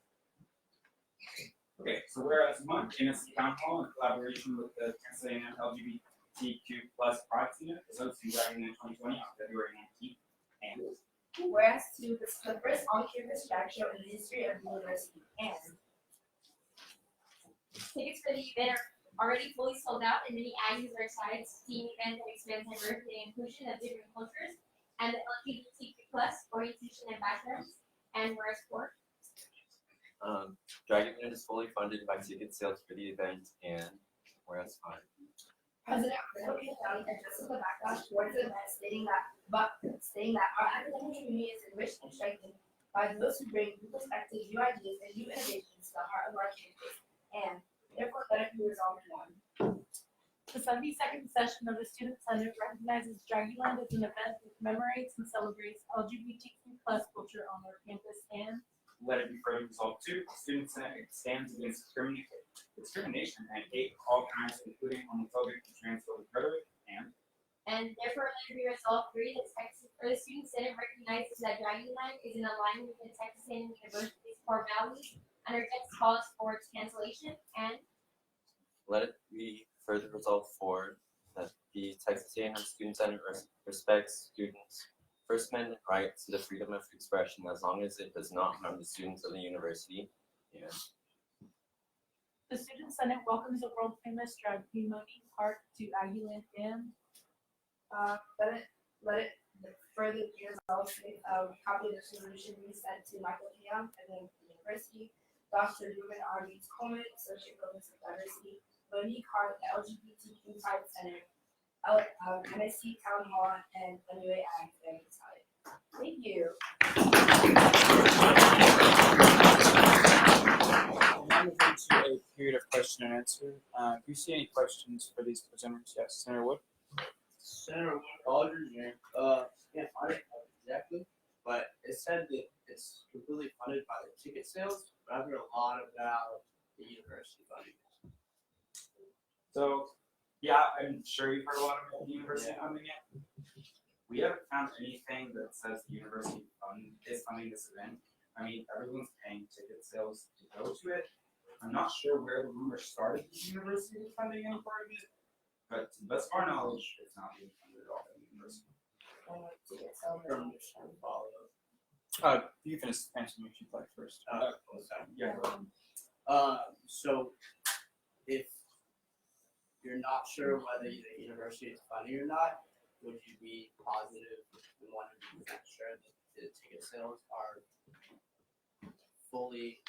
Okay, so whereas Tennessee Town Hall in collaboration with the Texas A&M LGBTQ plus Pride Unit is hosting Dragon in 2020 on February 19th. And whereas to this is the first on-campus drag show in the history of the university, and Tickets for the event are already fully sold out, and many Aggies are excited to see an event that expands diversity and inclusion of different cultures and the LGBTQ plus orientation ambassadors. And whereas for Dragon is fully funded by ticket sales for the event, and whereas fine. President Arnold came down and addressed the backlash towards the event, stating that our academic community is enriched and strengthened by those who bring new perspectives, new ideas, and new innovations to the heart of our campus, and therefore let it be resolved in one. The 72nd session of the Student Senate recognizes Dragonland as an event that commemorates and celebrates LGBTQ plus culture on our campus, and let it be further resolved too. The Student Senate stands against discrimination and hate of all kinds, including homophobic and transphobic rhetoric, and therefore let it be resolved three that the Student Senate recognizes that Dragonland is in alignment with the Texas A&M University's core values and rejects calls for its cancellation, and Let it be further resolved for that the Texas A&M Student Senate respects students' First Amendment right to the freedom of expression as long as it does not harm the students of the university. And the Student Senate welcomes the world famous drag queen Monique Park to Aggieland, and let it further be resolved. A copy of this resolution be sent to Michael Kim and then the university. Dr. Ruben R. Reeds Coleman, Associate Professor of Diversity, Monique Hart, the LGBTQ Pride Center, MSC Town Hall, and WA Ag Family Side. Thank you. now move into a period of question and answer. Do you see any questions for these presenters? Yes, Senator Wood. Senator Wood, Aldridge, can't find it exactly, but it said that it's completely funded by the ticket sales, but I've heard a lot about the university funding. So Yeah, I'm sure you've heard a lot about the university funding it. We haven't found anything that says the university is funding this event. I mean, everyone's paying ticket sales to go to it. I'm not sure where the rumor started that the university was funding any part of it, but to the best of our knowledge, it's not being funded at all by the university. You can finish answering if you'd like first. Yeah. So if you're not sure whether the university is funding or not, would you be positive and 100% sure that the ticket sales are fully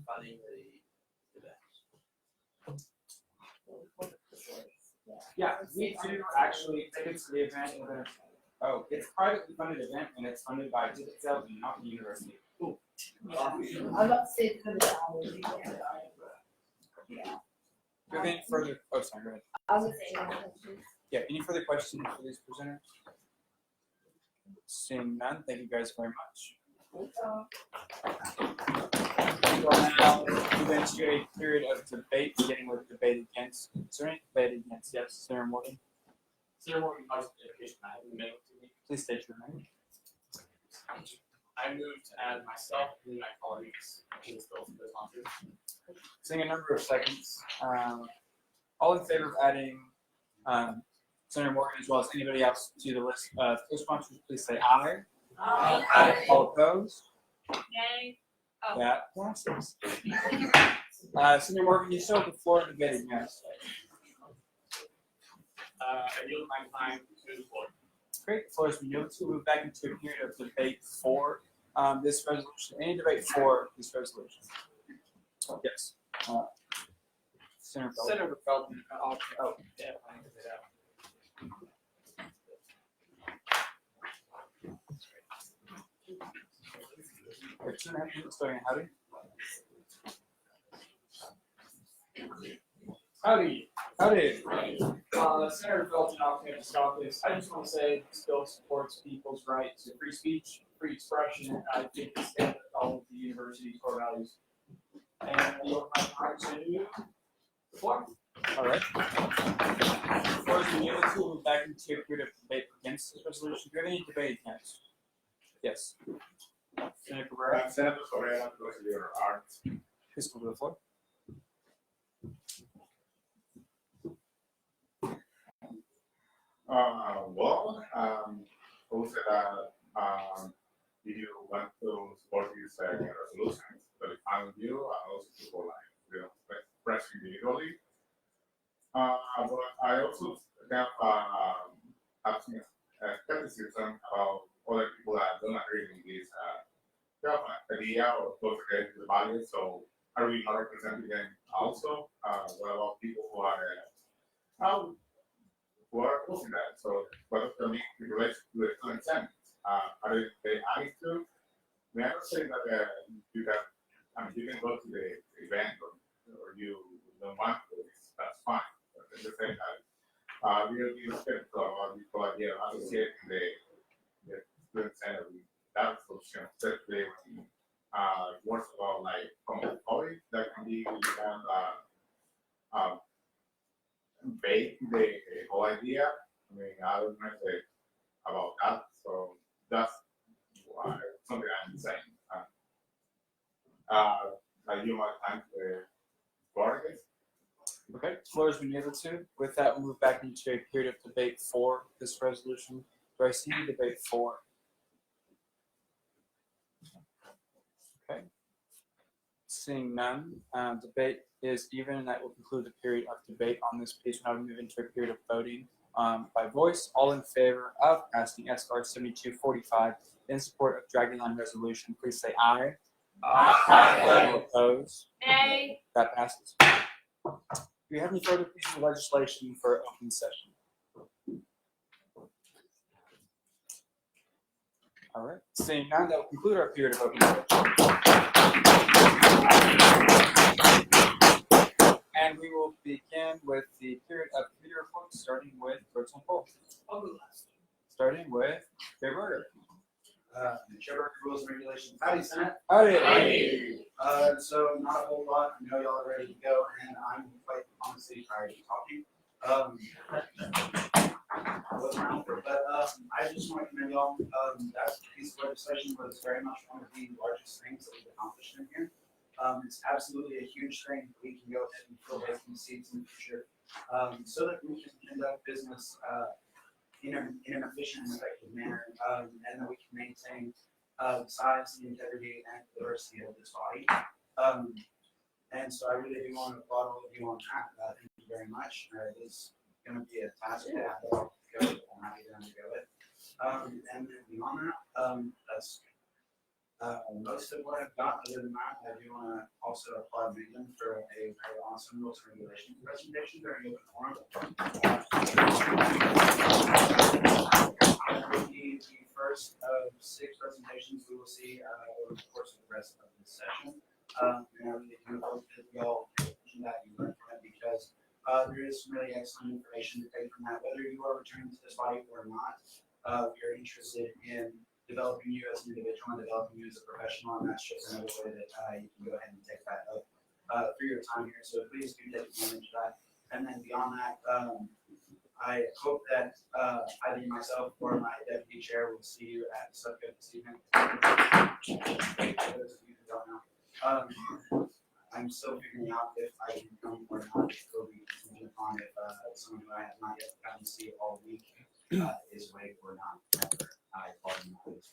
funding the event? Yeah, we do actually tickets to the event. Oh, it's a privately funded event and it's funded by ticket sales and not the university. I'm not saying for the hours. Yeah. Do you have any further? Oh, sorry. Go ahead. I was gonna say no questions. Yeah. Any further questions for these presenters? Seeing none, thank you guys very much. We will now move into a period of debate, beginning with debate against. Is there any debate against? Yes, Senator Morgan. Senator Morgan, education, I have a minute to me. Please state your name. I moved to add myself and my colleagues to this bill for the sponsors. Seeing a number of seconds. All in favor of adding Senator Morgan as well as anybody else to the list of co-sponsors, please say aye. Aye. Aye. All opposed? Yay. Oh. That passes. Senator Morgan, you still have the floor to debate against. I yield my time to the floor. Great. The floor has been yielded to. We'll move back into a period of debate for this resolution. Any debate for this resolution? Yes. Senator Feldman. Senator Feldman, yeah, I can say that. Howdy. Howdy. Howdy. Senator Felton, off-campus caucus. I just want to say this bill supports people's right to free speech, free expression. I think it's stands with all of the university's core values. And I yield my time to the floor. All right. Before we move to, we'll move back into a period of debate against this resolution. Do you have any debate against? Yes. Senator Cabrera. Senator Cabrera, Consigliere Art. Please come to the floor. Also you want to support these resolutions, but if I'm with you, I also support express individually. But I also have some skepticism about other people that don't agree with this idea or close against the values. So are we not representing them also? What about people who are opposing that? So what does that mean in relation to the student senate? Are they adding to? I not say that you can go to the event or you don't want to, that's fine. But at the same time, we are being skeptical about the whole idea of associating the student senate with that solution, especially when words about like homophobia that can be bake the whole idea. I mean, I don't know about that, so that's something I'm saying. I give my time to the floor, I guess. Okay, the floor has been yielded to. With that, we'll move back into a period of debate for this resolution. Do I see any debate for? Okay. Seeing none, debate is even, and that will conclude the period of debate on this piece. Now we move into a period of voting by voice. All in favor of passing SR 7245 in support of Dragonland resolution, please say aye. Aye. All opposed? Nay. That passes. Do you have any further pieces of legislation for open session? All right. Seeing none, that will conclude our period of open session. And we will begin with the period of committee reports, starting with Pro Tem Cole. Starting with Chair Berger. Chair Berger, Rules and Regulations. Howdy, Senate. Howdy. So not a whole lot. I know y'all are ready to go, and I'm quite honestly tired of talking. I wasn't around for it, but I just want to commend y'all. That piece of legislation was very much one of the largest things that we've accomplished in here. It's absolutely a huge thing. We can go ahead and fill vacant seats in the future, so that we can conduct business in an efficient and effective manner, and that we can maintain the size, the integrity, and the diversity of this body. And so I really do want to applaud all of you on that. Thank you very much. It is going to be a task to have to go. I'm happy to undergo it. And then beyond that, that's most of what I've got. Other than that, I do want to also applaud Megan for a very awesome rules and regulations presentation during open forum. That will be the first of 6 presentations we will see over the course of the rest of this session. And I really do hope that we all pay attention to that you learn from it, because there is some really excellent information to take from that. Whether you are returning to this body or not, we are interested in developing you as an individual and developing you as a professional, and that's just another way that you can go ahead and take that up through your time here. So please do take advantage of that. And then beyond that, I hope that either myself or my deputy chair will see you at Subco this evening. For those of you who don't know. I'm still figuring out if I can come or not. It will be contingent upon if someone who I have not yet gotten to see all week is awake or not. Whenever I call them out with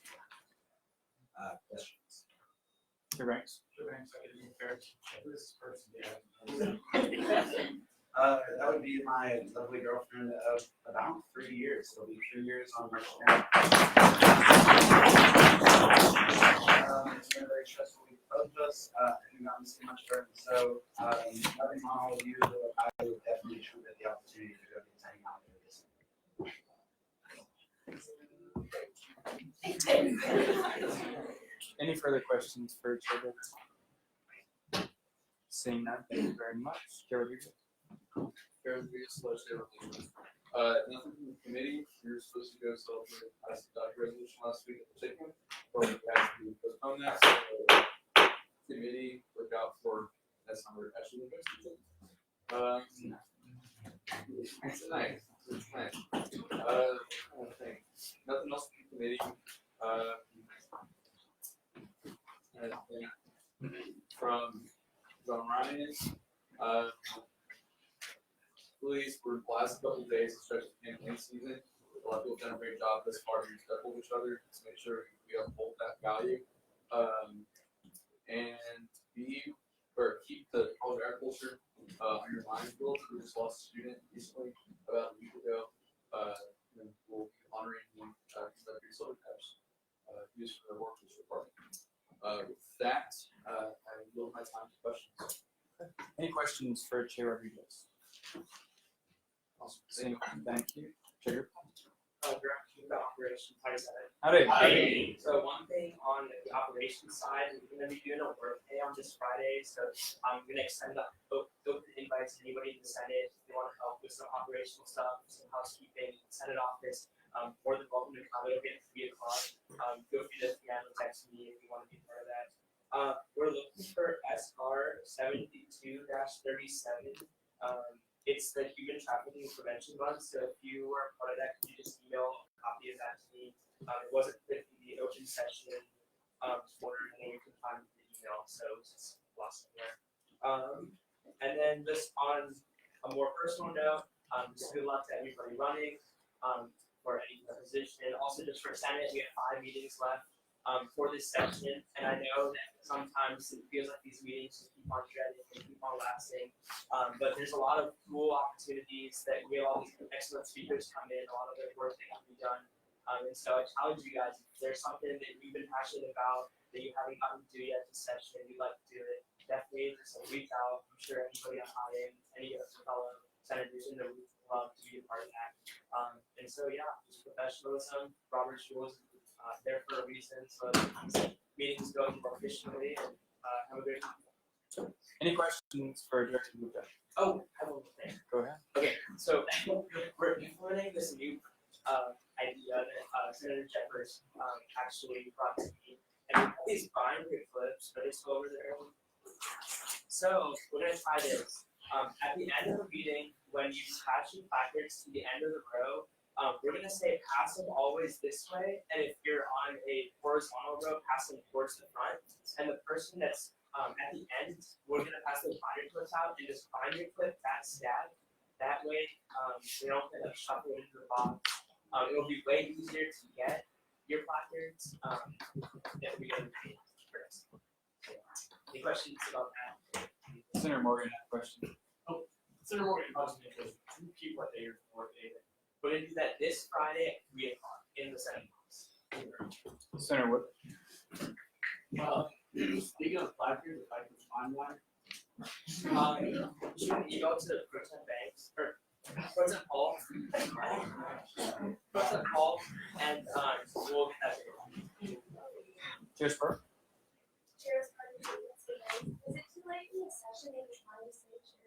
questions. Your ranks. That would be my lovely girlfriend of about 3 years. It'll be 3 years on March 10th. It's been a very stressful week for both of us. I haven't gotten to see much of her, so nothing on all of you, but I would definitely jump at the opportunity to go get to hang out with this. Any further questions for Chair? Seeing none, thank you very much. Chair Rodriguez. Nothing from the committee. You were supposed to go celebrate the ICW resolution last week at the chicken, but we had to postpone that. So committee look out for that summer actually goes to chicken. It's nice. It's nice. I think nothing else from the committee. I think from John Ryan. Police for the last couple of days, especially campaign season. A lot of people have done a great job this far to respectful of each other to make sure we uphold that value. And keep the college agriculture on your mind. We just lost a student recently about a week ago. We'll be honoring him because of solar caps used for the work with the department. With that, I yield my time to questions. Any questions for Chair Rodriguez? Awesome. Thank you. Chair. Director of operations, how does that? Howdy. So one thing on the operations side, we're going to be doing a work day on this Friday. So I'm going to extend the open invites to anybody in the Senate. If they want to help with some operational stuff, some housekeeping, Senate office, more than welcome to come. It'll be at 3 o'clock. Feel free to text me if you want to be part of that. We're looking for SR 72-37. It's the Human Trafficking Prevention Month, so if you are part of that, can you just email a copy of that to me? It wasn't in the open session order, and then you can find the email, so it's just lost in there. And then just on a more personal note, just good luck to everybody running for any position. Also, just for Senate, we have 5 meetings left for this session, and I know that sometimes it feels like these meetings just keep on dreading and keep on lasting, but there's a lot of cool opportunities that we have all these excellent speakers come in, a lot of the work that can be done, and so I challenge you guys, if there's something that you've been passionate about that you haven't gotten to do yet this session and you'd like to do it, definitely just reach out. I'm sure anybody on IM, any of us fellow senators in the room would love to be a part of that, and so yeah, just professionalism, Robert's rules, there for a reason, so meetings go more efficiently, and have a great time. Any questions for Director Gupta? Oh, I have one more thing. Go ahead. Okay, so we're implementing this new idea that Senator Jeffers actually brought to me, and we have these binder clips, but it's over there. So we're gonna try this. At the end of the meeting, when you pass your placards to the end of the row, we're gonna say pass them always this way, and if you're on a horizontal row, pass them towards the front. And the person that's at the end, we're gonna pass the binder clips out and just find your clip that stab. That way, they don't end up shuffling into the box. It'll be way easier to get your placards if we get them first. Any questions about that? Senator Morgan had a question. Senator Morgan, two people are there for David. We're gonna do that this Friday at 3 o'clock in the Senate House. Senator Wood. Speaking of placards, if I can find one. You go to the Pro-Tem Banks, or Pro-Tem Hall. Pro-Tem Hall, and we'll get that. Cheers, bro. Cheers, is it too late in the session in the conversation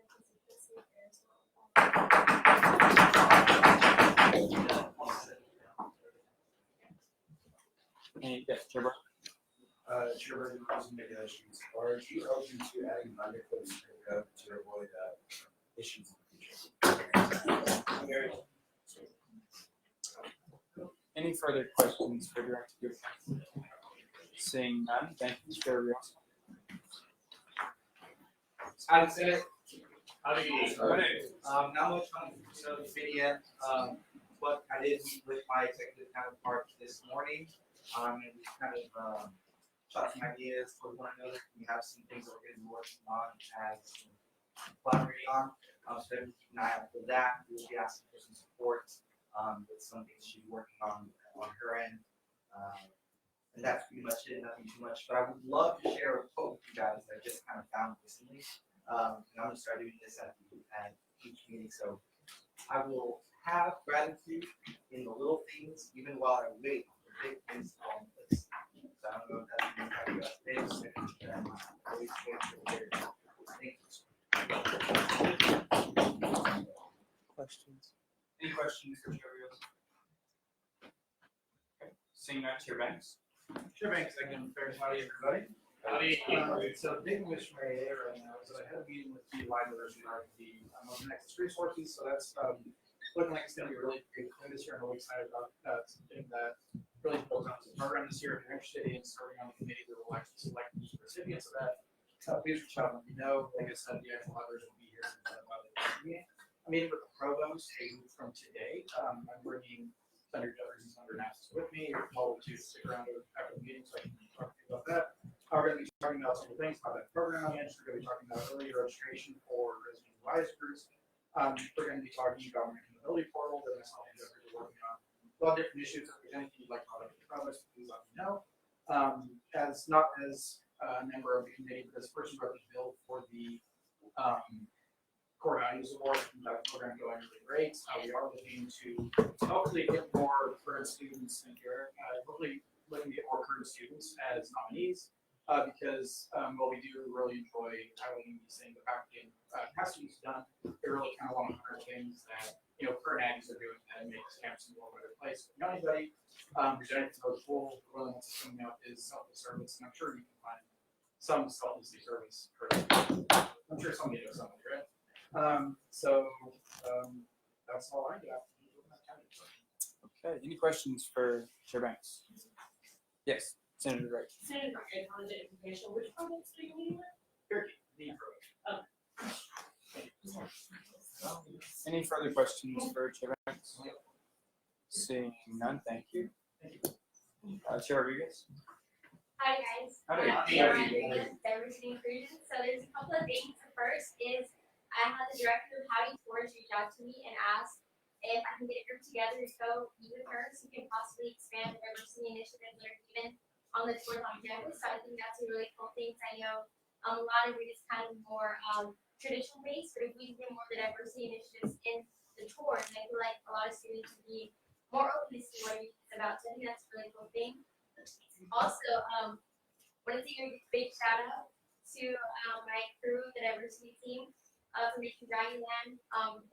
Yes, Chair Burke. Chairman, regulations, are you open to adding binder clips to avoid issues in the future? Any further questions for Director Goodman? Seeing none, thank you, Chair Rios. I'd say, Not much on the video. What I did meet with my executive counterpart this morning, and we kind of shot some ideas for one another. We have some things that we're going to be working on as collaborating on. So keep an eye out for that. We'll be asking for some support with some things she's working on her end. And that's pretty much it, nothing too much. But I would love to share a quote with you guys that I just kind of found recently. And I'm going to start doing this at each meeting. So I will have gratitude in the little things, even while I wait for big things to fall in place. So I don't know if that's going to have you guys today, but I'm always here. Thank you. Questions? Any questions for Chair Rios? Okay. Seeing none, Chair Banks. Chair Banks, again, fair howdy, everybody. So the big wish for AA right now is that I had a meeting with the library regarding the open access resources. So that's looking like it's going to be a really big thing this year. I'm really excited about something that really builds on the program this year. If you're interested in serving on the committee that will actually select the recipients of that, please reach out and let me know. Like I said, the actual libraries will be here. I'm meeting with the provost a week from today. I'm bringing Senator Jefferson, Senator Nassas with me. You're told to stick around after the meeting so I can talk to you about that. We're going to be talking about some things about that program I mentioned. We're going to be talking about early registration for resident advisors. We're going to be talking about the accountability portal that myself and Jeffrey are working on. A lot of different issues. If there's anything you'd like to talk about the provost, please let me know. As not as a member of the committee, because first you wrote the bill for the core values award. That program going really great. We are looking to hopefully get more current students in here. Hopefully looking to get more current students as nominees. Because while we do really enjoy having these things, the faculty and students done, they really kind of want to learn things that current Aggies are doing that makes campus a more better place. If you know anybody who's ready to go to school, really wants to coming up is selfless service, and I'm sure you can find some selfless service. I'm sure somebody knows somebody, right? That's all I got. Okay. Any questions for Chair Banks? Yes. Senator Wright. Senator Wright, on the information, which projects do you mean with? Any further questions for Chair Banks? Seeing none, thank you. Chair Rodriguez. Hi guys. Diversity inclusion. So there's a couple of things. The first is I had the director of Howdy Tours reach out to me and ask if I can get a group together to go meet with her so we can possibly expand the diversity initiatives that are given on the tours on campus. So I think that's a really cool thing. I know a lot of it is kind of more traditional based, but if we do more of the diversity initiatives in the tours, I feel like a lot of students would be more open to see what it's about. So I think that's a really cool thing. Also, wanted to give a big shout out to my crew, the diversity team for making Dragonland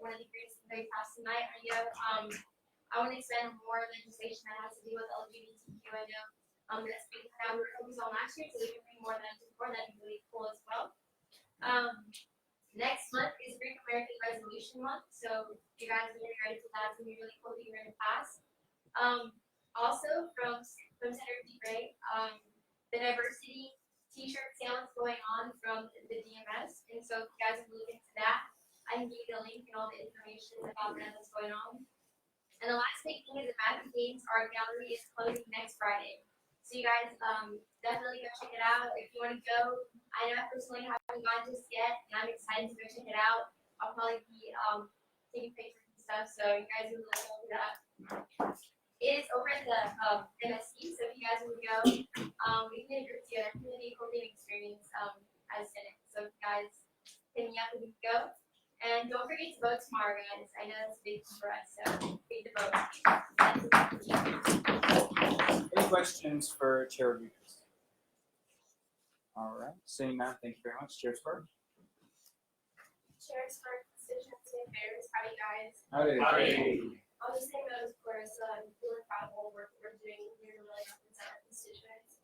one of the greatest things they passed tonight. I know I want to expand more legislation that has to do with LGBTQ. I know that's been kind of we were focused on last year, so we can bring more of that to the board. That'd be really cool as well. Next month is Greek American Resolution Month, so if you guys are getting ready for that, it's gonna be really cool that you're in class. Also from Senator DeGray, the diversity t-shirt sale is going on from the DMS, and so if you guys are looking into that, I can give you the link and all the information about that that's going on. And the last big thing is the Matthew Games Art Gallery is closing next Friday. So you guys definitely go check it out. If you want to go, I know I personally haven't gone just yet, and I'm excited to go check it out. I'll probably be taking pictures and stuff, so you guys will really go for that. It is over at the MSC, so if you guys want to go, we can group together, community holding experience as Senate. So if you guys hit me up and we can go. And don't forget to vote tomorrow, guys. I know it's big for us, so please vote. Any questions for Chair Rodriguez? All right, seeing none, thank you very much. Chair Spur. Chair Stark, constituents and affairs, how are you guys? Howdy. On the same note, of course, really proud of all the work that we're doing here to really represent our constituents.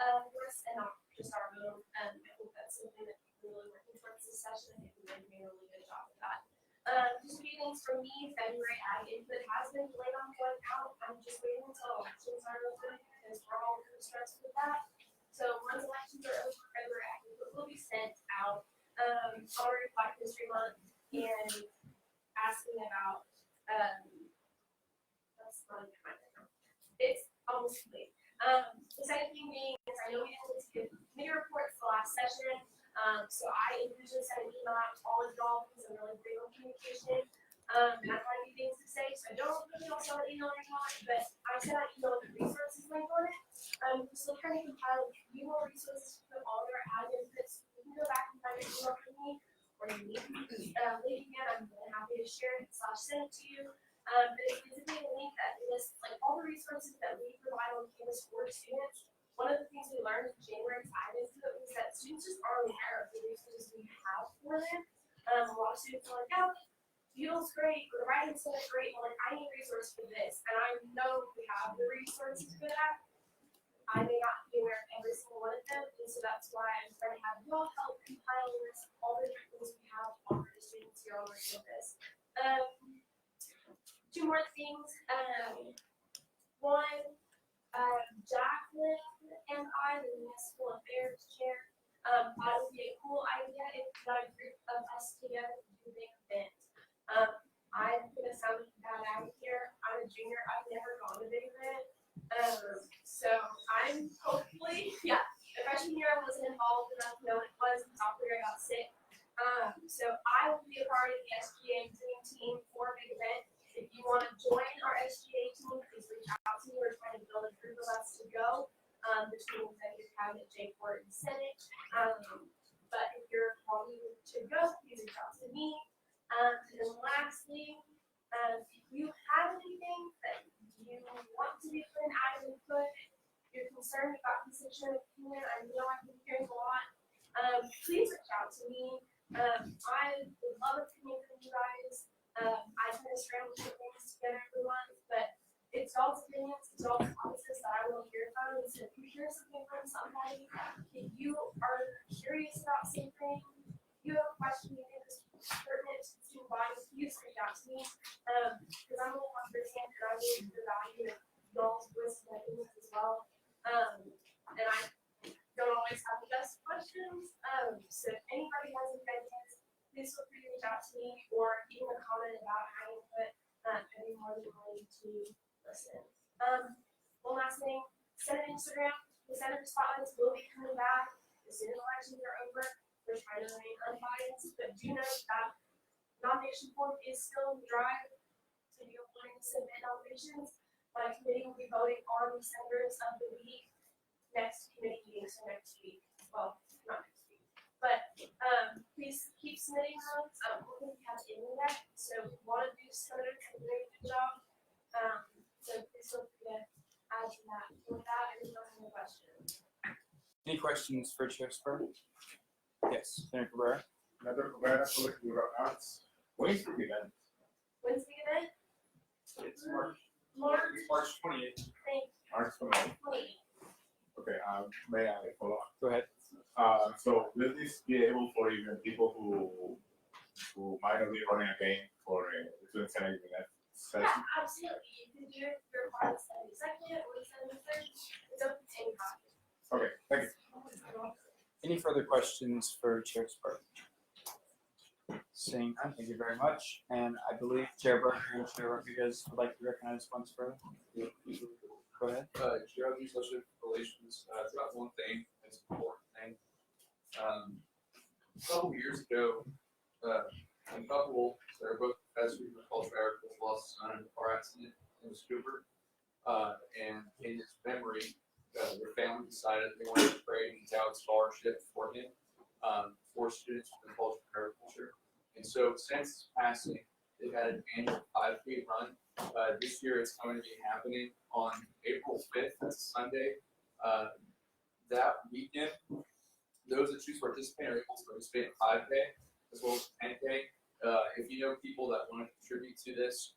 Of course, and not just our vote. I think that's something that we're really working towards this session. I think we're doing a really good job of that. Just a few things from me. February ag input has been delayed on going out. I'm just waiting until elections are over because we're all really stressed with that. So once elections are over, February ag input will be sent out. Already Black History Month and asking about it's almost complete. The second thing being is I know we didn't get committee reports the last session, so I individually sent an email out to all of y'all because I'm really big on communication. I have a few things to say, so I don't really know if email or not, but I sent out email with the resources link on it. So trying to compile a few more resources to put all of our ad inputs. You can go back and find an email from me, or you need link again. I'm really happy to share it / send it to you. But it's basically a link that lists like all the resources that we provide on campus for students. One of the things we learned in January's ad input was that students just aren't aware of the resources we have for them. A lot of students are like, oh, Udall's great, or the writing center is great, but like I need a resource for this, and I know we have the resources for that. I may not be aware of every single one of them, and so that's why I'm trying to have you all help compile a list of all the different things we have to offer to students here on our campus. Two more things. One, Jacqueline and I, the municipal affairs chair, thought it would be a cool idea if we got a group of us together to do a big event. I'm gonna sound bad out here. I'm a junior. I've never gone to a big event. So I'm hopefully, the freshman year I wasn't involved enough to know what it was. And sophomore year I got sick. So I will be a part of the SGA dream team for a big event. If you want to join our SGA team, please reach out to me. We're trying to build a group of us to go between executive cabinet, J-Court, and Senate. But if you're wanting to go, please reach out to me. And then lastly, if you have anything that you want to be put in ad input, you're concerned about constituent opinion, I know I've been hearing a lot, please reach out to me. I would love to meet with you guys. I try to scramble some things together every month, but it's y'all's opinions, it's y'all's policies that I will hear from. And so if you hear something from somebody, if you are curious about something, you have a question, you think is pertinent to body, please reach out to me. Because I'm really one person and I really the value of y'all's wisdom and opinions as well. And I don't always have the best questions. So if anybody has any ideas, please feel free to reach out to me or even a comment about how you put. I'd be more than willing to listen. One last thing, Senate Instagram, the Senate spotlights will be coming back as soon as elections are over. We're trying to remain unbiased, but do know that nomination form is still in the drive. So if you're wanting to submit nominations, my committee will be voting on the senators of the week next committee meeting, so next week. Well, not next week. But please keep submitting those. Hopefully we have any yet. So if you want to do senators, a very good job. So please feel free to add to that. With that, I don't have any questions. Any questions for Chair Spur? Yes, Senator Cabrera. Senator Cabrera, Collective Arts. When is the event? When's the event? It's March. March 28th. Thank you. March 28th. Okay, may I follow up? Go ahead. So will this be able for even people who who might not be running again for the student senate in the next session? Yeah, absolutely. You can do it if you're part of the 72nd or the 73rd. It's open to anybody. Okay, thank you. Any further questions for Chair Spark? Seeing none, thank you very much. And I believe Chair Berger and Chair Rodriguez would like to recognize once further. Go ahead. Chair of the Social Relations, about one thing, it's an important thing. A couple years ago, a couple that are both professors of cultural agriculture lost a son in a car accident in Cooper. And in his memory, their family decided they wanted to create an endowed scholarship for him, for students in cultural agriculture. And so since passing, they've had an annual 5K run. This year it's going to be happening on April 5th, that's Sunday. That weekend, those that choose to participate are able to participate in 5K as well as 10K. If you know people that want to contribute to this,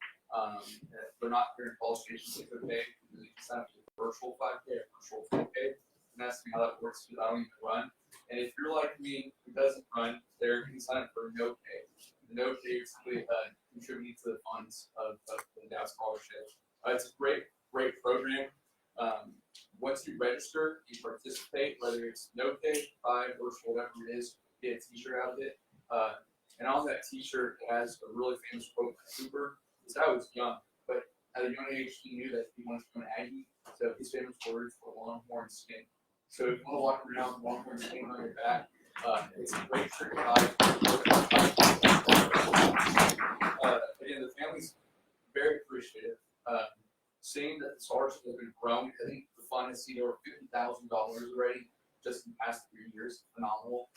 they're not here in qualifications, they could pay. You can sign up for the virtual 5K or virtual 10K, and that's how that works because I don't even run. And if you're like me who doesn't run, there you can sign up for no pay. The no pay is simply contributing to the funds of the endowed scholarship. It's a great program. Once you register, you participate, whether it's no pay, 5, virtual, whatever it is, get a t-shirt out of it. And on that t-shirt, it has a really famous quote by Cooper. Because I was young, but at a young age, he knew that he wanted to become an Aggie. So his famous words were longhorn skin. So if you want to walk around with longhorn skin on your back, it's a great shirt to buy. Again, the family's very appreciative. Seeing that the scholarship has been grown, I think the fund has seen over $50,000 already just in the past 3 years. Phenomenal.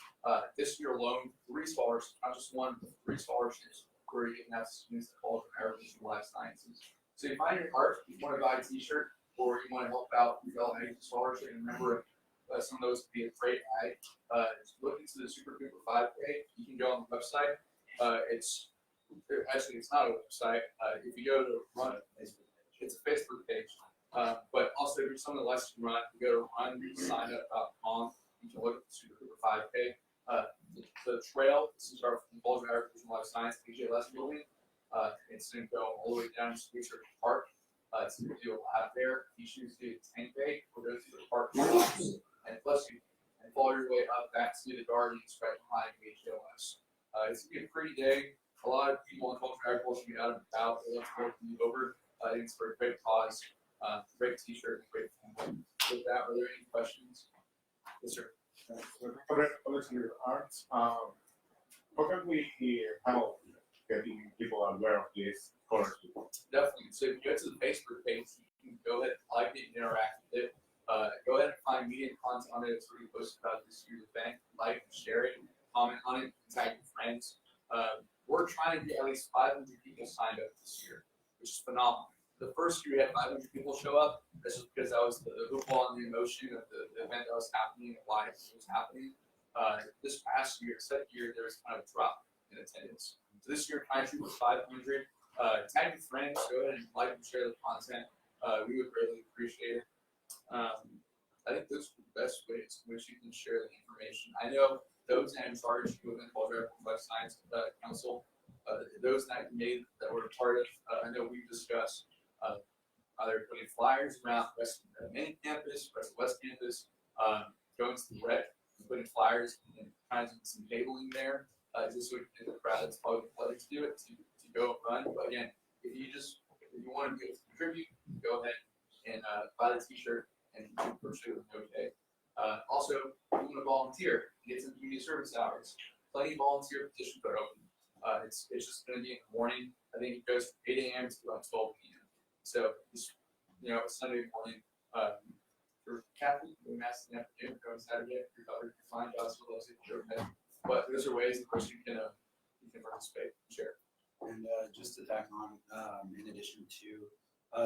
This year alone, 3 scholarships, not just one, but 3 scholarships where you can have students at College of Agriculture and Life Sciences. So you find your heart, you want to buy a t-shirt, or you want to help out your fellow Aggie scholarship, and remember some of those could be a great ag. Look into the Super Cooper 5K. You can go on the website. It's not a website. If you go to run it, it's a Facebook page. But also, if some of the lessons you run, you go to runsignup.com. You can look at the Super Cooper 5K. The trail, this is our College of Agriculture and Life Science PJLS building. It's going to go all the way down to Research Park. It's going to do a lab there. You choose to do 10K, or go to the park and plus you and follow your way up back to the gardens right behind PJLS. It's going to be a pretty day. A lot of people in cultural agriculture will be out and about. They look forward to you over. I think it's for a great cause. Great t-shirt, great family. With that, are there any questions? Yes, sir. Alexander Arts, how can we help getting people aware of this scholarship? Definitely. So if you go to the Facebook page, you can go ahead and like it and interact with it. Go ahead and find media content on it. It's where you post about this year's event. Like and share it, comment on it, tag your friends. We're trying to get at least 500 people signed up this year, which is phenomenal. The first year we had 500 people show up. That's just because that was the hoopla and the emotion of the event that was happening and why it was happening. This past year, second year, there was kind of a drop in attendance. So this year, trying to shoot with 500. Tag your friends, go ahead and like and share the content. We would greatly appreciate it. I think those are the best ways in which you can share the information. I know those that are in charge within College of Life Science Council, those that were part of, I know we've discussed either putting flyers around West Main campus, West Campus, going to the rec, putting flyers and kind of some cabling there, just so we can get the crowd that's probably planning to do it to go run. But again, if you want to be able to contribute, go ahead and buy the t-shirt and pursue it. Okay. Also, if you want to volunteer, get some community service hours. Plenty of volunteer positions are open. It's just going to be in the morning. I think it goes from 8 a.m. to about 12 p.m. So, just, Sunday morning. For Catholic, we mass in the afternoon, go on Saturday. If you're fine, God still loves you. Go ahead. But those are ways in which you can participate and share. And just to tack on, in addition to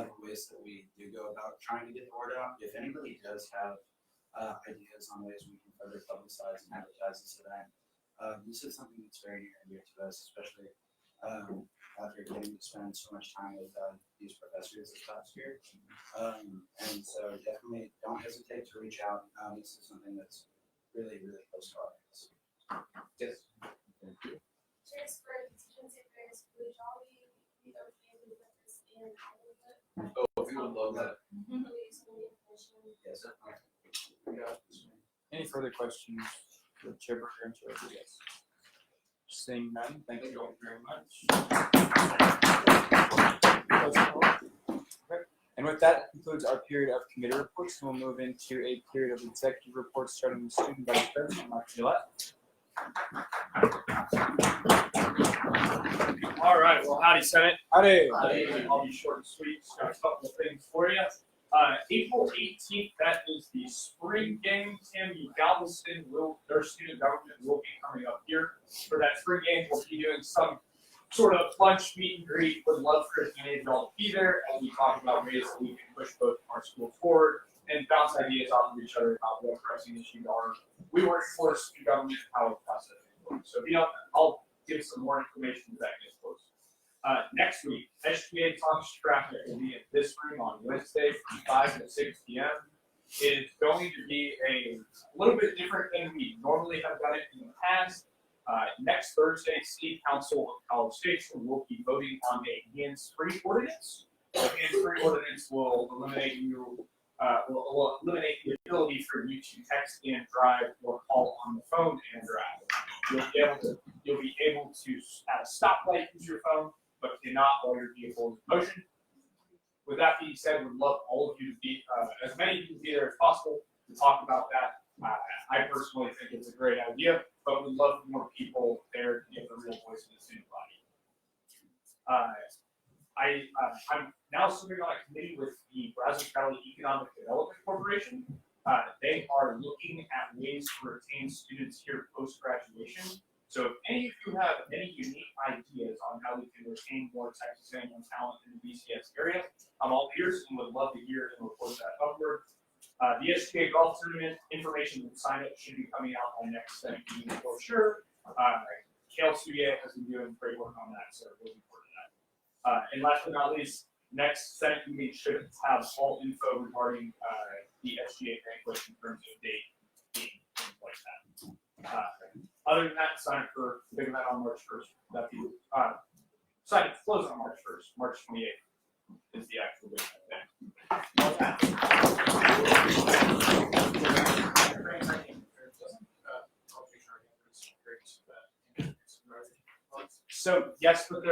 the ways that we do go about trying to get the word out, if anybody does have ideas on ways we can further publicize and advertise this event, this is something that's very near and dear to us, especially after getting to spend so much time with these professors this past year. And so definitely don't hesitate to reach out. This is something that's really, really close to our hearts. Yes. Thank you. teachers for Students Affairs, would y'all be okay with this in Iowa? Oh, we would love that. Please, some information. Yes, sir. Any further questions for Chair Berger and Chair Rodriguez? Seeing none, thank you all very much. Okay. And with that concludes our period of committee reports, and we'll move into a period of executive reports, starting with Student Vice President Mark Gillette. All right, well, howdy, Senate. Howdy. I'll be short and sweet, just got a couple of things for you. April 18th, that is the spring game. Tammy Galveston their student government will be coming up here for that spring game. We'll be doing some sort of lunch meet and greet. Would love for as many of y'all to be there as we talk about ways that we can push both our schools forward and bounce ideas off of each other about what pressing issues are. We work for student government and how we process it. So if you don't, I'll give some more information as that gets close. Next week, SGA Talks Traffic will be in this room on Wednesday from 5 to 6 p.m. It is going to be a little bit different than we normally have done it in the past. Next Thursday, City Council of College Station will be voting on a hands-free ordinance. The hands-free ordinance will eliminate will eliminate the ability for you to text and drive or call on the phone and drive. You'll be able to at a stoplight use your phone, but cannot while your vehicle is in motion. With that being said, we'd love all of you to be, as many of you to be there as possible to talk about that. I personally think it's a great idea, but we'd love more people there to give the real voice of the student body. I'm now serving on a committee with the Brazos Valley Economic Development Corporation. They are looking at ways to retain students here post-graduation. So if any of you have any unique ideas on how we can retain more Texas A&M talent in the BCS area, I'm all ears and would love to hear and report that upward. The SGA golf tournament information and sign up should be coming out on next Senate meeting for sure. Kale Studia has been doing great work on that, so looking forward to that. And last but not least, next Senate meeting should have all info regarding the SGA banquet in terms of date, things like that. Other than that, sign up for the big event on March 1st. That be sign up close on March 1st. March 28th is the actual big event. So yes, but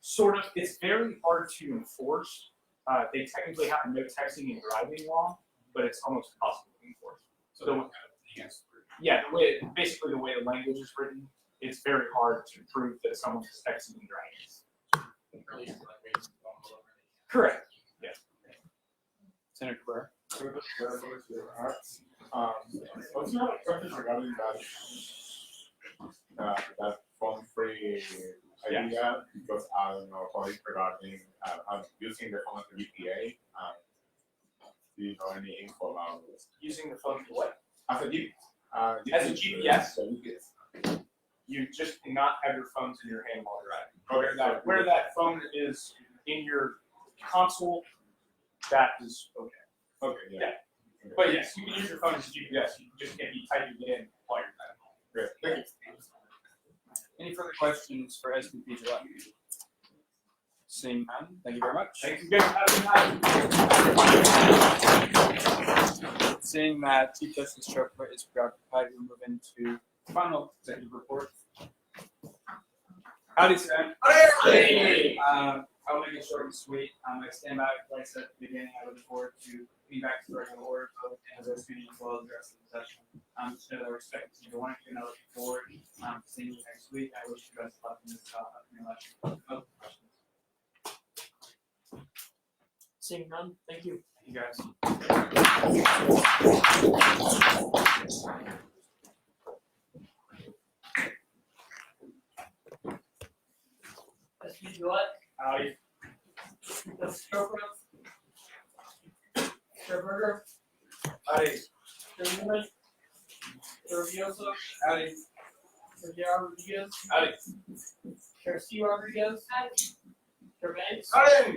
sort of. It's very hard to enforce. They technically have no texting and driving law, but it's almost impossible to enforce. So yeah, basically the way the language is written, it's very hard to prove that someone is texting and driving. Correct. Yeah. Senator Burr. What's your question regarding that phone-free idea? Because I don't know, colleagues regarding using the phone as a VPA. Do you know any info about this? Using the phone for what? As a GPS. You just cannot have your phones in your hand while driving. Where that phone is in your console, that is okay. Okay, yeah. But yes, you can use your phone as GPS. You just can't be typing it in while you're driving. Great, thank you. Any further questions for SVP Gillette? Seeing none, thank you very much. Thank you guys. Have a good night. Seeing that Chief Justice Chopra is preoccupied, we move into final executive report. Howdy, Sam. Howdy. I'll make it short and sweet. I stand by, like I said at the beginning, I look forward to getting back to the regular order of this meeting as well as the rest of the session. Just know that we're expecting to one of you, and I look forward to seeing you next week. I wish you guys luck in this upcoming election. No questions. Seeing none, thank you. You guys. SVP Gillette. Howdy. Justice Chopra. Chair Berger. Howdy. Chair Newman. Chair Vioso. Howdy. Chair J.R. Rodriguez. Howdy. Chair C. Rodriguez. Chair Banks. Howdy.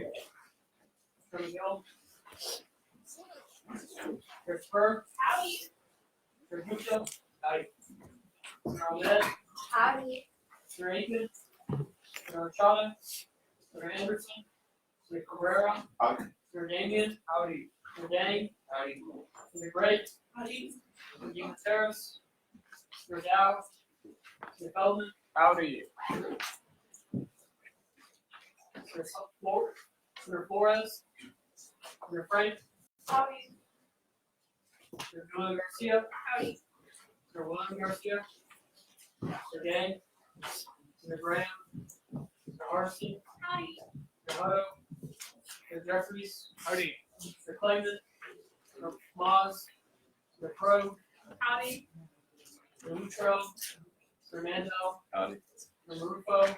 Chair McGill. Chair Spur. Howdy. Chair Gupta. Howdy. Chair Ahmed. Howdy. Mr. Aiken, Mr. Machado, Mr. Anderson, Mr. Cabrera, Mr. Damian, howdy, Mr. Dang, howdy, Mr. Gray, howdy, Mr. Gutierrez, Mr. Dow, Mr. Feldman, Howdy. Mr. Mr. Flores, Mr. Frank, Howdy. Mr. Julian Garcia, howdy, Mr. William Garcia, Mr. Gang, Mr. Graham, Mr. Harsey, Howdy. Mr. Hutto, Mr. Jeffries, howdy, Mr. Clayton, Mr. Moz, Mr. Crowe, howdy, Mr. Luttrell, Mr. Mandel, Howdy. Mr. Rufo,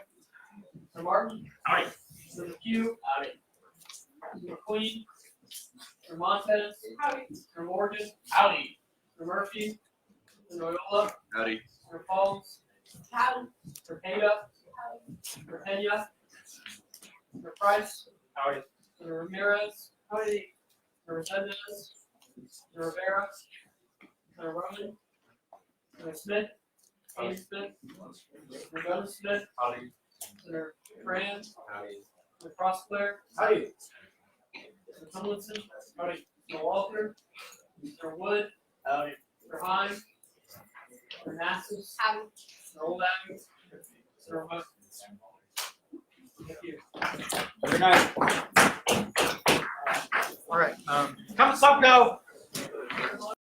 Mr. Martin, howdy, Mr. McHugh, howdy, Mr. McQueen, Mr. Montez, howdy, Mr. Morgan, howdy, Mr. Murphy, Mr. Loyola, Howdy. Mr. Pauls, Howdy. Mr. Pena, Mr. Pena, Mr. Price, howdy, Mr. Ramirez, howdy, Mr. Resendez, Mr. Rivera, Mr. Roman, Mr. Smith, James Smith, Mr. Gunnar Smith, howdy, Mr. Fran, Howdy. Mr. Crossclair, howdy, Mr. Tomlinson, howdy, Mr. Walter, Mr. Wood, howdy, Mr. Hine, Mr. Masses, Howdy. Mr. Oldham, Mr. West. Thank you. Very nice. All right. Comments up now.